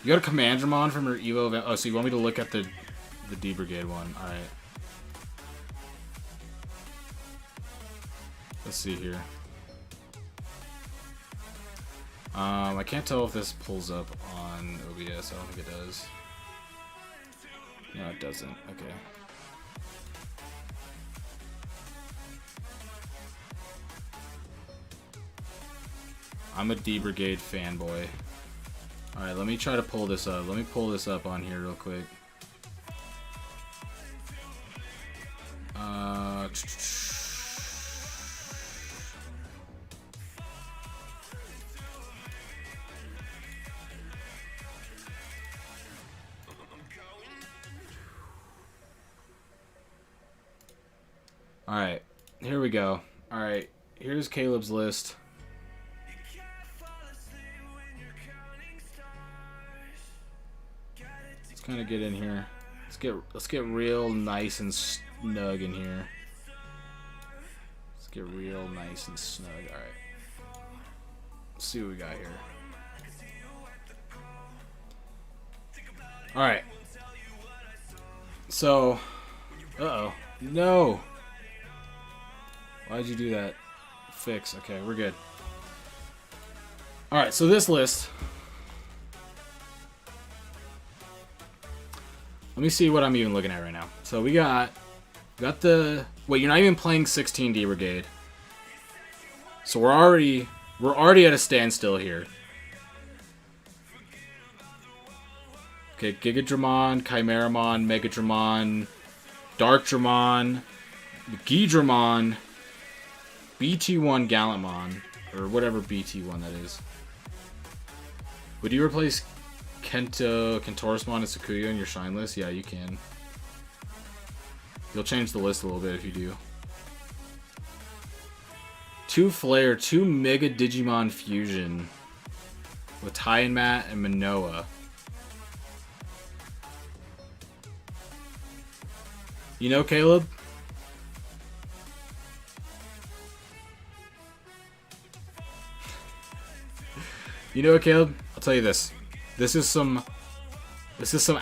You got a Commandramon from your Evo event? Oh, so you want me to look at the D Brigade one. Alright. Let's see here. I can't tell if this pulls up on OBS. I don't think it does. No, it doesn't. Okay. I'm a D Brigade fanboy. Alright, let me try to pull this up. Let me pull this up on here real quick. Alright, here we go. Alright, here's Caleb's list. Let's kind of get in here. Let's get real nice and snug in here. Let's get real nice and snug. Alright. Let's see what we got here. Alright. So, uh-oh. No! Why'd you do that? Fix. Okay, we're good. Alright, so this list. Let me see what I'm even looking at right now. So we got the... Wait, you're not even playing 16 D Brigade. So we're already at a standstill here. Okay, Gigadramon, Chimeramon, Megadramon, Darkdramon, Ghidramon, BT1 Gallantmon, or whatever BT1 that is. Would you replace Kentorismon and Sakuya in your Shine list? Yeah, you can. You'll change the list a little bit if you do. 2 Flare, 2 Mega Digimon Fusion with Taienmat and Manoa. You know, Caleb? You know what, Caleb? I'll tell you this. This is some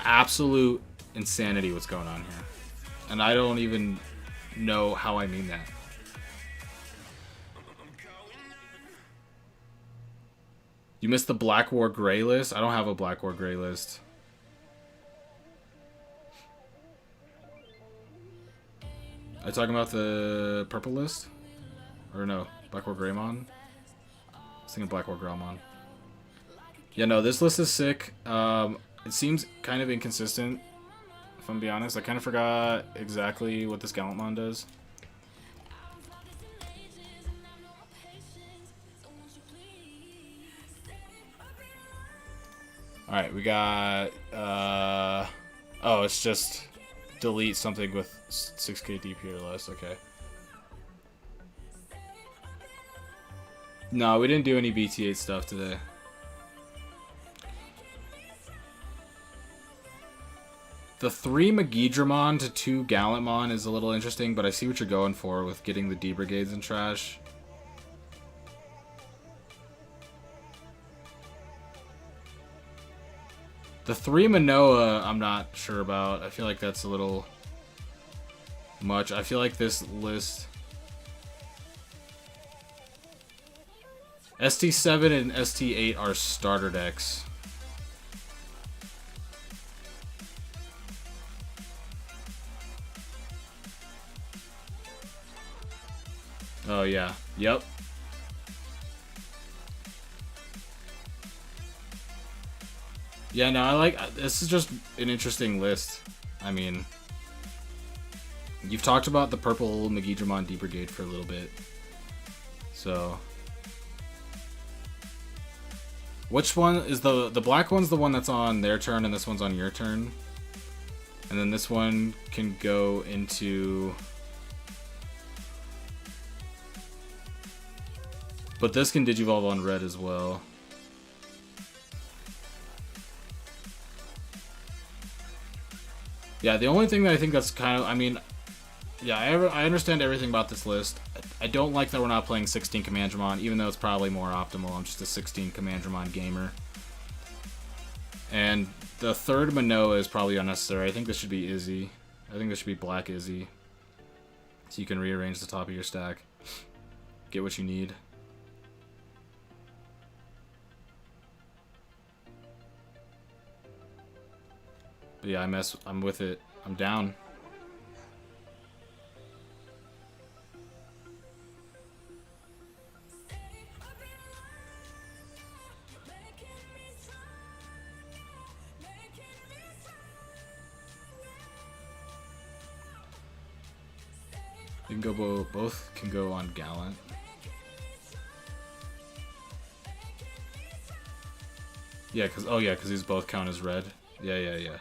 absolute insanity what's going on here. And I don't even know how I mean that. You missed the Black War Gray list? I don't have a Black War Gray list. Are you talking about the purple list? Or no, Black War Greymon? I was thinking Black War Greymon. Yeah, no, this list is sick. It seems kind of inconsistent, if I'm being honest. I kind of forgot exactly what this Gallantmon does. Alright, we got... oh, it's just delete something with 6k DP or less. Okay. No, we didn't do any BT8 stuff today. The 3 Megidramon to 2 Gallantmon is a little interesting, but I see what you're going for with getting the D Brigades in trash. The 3 Manoa, I'm not sure about. I feel like that's a little much. I feel like this list... ST7 and ST8 are starter decks. Oh, yeah. Yep. Yeah, no, I like... This is just an interesting list. I mean... You've talked about the purple Digimon D Brigade for a little bit. So... Which one is the black one's the one that's on their turn and this one's on your turn? And then this one can go into... But this can Digivolve on red as well. Yeah, the only thing that I think that's kind of... I mean... Yeah, I understand everything about this list. I don't like that we're not playing 16 Commandramon, even though it's probably more optimal. I'm just a 16 Commandramon gamer. And the third Manoa is probably unnecessary. I think this should be Izzy. I think this should be Black Izzy. So you can rearrange the top of your stack. Get what you need. But yeah, I'm with it. I'm down. You can go both can go on Gallant. Yeah, cause these both count as red. Yeah.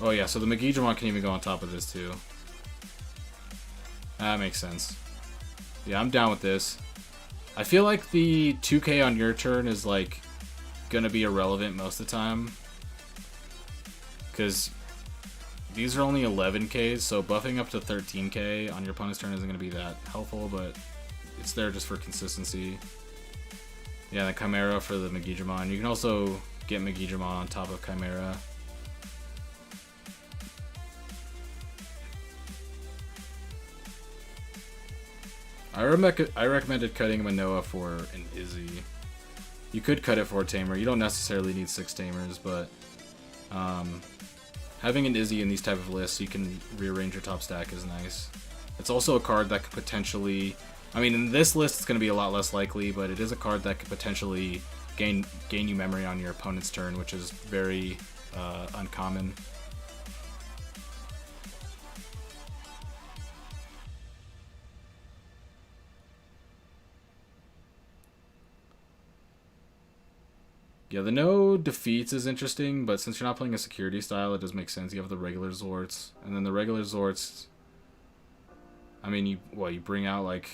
Oh yeah, so the Digimon can even go on top of this too. That makes sense. Yeah, I'm down with this. I feel like the 2k on your turn is like gonna be irrelevant most of the time. Cause these are only 11Ks, so buffing up to 13K on your opponent's turn isn't going to be that helpful, but it's there just for consistency. Yeah, the Chimera for the Digimon. You can also get Digimon on top of Chimera. I recommended cutting Manoa for an Izzy. You could cut it for a Tamer. You don't necessarily need 6 Tamers, but... having an Izzy in these type of lists so you can rearrange your top stack is nice. It's also a card that could potentially... I mean, in this list it's going to be a lot less likely, but it is a card that could potentially gain you memory on your opponent's turn, which is very uncommon. Yeah, the no defeats is interesting, but since you're not playing a security style, it does make sense. You have the regular Zorts, and then the regular Zorts, I mean, you bring out, like,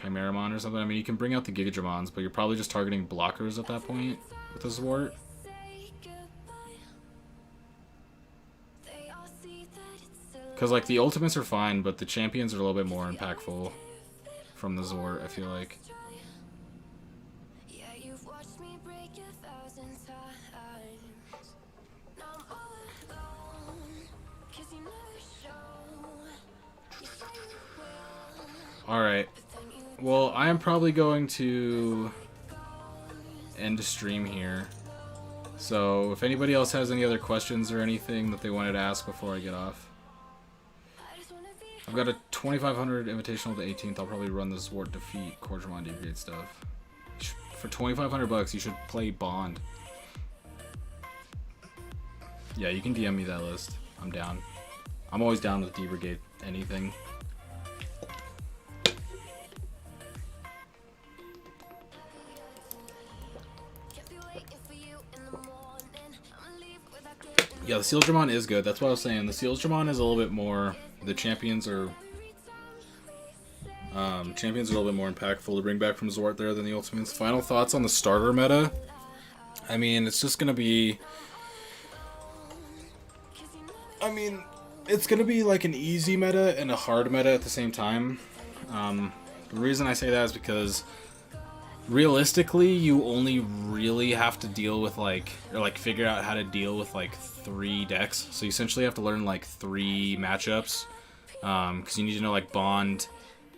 Chimeramon or something? I mean, you can bring out the Gigadramons, but you're probably just targeting blockers at that point with the Zort. Because, like, the ultimates are fine, but the champions are a little bit more impactful from the Zort, I feel like. Alright, well, I am probably going to end the stream here. So, if anybody else has any other questions or anything that they wanted to ask before I get off. I've got a 2500 invitational to 18th. I'll probably run the Zwart Defeat Cordraman Degrade stuff. For 2500 bucks, you should play Bond. Yeah, you can DM me that list. I'm down. I'm always down with D-Brigade anything. Yeah, the Sealdramon is good. That's what I was saying. The Sealdramon is a little bit more... The champions are... a little bit more impactful to bring back from Zwart there than the Ultimates. Final thoughts on the starter meta? I mean, it's just gonna be... I mean, it's gonna be like an easy meta and a hard meta at the same time. The reason I say that is because... Realistically, you only really have to deal with, like, or, like, figure out how to deal with, like, 3 decks. So you essentially have to learn, like, 3 matchups. Because you need to know, like, Bond,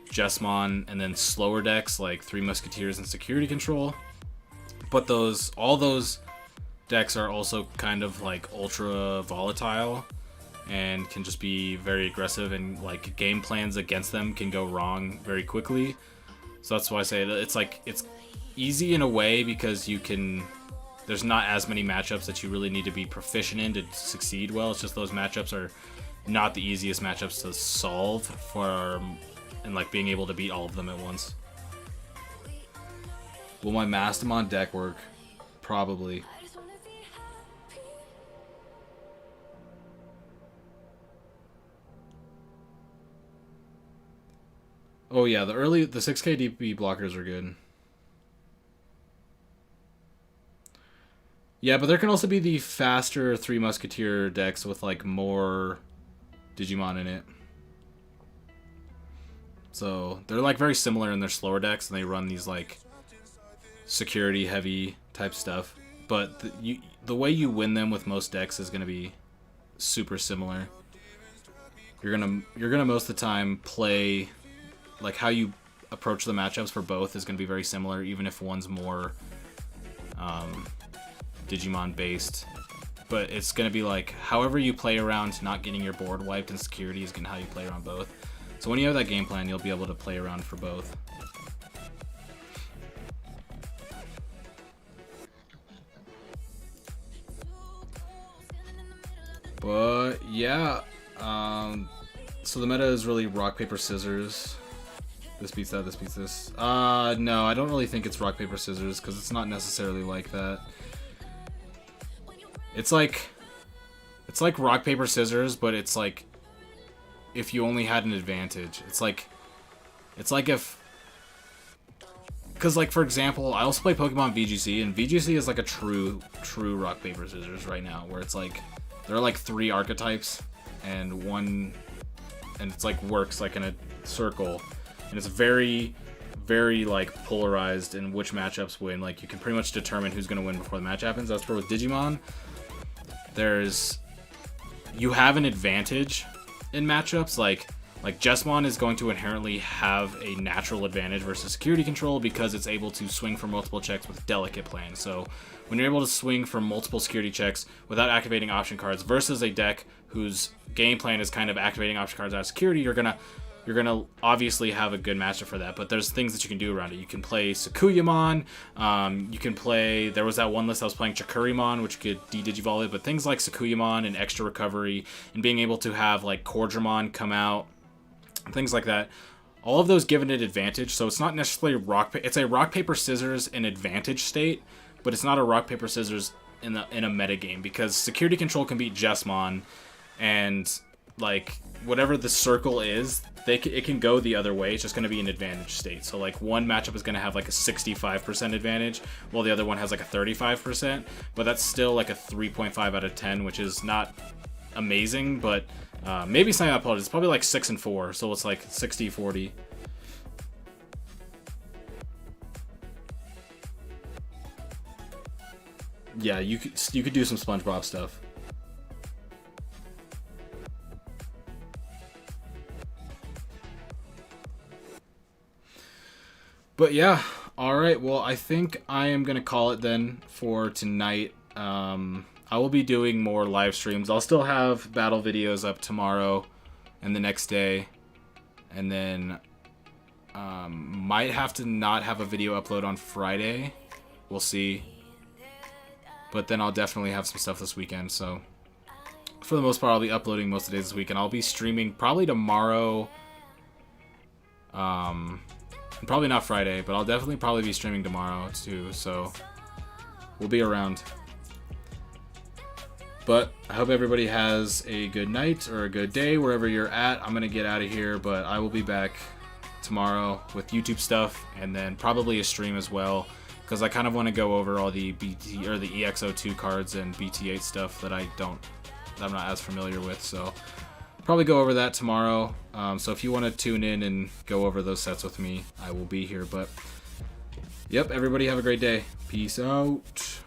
Jesmon, and then slower decks, like 3 Musketeers and Security Control. But all those decks are also kind of, like, ultra volatile. And can just be very aggressive, and, like, game plans against them can go wrong very quickly. So that's why I say that it's easy in a way because you can there's not as many matchups that you really need to be proficient in to succeed well. It's just those matchups are not the easiest matchups to solve for, and like being able to beat all of them at once. Will my Mastamon deck work? Probably. Oh yeah, the 6k DP blockers are good. Yeah, but there can also be the faster Three Musketeer decks with like more Digimon in it. So they're like very similar in their slower decks, and they run these like security heavy type stuff. But the way you win them with most decks is gonna be super similar. You're gonna most of the time play, like how you approach the matchups for both is gonna be very similar, even if one's more Digimon based. But it's gonna be like however you play around not getting your board wiped and security is gonna how you play around both. So when you have that game plan, you'll be able to play around for both. But yeah, so the meta is really rock paper scissors. This beats that, this beats this. No, I don't really think it's rock paper scissors because it's not necessarily like that. It's like rock paper scissors, but it's like if you only had an advantage. It's like if, because like for example, I also play Pokemon VGC, and VGC is like a true rock paper scissors right now, where it's like there are like 3 archetypes and it's like works like in a circle, and it's very like polarized in which matchups win. Like you can pretty much determine who's gonna win before the match happens. That's where with Digimon, you have an advantage in matchups. Like Jesmon is going to inherently have a natural advantage versus security control because it's able to swing for multiple checks with delicate plans. So when you're able to swing for multiple security checks without activating option cards versus a deck whose game plan is kind of activating option cards out of security, you're gonna obviously have a good matchup for that. But there's things that you can do around it. You can play Sakuyamon. You can play, there was that one list I was playing Chikurimon, which could de-digivolve it. But things like Sakuyamon and extra recovery and being able to have like Cordramon come out, things like that, all of those give it an advantage. So it's not necessarily it's a rock paper scissors in advantage state, but it's not a rock paper scissors in a meta game, because security control can beat Jesmon, and like whatever the circle is, it can go the other way. It's just going to be an advantage state. So like one matchup is going to have like a 65% advantage, while the other one has like a 35%, but that's still like a 3.5 out of 10, which is not amazing, but maybe something I apologize. It's probably like 6 and 4, so it's like 60-40. Yeah, you could do some SpongeBob stuff. But yeah, all right. Well, I think I am gonna call it then for tonight. I will be doing more live streams. I'll still have battle videos up tomorrow and the next day, and then might have to not have a video upload on Friday. We'll see. But then I'll definitely have some stuff this weekend. So for the most part, I'll be uploading most of the days this weekend. I'll be streaming probably tomorrow. Probably not Friday, but I'll definitely probably be streaming tomorrow too. So we'll be around. But I hope everybody has a good night or a good day wherever you're at. I'm gonna get out of here, but I will be back tomorrow with YouTube stuff, and then probably a stream as well, because I kind of want to go over all the BT or the EXO2 cards and BT8 stuff that I'm not as familiar with. So probably go over that tomorrow. So if you want to tune in and go over those sets with me, I will be here. But yep, everybody have a great day. Peace out.